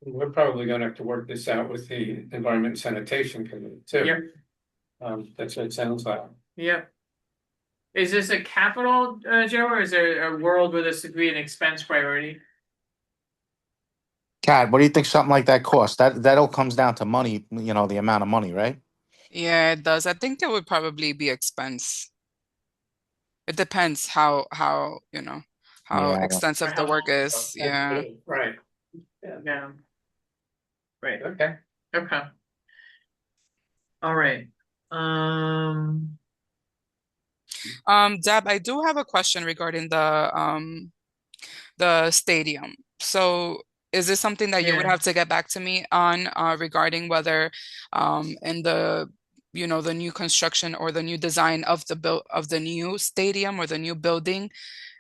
We're probably gonna have to work this out with the Environment and Sanitation Committee too. Yep. That's what it sounds like. Yep. Is this a capital, Joe, or is there a world where this would be an expense priority? Kat, what do you think something like that costs? That all comes down to money, the amount of money, right? Yeah, it does. I think it would probably be expense. It depends how, how Yeah. extensive the work is. Yeah. Right. Yeah. Right. Okay. Okay. All right. Deb, I do have a question regarding the stadium. So is this something that you would Yeah. have to get back to me on regarding whether in the new construction or the new design of the new stadium or the new building,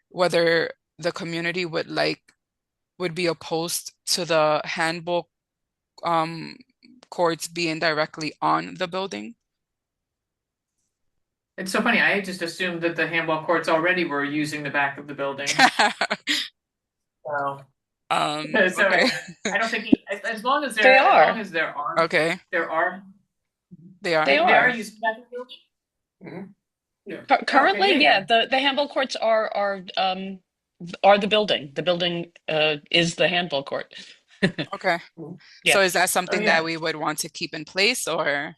whether the community would be opposed to the handball courts being directly on the building? It's so funny. I just assumed that the handball courts already were using the back of the building. So, so Okay. I don't think as long as They are. as long as there are Okay, there are they are. They they are are. using the back of the building. Currently, Okay, yeah, the handball courts are the building. The building is the handball court. Okay. Yeah. So is that something yeah. that we would want to keep in place or?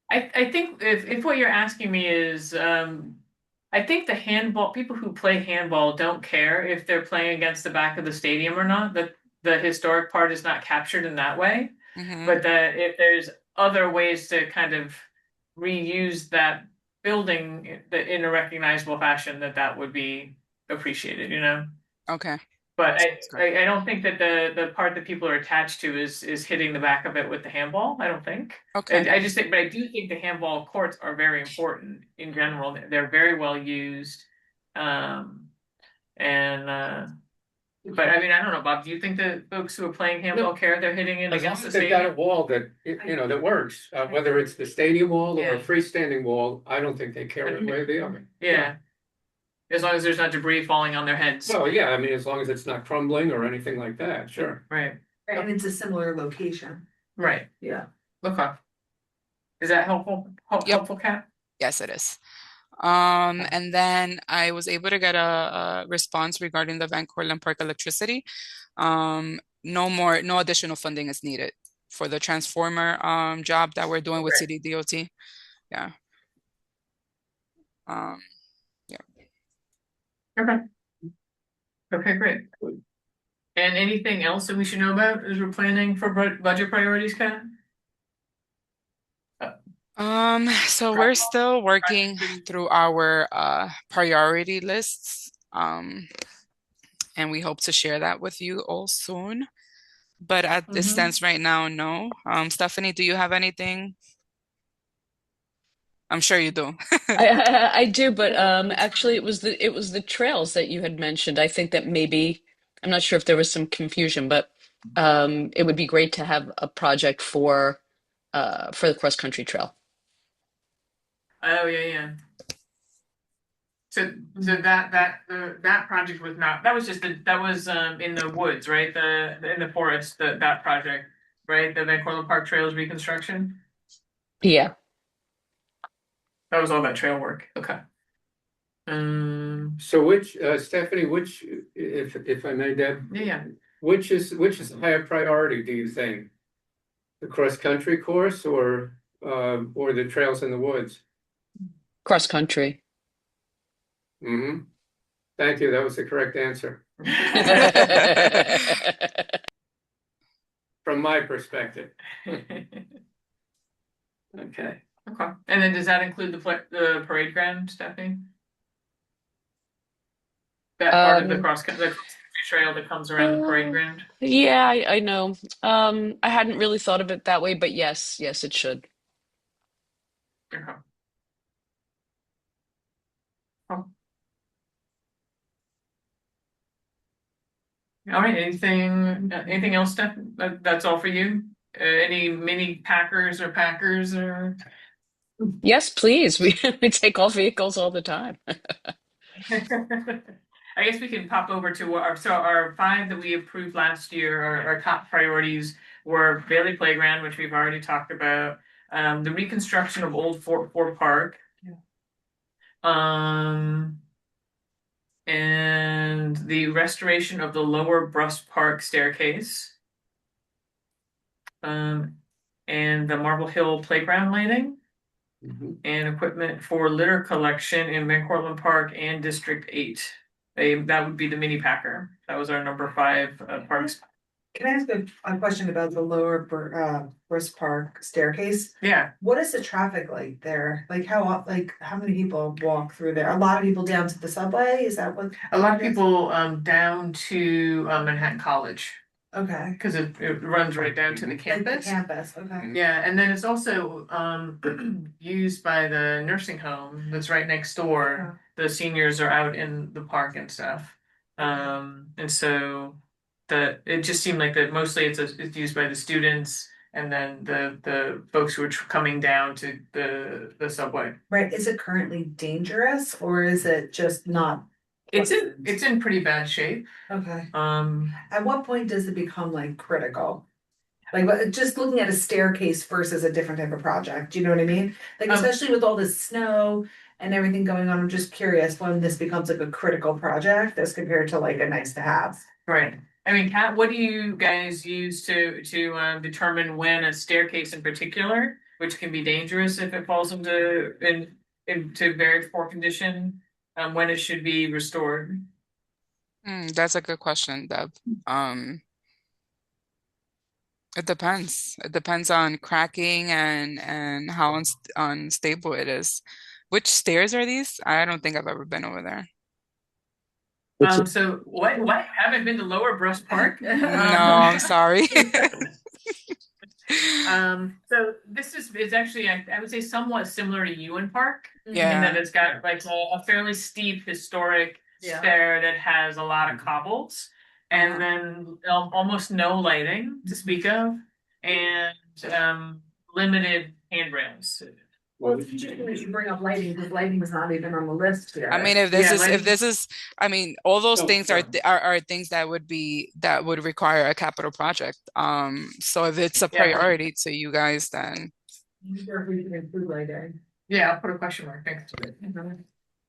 I think if what you're asking me is I think the handball people who play handball don't care if they're playing against the back of the stadium or not. That the historic part is not captured in that way. Mhm. But that if there's other ways to kind of reuse that building in a recognizable fashion, that would be appreciated, Okay. But Sounds good. I don't think that the part that people are attached to is hitting the back of it with the handball. I don't think. Okay. I just think, but I do think the handball courts are very important in general. They're very well used, and but I mean, I don't know, Bob. Do you think the folks who are playing handball care they're hitting in As long against the as they've got a stadium? wall that, that works, whether it's the stadium wall or Yeah. a freestanding wall, I don't think they care one way or the other. Yeah. As long as there's not debris falling on their heads. Well, yeah, I mean, as long as it's not crumbling or anything like that, sure. Right. And it's a similar location. Right. Yeah. Okay. Is that helpful? Yep. Helpful, Kat? Yes, it is. And then I was able to get a response regarding the Van Cortlandt Park electricity. No additional funding is needed for the transformer job that we're doing with Okay. CDDOT. Yeah. Okay. Okay, great. And anything else that we should know about as we're planning for budget priorities, Kat? So we're still working through our priority lists. And we hope to share that with you all soon. But at this stance right now, no. Stephanie, do you have anything? I'm sure you do. I do, but actually it was the trails that you had mentioned. I think that maybe I'm not sure if there was some confusion, but it would be great to have a project for the cross country trail. Oh, yeah. So that project was not, that was just that was in the woods, right? In the forest, that project, right? The Van Cortlandt Park Trails reconstruction. Yeah. That was all that trail work. Okay. So which, Stephanie, which, if I may, Deb, Yeah. which is higher priority, do you think? The cross-country course or the trails in the woods? Cross country. Mm-hmm. Thank you. That was the correct answer. From my perspective. Okay. Okay. And then does that include the parade ground, Stephanie? That part of the cross country trail that comes around the parade ground? Yeah, I know. I hadn't really thought of it that way, but yes, it should. Okay. Oh. All right, anything else, Steph? That's all for you? Any mini packers or? Yes, please. We take all vehicles all the time. I guess we can pop over to our 5 that we approved last year. Our top priorities were Bailey Playground, which we've already talked about. The reconstruction of Old Fort Park. And the restoration of the lower Bruss Park staircase. And the Marble Hill playground lighting. And equipment for litter collection in Van Cortlandt Park and District 8. That would be the mini packer. That was our number 5 parks. Can I ask a question about the lower Bruss Park staircase? Yeah. What is the traffic like there? Like how many people walk through there? A lot of people down to the subway? Is that what? A lot of people down to Manhattan College. Okay. Because it runs right down to the campus. The campus, okay. Yeah, and then it's also used by the nursing home that's right next door. The seniors are out in the park and stuff. And so it just seemed like that mostly it's used by the students and then the folks who are coming down to the subway. Right. Is it currently dangerous or is it just not? It's in pretty bad shape. Okay. At what point does it become like critical? Like just looking at a staircase versus a different type of project, do you know what I mean? Like especially with all this snow and everything going on, I'm just curious when this becomes like a critical project as compared to like a nice to have. Right. I mean, Kat, what do you guys use to determine when a staircase in particular, which can be dangerous if it falls into very poor condition, when it should be restored? That's a good question, Deb. It depends. It depends on cracking and how unstable it is. Which stairs are these? I don't think I've ever been over there. So what haven't been to Lower Bruss Park? No, I'm sorry. So this is actually I would say somewhat similar to Ewan Park. Yeah. In that it's got like a fairly steep historic stair that has a lot of cobbles and then almost no lighting to speak of and limited handrails. Well, it's interesting that you bring up lighting because lighting is not even on the list here. I mean, if this is, I mean, all those things are things that would require a capital project. So if it's a priority to you guys, then. I'm sure if we can include lighting. Yeah, I'll put a question mark next to it.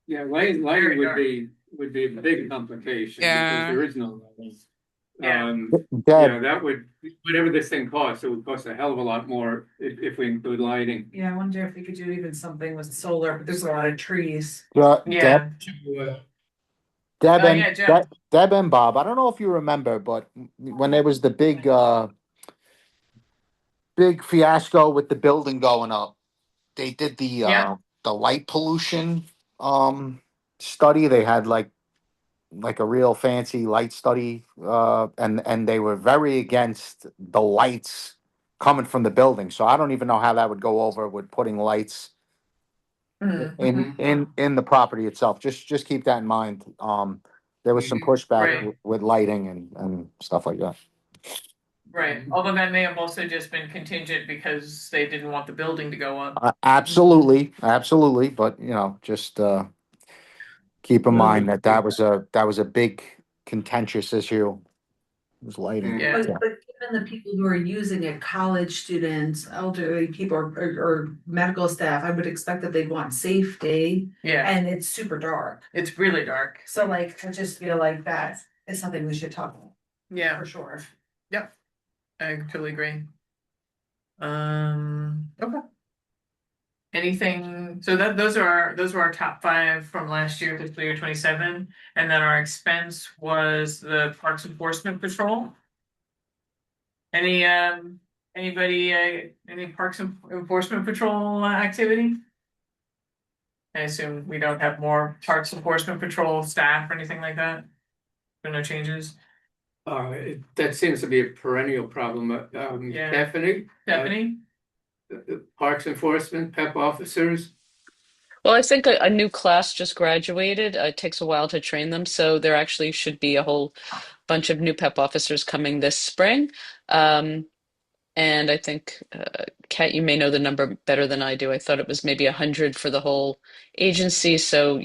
Yeah, lighting would be a big complication because there is no lighting. That would, whatever this thing costs, it would cost a hell of a lot more if we include lighting. Yeah, I wonder if we could do even something with solar, but there's a lot of trees. Deb, Deb and Yeah, Joe. Deb and Bob. I don't know if you remember, but when there was the big fiasco with the building going up, they did Yeah. the light pollution study. They had like a real fancy light study, and they were very against the lights coming from the building. So I don't even know how that would go over with putting lights Mhm. in the property itself. Just keep that in mind. There was some pushback Right. with lighting and stuff like that. Right. Although that may have also just been contingent because they didn't want the building to go up. Absolutely, absolutely. But just keep in mind that that was a big contentious issue. It was lighting. Yeah. But given the people who are using it, college students, elderly people, or medical staff, I would expect that they'd want safety, Yeah. and it's super dark. It's really dark. So like, I just feel like that is something we should talk about Yeah. for sure. Yep. I totally agree. Okay. Anything, so those were our top 5 from last year, fiscal year 27, and then our expense was the Parks Enforcement Patrol. Anybody any Parks Enforcement Patrol activity? I assume we don't have more Parks Enforcement Patrol staff or anything like that. There are no changes. That seems to be a perennial problem. Yeah. Stephanie, Parks Enforcement, PEP officers. Well, I think a new class just graduated. It takes a while to train them, so there actually should be a whole bunch of new PEP officers coming this spring. And I think, Kat, you may know the number better than I do. I thought it was maybe 100 for the whole agency, so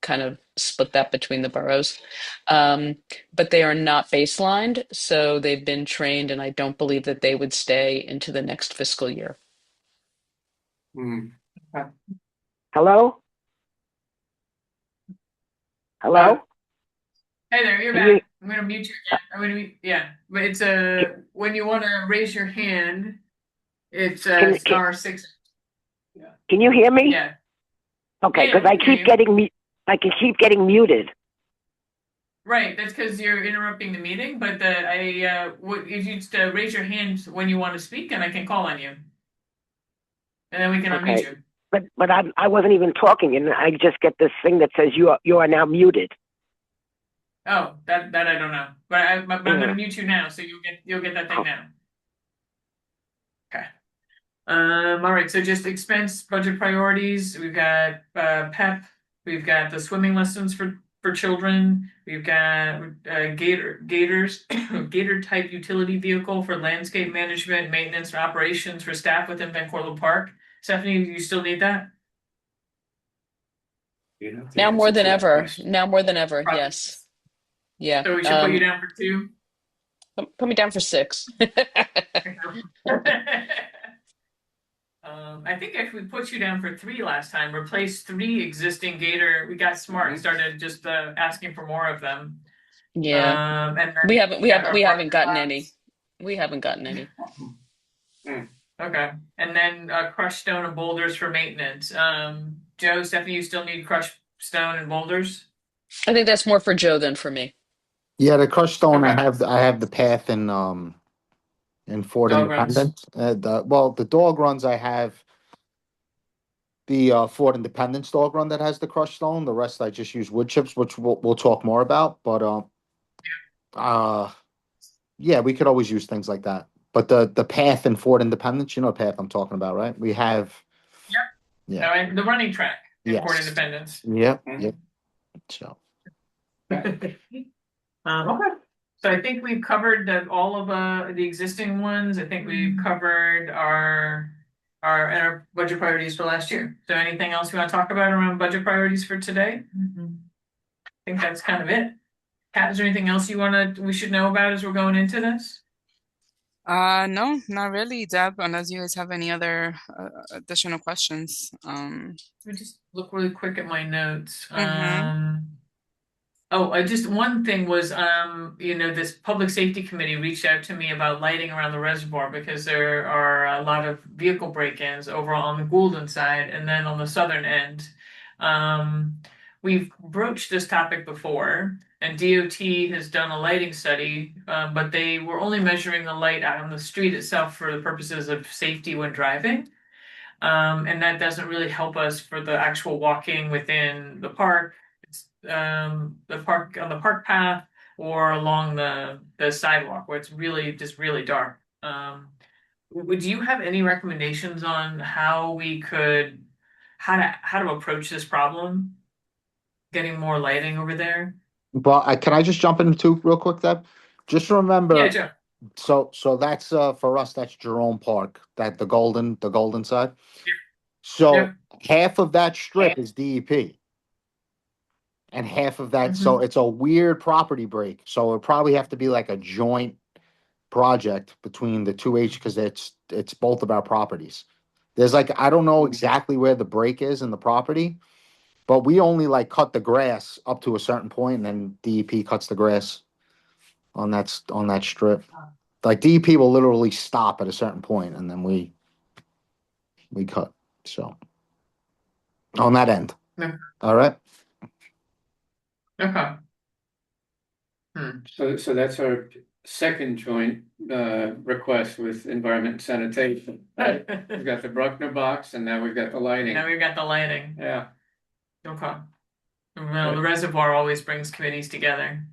kind of split that between the boroughs. But they are not baselined, so they've been trained, and I don't believe that they would stay into the next fiscal year. Hello? Hello? Hey there, you're Can you- back. I'm gonna mute you again. I'm gonna mute, yeah, but it's when you want to raise your hand, it's star 6. Can you hear me? Yeah. Okay, Yeah, because I we can hear keep you. keep getting muted. Right, that's because you're interrupting the meeting. But if you just raise your hand when you want to speak, and I can call on you, and then we can unmute you. But I wasn't even talking, and I just get this thing that says you are now muted. Oh, that I don't know, but I'm gonna mute you now, so you'll get that thing now. Okay. All right. So just expense budget priorities. We've got PEP. We've got the swimming lessons for children. We've got Gators Gator type utility vehicle for landscape management, maintenance, and operations for staff within Van Cortlandt Park. Stephanie, do you still need that? Now more than ever. Now more than ever. Yes. Yeah. So we should put you down for 2. Put me down for 6. I think if we put you down for 3 last time, replace 3 existing Gator. We got smart and started just asking for more of them. Yeah. And then We haven't gotten any. We haven't gotten any. Okay. And then crushed stone and boulders for maintenance. Joe, Stephanie, you still need crushed stone and boulders? I think that's more for Joe than for me. Yeah, the crushed stone. Okay. I have the path in Fort Dog runs. Independence. Well, the dog runs. I have the Fort Independence dog run that has the crushed stone. The rest I just use wood chips, which we'll talk more about. But yeah, we could always use things like that. But the path in Fort Independence, you know what path I'm talking about, right? We have. Yep. Yeah. The running track in Yes. Fort Independence. Yep. Yep. So. Okay. So I think we've covered all of the existing ones. I think we've covered our budget priorities for last year. So anything else you want to talk about around budget priorities for today? I think that's kind of it. Kat, is there anything else we should know about as we're going into this? No, not really, Deb, unless you guys have any other additional questions. Let me just look really quick at my notes. Mhm. Just one thing was, this public safety committee reached out to me about lighting around the reservoir because there are a lot of vehicle break-ins over on the Goulden side and then on the southern end. we've broached this topic before, and DOT has done a lighting study, but they were only measuring the light out on the street itself for the purposes of safety when driving. And that doesn't really help us for the actual walking within the park. It's the park on the park path or along the sidewalk where it's really just really dark. Would you have any recommendations on how we could how to approach this problem? Getting more lighting over there? But can I just jump into real quick, Deb? Just Yeah, remember, Joe. so that's for us, that's Jerome Park, that the golden side. Yeah. So half of that strip is DEP. And half of that, so it's a weird property break. So it probably have to be like a joint project between the two H because it's both of our properties. There's like, I don't know exactly where the break is in the property, but we only like cut the grass up to a certain point, and then DEP cuts the grass on that strip. Like DEP will literally stop at a certain point, and then we cut. So on that end. Yeah. All right. Okay. So that's our second joint request with Environment and Sanitation. We've got the Bruckner box, and now we've got the lighting. Now we've got the lighting. Yeah. Okay. Well, the reservoir always brings committees together.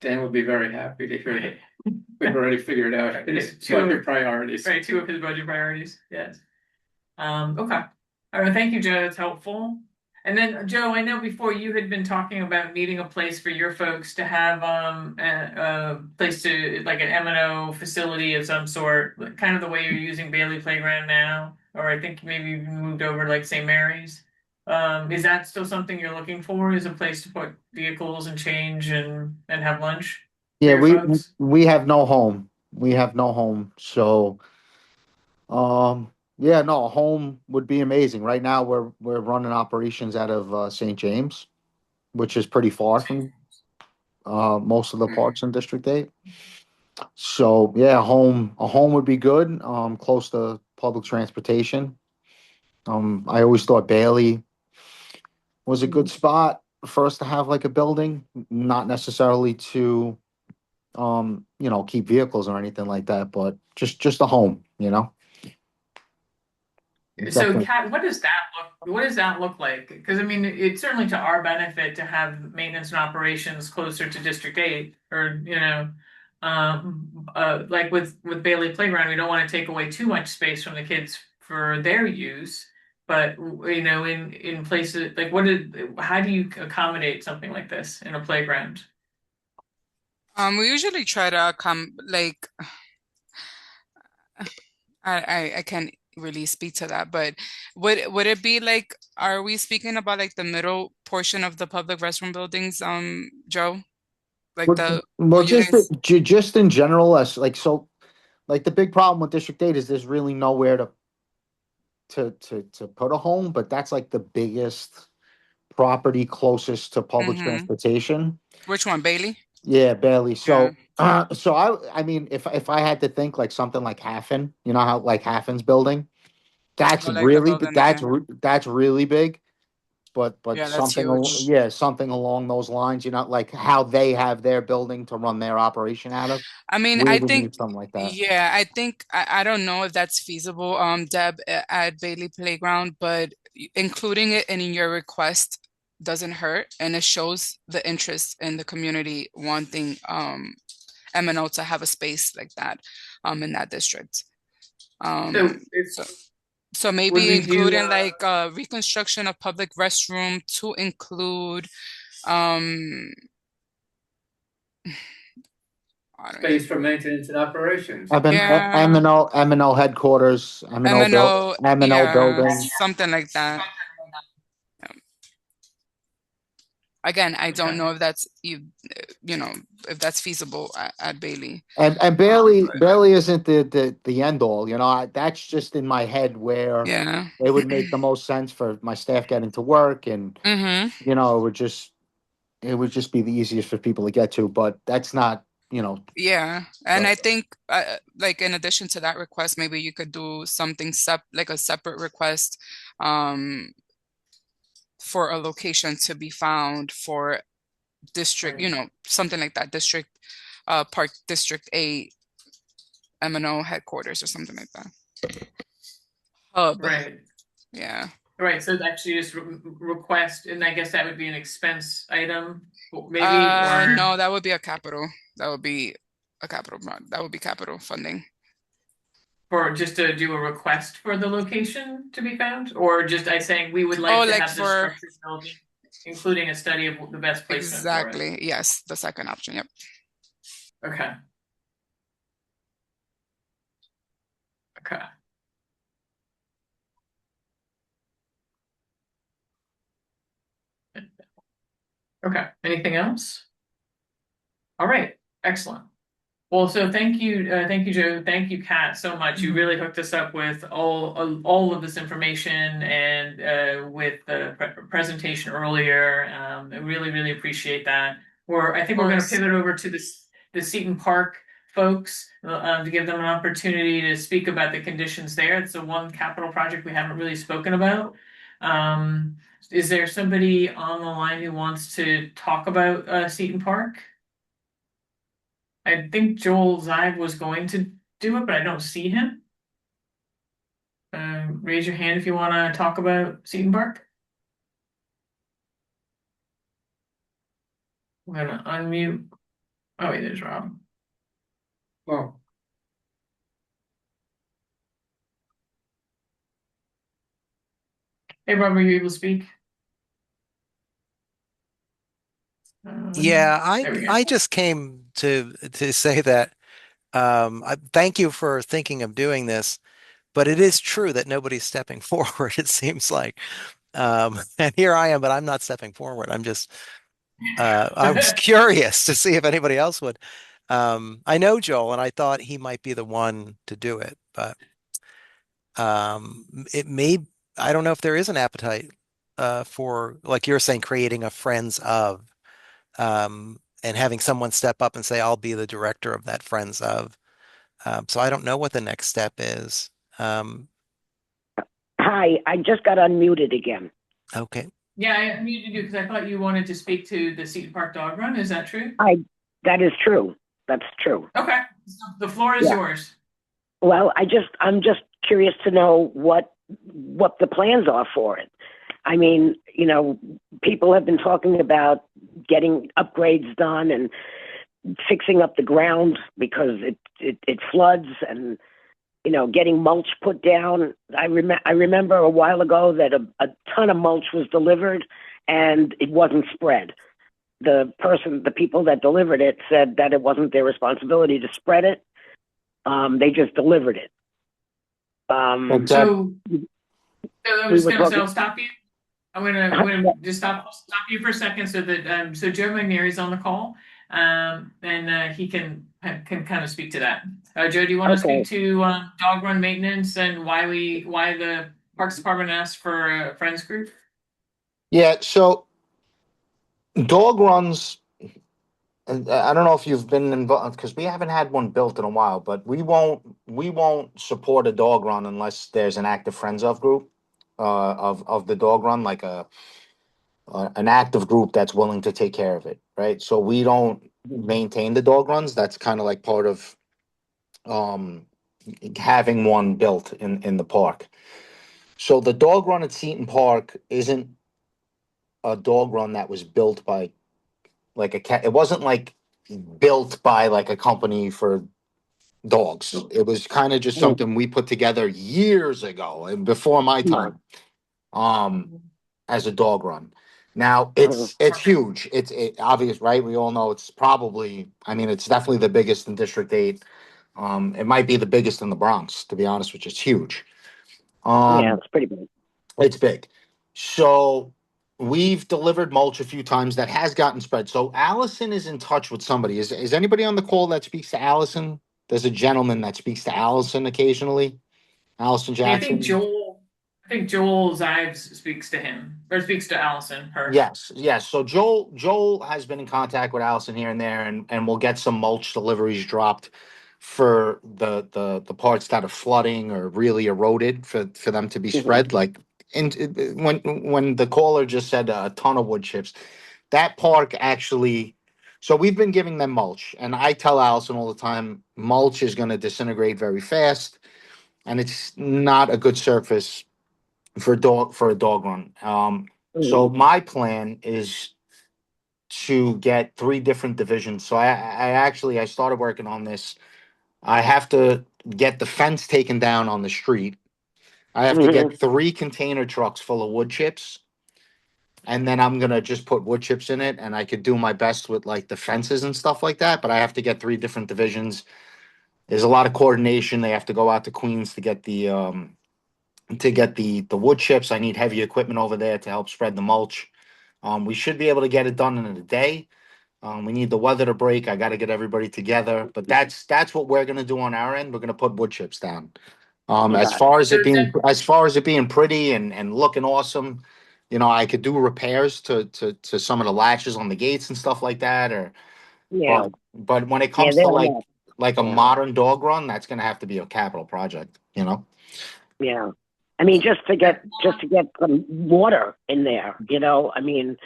Dan will be very happy to hear that. We've already figured out his Two- budget priorities. Right, two of his budget priorities. Yes. Okay. All right. Thank you, Joe. That's helpful. And then, Joe, I know before you had been talking about needing a place for your folks to have a place to like an M&O facility of some sort, kind of the way you're using Bailey Playground now, or I think maybe you moved over to like St. Mary's. Is that still something you're looking for? Is a place to put vehicles and change and have lunch? Yeah, your folks? we have no home. We have no home. So yeah, no, a home would be amazing. Right now we're running operations out of St. James, which is pretty far from most of the parks in District 8. So yeah, a home would be good, close to public transportation. I always thought Bailey was a good spot for us to have like a building, not necessarily to keep vehicles or anything like that, but just a home, So, Definitely. Kat, what does that look like? Because I mean, it's certainly to our benefit to have maintenance and operations closer to District 8, or like with Bailey Playground, we don't want to take away too much space from the kids for their use. But in places like how do you accommodate something like this in a playground? We usually try to come like I can't really speak to that, but would it be like, are we speaking about like the middle portion of the public restroom buildings, Joe? Like Well, where you guys just in general, as like so, like the big problem with District 8 is there's really nowhere to put a home, but that's like the biggest property closest to public transportation. which one, Bailey? Yeah, Bailey. Yeah. So I mean, if I had to think like something like Hafen, you know how like Hafen's building, that's Oh, like the really building that's really big. But Yeah, that's something huge. something along those lines, like how they have their building to run their operation out of. I mean, We I would think, need something like that. yeah, I think I don't know if that's feasible, Deb, at Bailey Playground, but including it in your request doesn't hurt, and it shows the interest in the community wanting M&O to have a space like that in that district. So Would maybe we do, including like reconstruction of public restroom to include I don't Space for maintenance and operations. Yeah. M&O headquarters, M&O, yeah, building. something like that. Again, I don't know if that's if that's feasible at Bailey. And Bailey isn't the end all, that's just in my head where Yeah. it would make the most sense for my staff getting to work, and it would just be the easiest for people to get to, but that's not, Yeah, and Right. I think like in addition to that request, maybe you could do something like a separate request for a location to be found for district, you know, something like that, district, Park District 8 M&O headquarters or something like that. Hub. Right. Yeah. Right, so actually just request, and I guess that would be an expense item, maybe, or No, that would be a capital. That would be a capital. That would be capital funding. for just to do a request for the location to be found, or just I saying we would like Oh, to like have this for- structure building, including a study of the best placement for it. Exactly. Yes, the second option. Yep. Okay. Okay. Okay, anything else? All right, excellent. Well, so thank you, Joe. Thank you, Kat, so much. You really hooked us up with all of this information and with the presentation earlier. I really appreciate that. I think we're going to pivot over to the Seton Park folks to give them an opportunity to speak about the conditions there. It's the one capital project we haven't really spoken about. Is there somebody on the line who wants to talk about Seton Park? I think Joel Zive was going to do it, but I don't see him. Raise your hand if you want to talk about Seton Park. I'm gonna unmute. Oh, wait, there's Rob. Oh, Hey, Rob, are you able to speak? Yeah, there we go. I just came to say that I thank you for thinking of doing this, but it is true that nobody's stepping forward, it seems like. And here I am, but I'm not stepping forward. I'm just I was curious to see if anybody else would. I know Joel, and I thought he might be the one to do it, but it may, I don't know if there is an appetite for, like you're saying, creating a friends of. And having someone step up and say, I'll be the director of that friends of. So I don't know what the next step is. Hi, I just got unmuted again. Okay. Yeah, I unmuted you because I thought you wanted to speak to the Seton Park Dog Run. Is that true? That is true. That's true. Okay, so the floor is yours. Well, I'm just curious to know what the plans are for it. I mean, you know, people have been talking about getting upgrades done and fixing up the ground because it floods, and you know, getting mulch put down. I remember a while ago that a ton of mulch was delivered and it wasn't spread. The people that delivered it said that it wasn't their responsibility to spread it. They just delivered it. So I'm just gonna so I'll stop you. I'm gonna just stop you for a second so that so Joe McNary is on the call, and he can kind of speak to that. Joe, do you want to speak to dog run maintenance and why the Parks Department asked for a friends group? Yeah, so dog runs, and I don't know if you've been involved because we haven't had one built in a while, but we won't support a dog run unless there's an active friends of group of the dog run, like an active group that's willing to take care of it, right? So we don't maintain the dog runs. That's kind of like part of having one built in the park. So the dog run at Seton Park isn't a dog run that was built by like a cat. It wasn't like built by like a company for dogs. It was kind of just something we put together years ago and before my time as a dog run. Now it's huge. It's obvious, right? We all know it's probably, I mean, it's definitely the biggest in District 8. It might be the biggest in the Bronx, to be honest with you. It's huge. Yeah, it's pretty big. It's big. So we've delivered mulch a few times that has gotten spread. So Allison is in touch with somebody. Is anybody on the call that speaks to Allison? There's a gentleman that speaks to Allison occasionally. Allison Jackson. I think Joel Zives speaks to him or speaks to Allison. Yes. So Joel has been in contact with Allison here and there, and we'll get some mulch deliveries dropped for the parts that are flooding or really eroded for them to be spread. Like when the caller just said a ton of wood chips, that park actually. So we've been giving them mulch, and I tell Allison all the time, mulch is going to disintegrate very fast, and it's not a good surface for a dog run. So my plan is to get 3 different divisions. So I started working on this. I have to get the fence taken down on the street. I have to get 3 container trucks full of wood chips, and then I'm gonna just put wood chips in it, and I could do my best with like the fences and stuff like that. But I have to get 3 different divisions. There's a lot of coordination. They have to go out to Queens to get the wood chips. I need heavy equipment over there to help spread the mulch. We should be able to get it done in a day. We need the weather to break. I got to get everybody together, but that's what we're gonna do on our end. We're gonna put wood chips down. As far as it being pretty and looking awesome, I could do repairs to some of the latches on the gates and stuff like that. But when it comes to like a modern dog run, that's gonna have to be a capital project. Yeah. I mean, just to get some water in there, I mean,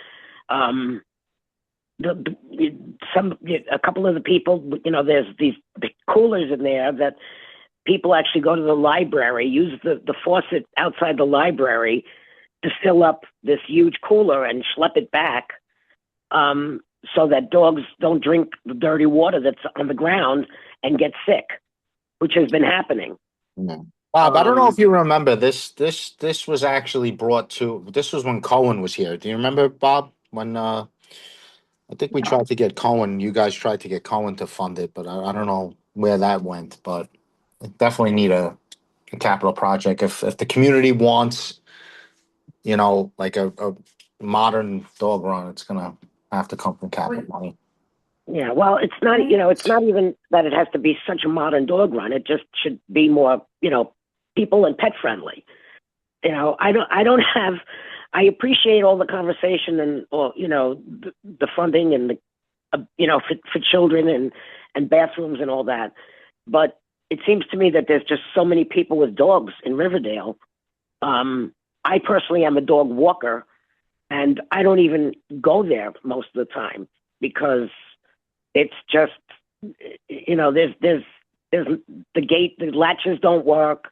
a couple of the people, there's these big coolers in there that people actually go to the library, use the faucet outside the library to fill up this huge cooler and schlep it back, so that dogs don't drink the dirty water that's on the ground and get sick, which has been happening. Bob, I don't know if you remember this. This was actually brought to. This was when Cohen was here. Do you remember, Bob? When I think we tried to get Cohen. You guys tried to get Cohen to fund it, but I don't know where that went. But definitely need a capital project. If the community wants, like a modern dog run, it's gonna have to come from capital money. Yeah, well, it's not even that it has to be such a modern dog run. It just should be more, people and pet friendly. I appreciate all the conversation and, the funding and for children and bathrooms and all that. But it seems to me that there's just so many people with dogs in Riverdale. I personally am a dog walker, and I don't even go there most of the time because it's just, there's the gate, the latches don't work.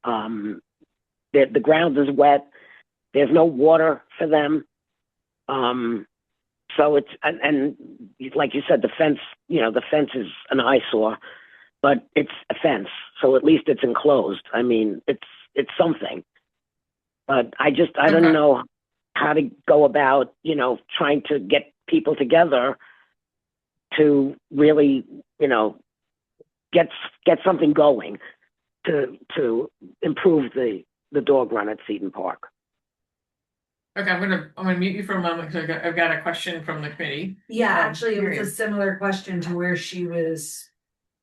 The ground is wet. There's no water for them. So it's, and like you said, the fence is an eyesore, but it's a fence. So at least it's enclosed. I mean, it's something, but I don't know how to go about, trying to get people together to really, get something going to improve the dog run at Seton Park. Okay, I'm gonna mute you for a moment because I've got a question from the committee. Yeah, actually, it was Miriam. a similar question to where she was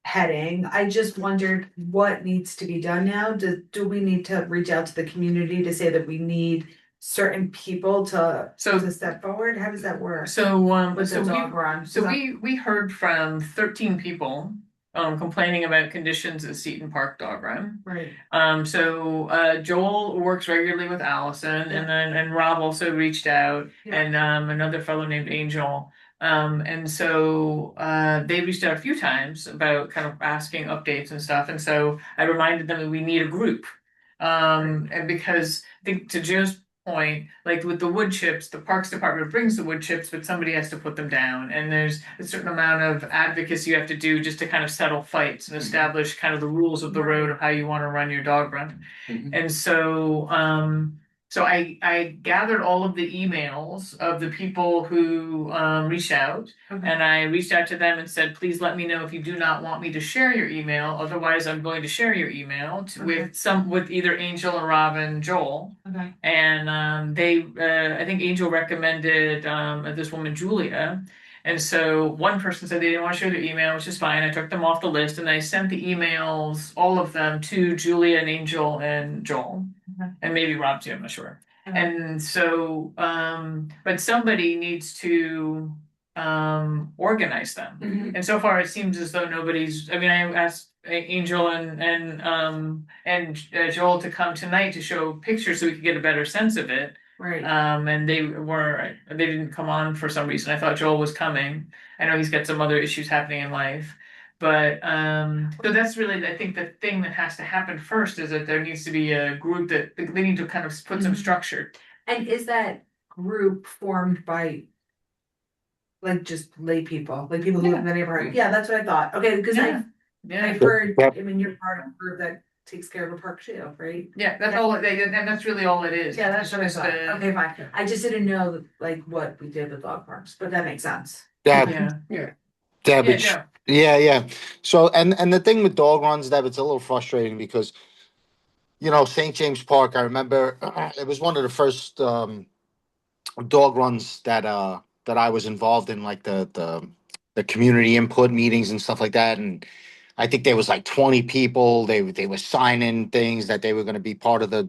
heading. I just wondered what needs to be done now. Do we need to reach out to the community to say that we need certain people to step forward? How does that work? So the dog run? we heard from 13 people complaining about conditions at Seton Park Dog Run. Right. So Joel works regularly with Allison, and Rob also reached out, and another fellow named Angel. And so they reached out a few times about kind of asking updates and stuff. And so I reminded them that we need a group. And because I think to Joe's point, like with the wood chips, the Parks Department brings the wood chips, but somebody has to put them down. And there's a certain amount of advocacy you have to do just to kind of settle fights and establish kind of the rules of the road of how you want to run your dog run. And so so I gathered all of the emails of the people who reached out, and I reached out to them and said, please let me know if you do not want me to share your email. Otherwise, I'm going to share your email with either Angel and Rob and Joel. Okay. And I think Angel recommended this woman, Julia. And so one person said they didn't want to share their email, which is fine. I took them off the list, and I sent the emails, all of them, to Julia and Angel and Joel. And maybe Rob too, I'm not sure. And so, but somebody needs to organize them. Mhm. And so far, it seems as though nobody's. I mean, I asked Angel and Joel to come tonight to show pictures so we could get a better sense of it. Right. And they didn't come on for some reason. I thought Joel was coming. I know he's got some other issues happening in life. But so that's really, I think, the thing that has to happen first is that there needs to be a group that they need to kind of put some Mhm. structure. And is that group formed by like just lay people, like people who live in the neighborhood? Yeah, that's what I thought. Okay, because Yeah. I've heard, I mean, you're part of a group that takes care of a park too, right? Yeah, that's all. And that's really all it is. Yeah, that's what I Just, thought. Okay, fine. I just didn't know like what we did with dog parks, but that makes sense. Deb, Yeah. Deb, Yeah, it's- Joe. yeah. So, and the thing with dog runs, Deb, it's a little frustrating because, you know, St. James Park, I remember it was one of the first dog runs that I was involved in, like the community input meetings and stuff like that. And I think there was like 20 people. They were signing things that they were going to be part of the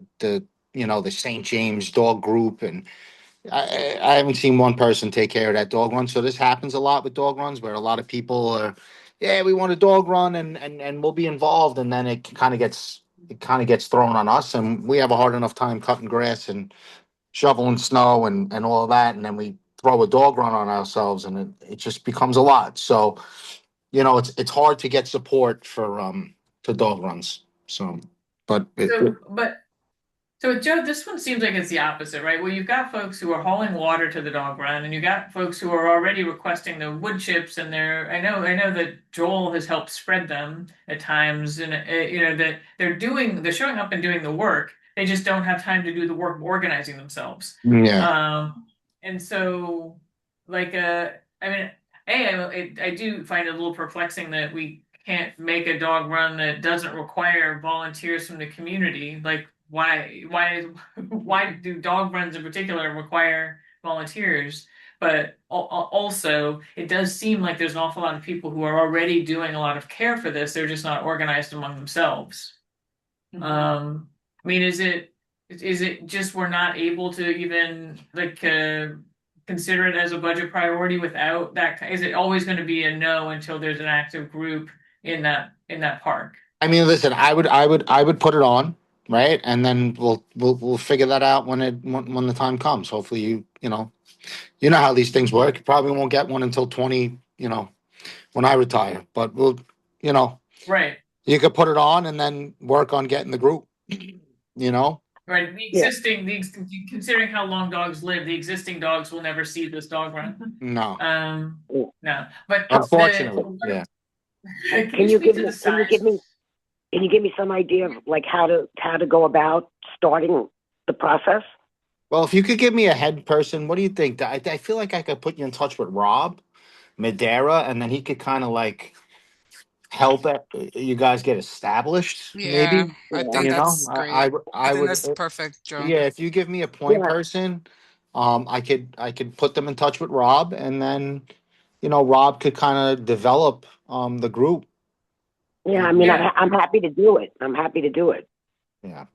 you know, the St. James dog group. And I haven't seen one person take care of that dog run. So this happens a lot with dog runs where a lot of people are, yeah, we want a dog run and we'll be involved. And then it kind of gets thrown on us, and we have a hard enough time cutting grass and shoveling snow and all of that. And then we throw a dog run on ourselves, and it just becomes a lot. So, you know, it's hard to get support for dog runs. So, but So Joe, this one seems like it's the opposite, right? Well, you've got folks who are hauling water to the dog run, and you got folks who are already requesting the wood chips, and I know that Joel has helped spread them at times, and you know that they're showing up and doing the work. They just don't have time to do the work of organizing themselves. yeah. And so, like, I mean, I do find it a little perplexing that we can't make a dog run that doesn't require volunteers from the community. Like, why do dog runs in particular require volunteers? But also, it does seem like there's an awful lot of people who are already doing a lot of care for this. They're just not organized among themselves. I mean, is it just we're not able to even like consider it as a budget priority without that? Is it always going to be a no until there's an active group in that park? I mean, listen, I would put it on, right? And then we'll figure that out when the time comes. Hopefully you know how these things work. You probably won't get one until 20, you know, when I retire. But you know, Right. you could put it on and then work on getting the group, you know? Right. Considering how long dogs live, the existing dogs will never see this dog run. No. No. But Unfortunately, yeah. Can you speak to the size? Can you give me some idea of like how to go about starting the process? Well, if you could give me a head person, what do you think? I feel like I could put you in touch with Rob Madera, and then he could kind of like help you guys get established. Yeah, Maybe I think you know, that's great. I I think would. that's perfect, Joe. Yeah, if you give me a point Yeah. person, I could put them in touch with Rob, and then you know Rob could kind of develop the group. Yeah, I mean, Yeah. I'm happy to do it. I'm happy to do it. Yeah.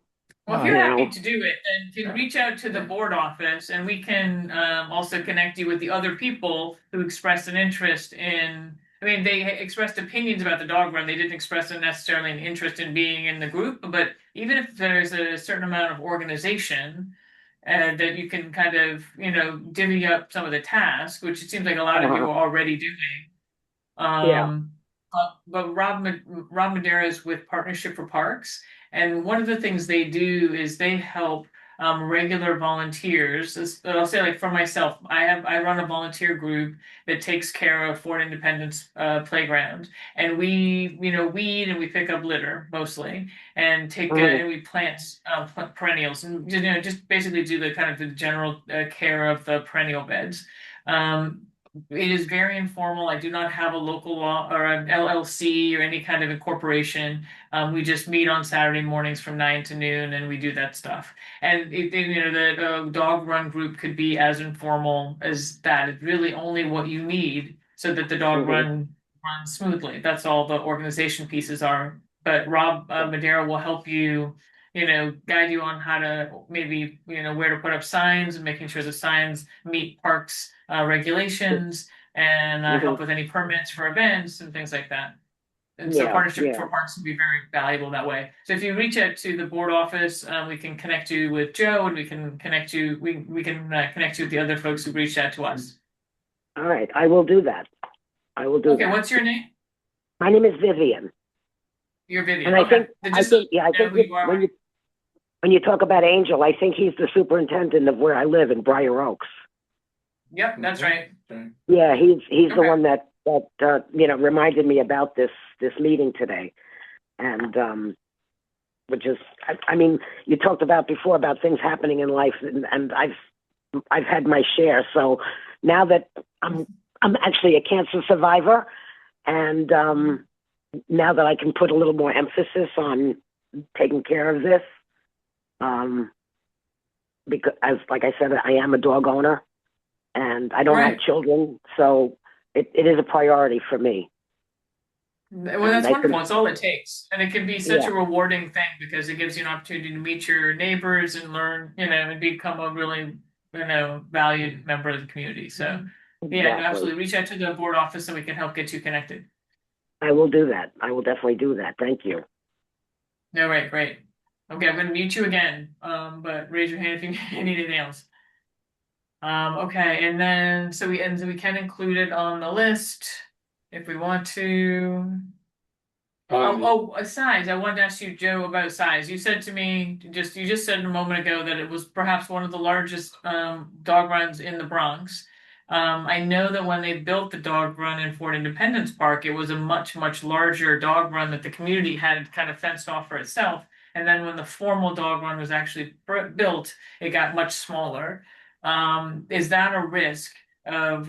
Well, if you're Yeah. happy to do it, then you can reach out to the board office, and we can also connect you with the other people who expressed an interest in. I mean, they expressed opinions about the dog run. They didn't express necessarily an interest in being in the group, but even if there's a certain amount of organization, that you can kind of, divvy up some of the tasks, which it seems like a lot of you are already doing. Yeah. But Rob Madera is with Partnership for Parks, and one of the things they do is they help regular volunteers. I'll say, like, for myself, I run a volunteer group that takes care of Fort Independence Playground, and we weed and we pick up litter mostly, and and we plant perennials, and just basically do the kind of the general care of the perennial beds. It is very informal. I do not have a local law or an LLC or any kind of incorporation. We just meet on Saturday mornings from 9 to noon, and we do that stuff. And the dog run group could be as informal as that. It's really only what you need so that the dog run runs smoothly. That's all the organization pieces are. But Rob Madera will help you, guide you on how to maybe, where to put up signs and making sure the signs meet parks regulations. and Mhm. help with any permits for events and things like that. And so Yeah, partnership yeah. for parks can be very valuable that way. So if you reach out to the board office, we can connect you with Joe, and we can connect you. We can connect you with the other folks who reached out to us. All right, I will do that. I will do Okay, that. what's your name? My name is Vivian, You're Vivian. and I Okay. think, Then I just so think, yeah, I you know think who you are. when you talk about Angel, I think he's the superintendent of where I live in Briar Oaks. Yep, that's right. Yeah, he's the Okay. one that reminded me about this meeting today, and which is, I mean, you talked about before about things happening in life, and I've had my share. So now that I'm actually a cancer survivor, and now that I can put a little more emphasis on taking care of this, because like I said, I am a dog owner, and I don't have Right. children, so it is a priority for me. Well, that's And I wonderful. think, It's all it takes. And it can be such yeah, a rewarding thing because it gives you an opportunity to meet your neighbors and learn, and become a really, valued member of the community. So, yeah, no, exactly. absolutely. Reach out to the board office and we can help get you connected. I will do that. I will definitely do that. Thank you. No, right, great. Okay, I'm going to mute you again. But raise your hand if you need anything else. Okay, and then so we can include it on the list if we want to. Size. I wanted to ask you, Joe, about size. You said to me you just said a moment ago that it was perhaps one of the largest dog runs in the Bronx. I know that when they built the dog run in Fort Independence Park, it was a much, much larger dog run that the community had kind of fenced off for itself. And then when the formal dog run was actually built, it got much smaller. Is that a risk of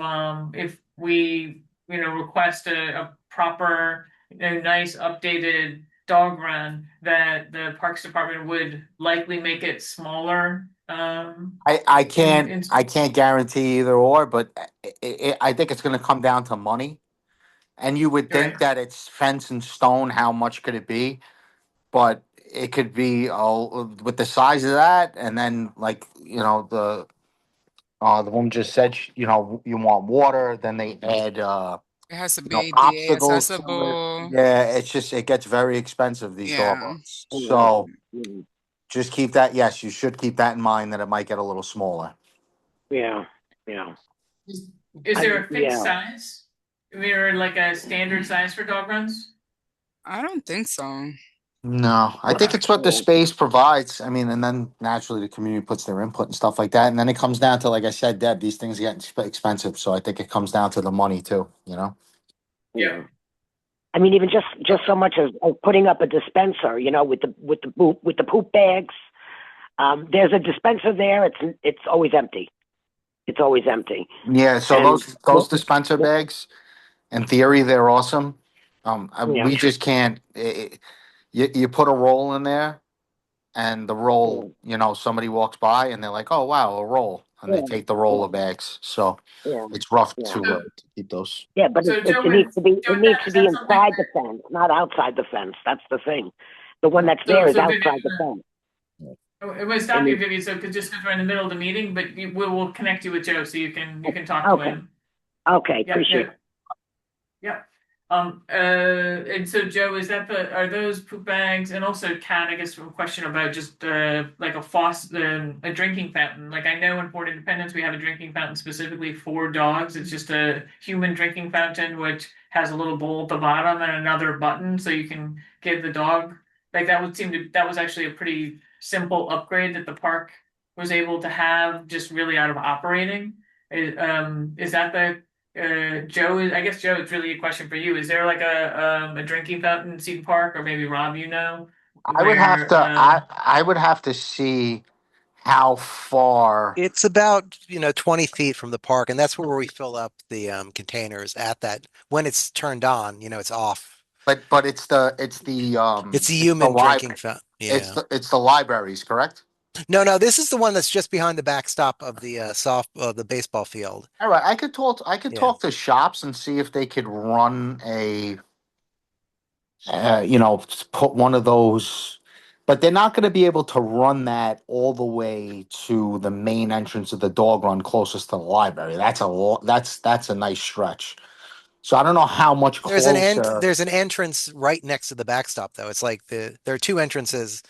if we, request a proper, nice updated dog run that the Parks Department would likely make it smaller? I can't in I can't guarantee either or, but I think it's going to come down to money. And you would think Right. that it's fence and stone. How much could it be? But it could be with the size of that, and then like the woman just said, you want water. Then they add It has to be ADA obstacles to it. accessible. Yeah, it gets very expensive, these dog Yeah. runs. So just keep that. Yes, you should keep that in mind that it might get a little smaller. Yeah, yeah. Is there a fixed Yeah. size? I mean, or like a standard size for dog runs? I don't think so. No, I think it's what the space provides. I mean, and then naturally the community puts their input and stuff like that. And then it comes down to, like I said, Deb, these things get expensive. So I think it comes down to the money too, Yeah. I mean, even just so much as putting up a dispenser, with the poop bags. There's a dispenser there. It's always empty. It's always empty. Yeah. So And those dispenser bags, in theory, they're awesome. Yeah. We just can't. You put a roll in there, and the roll, somebody walks by and they're like, "Oh wow, a roll," and they Yeah. take the roll of bags. So Yeah. it's rough Yeah. to keep those. Yeah, but So, it Joe, needs to be Joe, it needs to is be that something inside the fence, not outside the fence. That's the thing. The one that's So- there is so outside Vivian, the fence. It was stop you, Vivian, so because we're in the middle of the meeting, but we'll connect you with Joe so you can talk to Okay. him. Okay, Yeah, appreciate it. yeah. And so Joe, are those poop bags, and also Kat, I guess a question about just like a drinking fountain. Like I know in Fort Independence we have a drinking fountain specifically for dogs. It's just a human drinking fountain which has a little bowl at the bottom and another button so you can give the dog, like that was actually a pretty simple upgrade that the park was able to have just really out of operating. Is that the Joe, I guess Joe, it's really a question for you. Is there like a drinking fountain in Seton Park, or maybe Rob, I would have where, to. I would have to see how far. It's about 20 feet from the park, and that's where we fill up the containers at that. When it's turned on, it's off. But it's the It's a human drinking library. fountain. It's Yeah. it's the libraries, correct? No, this is the one that's just behind the backstop of the the baseball field. All right, I could talk. I could Yeah. talk to shops and see if they could run a, put one of those but they're not going to be able to run that all the way to the main entrance of the dog run closest to the library. That's a nice stretch. So I don't know how much closer. There's an entrance right next to the backstop though. It's like there are two entrances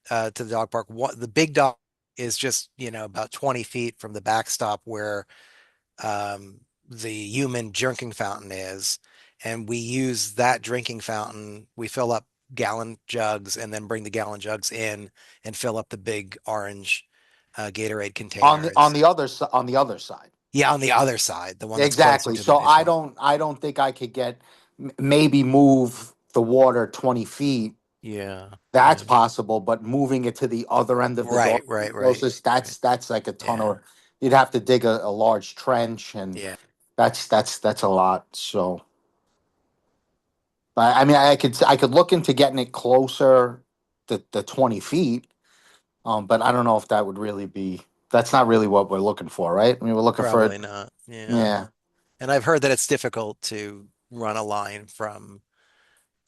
to the dog park. The big dog is just, about 20 feet from the backstop where the human drinking fountain is. And we use that drinking fountain. We fill up gallon jugs and then bring the gallon jugs in and fill up the big orange Gatorade containers. On the other side. Yeah, on the other side, the one that's Exactly. closer to the So I basement. don't think I could maybe move the water 20 feet. Yeah. That's yeah. possible, but moving it to the other end of the Right, dog right. closest, that's like a ton Yeah. of. You'd have to dig a large trench, and Yeah. that's a lot. So, I mean, I could look into getting it closer to the 20 feet, but I don't know if that would really be. That's not really what we're looking for, right? I mean, we're looking Probably for. not. Yeah. Yeah. And I've heard that it's difficult to run a line from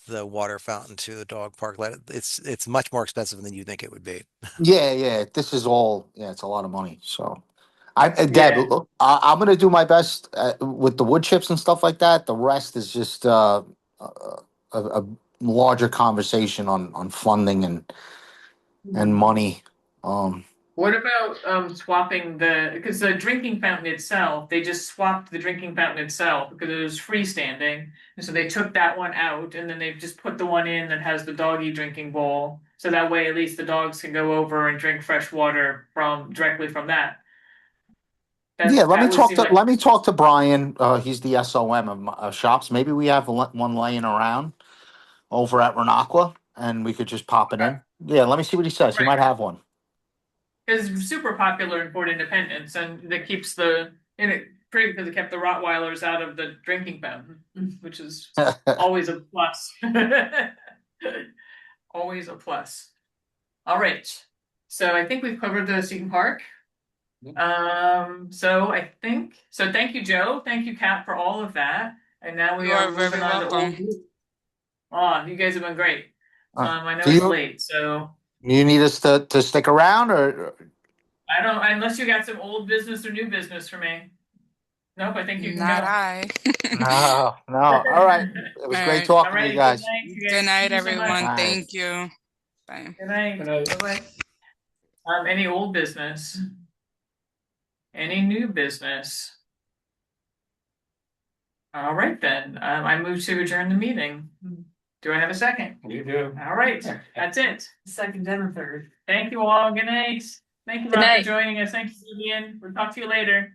the water fountain to the dog park. It's much more expensive than you think it would be. Yeah. This is all. Yeah, it's a lot of money. So, Deb, Yeah. I'm gonna do my best with the wood chips and stuff like that. The rest is just a larger conversation on funding and money. What about swapping because the drinking fountain itself, they just swapped the drinking fountain itself because it was freestanding. And so they took that one out and then they've just put the one in that has the doggy drinking bowl. So that way at least the dogs can go over and drink fresh water directly from that. Yeah, let That me talk to Brian. He's the SOM of shops. Maybe we have one laying around over at Renaqua, and we could just pop it in. Yeah, let me see what he says. He might have one. is super popular in Port Independence, and that keeps pretty because it kept the Rottweilers out of the drinking fountain, which is always a plus. Always a plus. All right, so I think we've covered the Seton Park. So thank you, Joe. Thank you, Kat, for all of that. And now we You are are very moving on to welcome. you guys have been great. I know Do it's you- late, so You need us to stick around, or I don't unless you got some old business or new business for me. Nope, I think you can Not go. I. no. All right, it was All great right. talking to Alrighty, you guys. Good night, you guys. Good night, Thank you so much. everyone. Bye. Thank you. Bye. Good night. Good night. Bye-bye. Any old business? Any new business? All right then. I move to adjourn the meeting. Do I have a second? You do. All right, that's it. Second and a third. Thank you all. Good night. Thank you, Good Rob, for night. joining us. Thank you, Vivian. We'll talk to you later.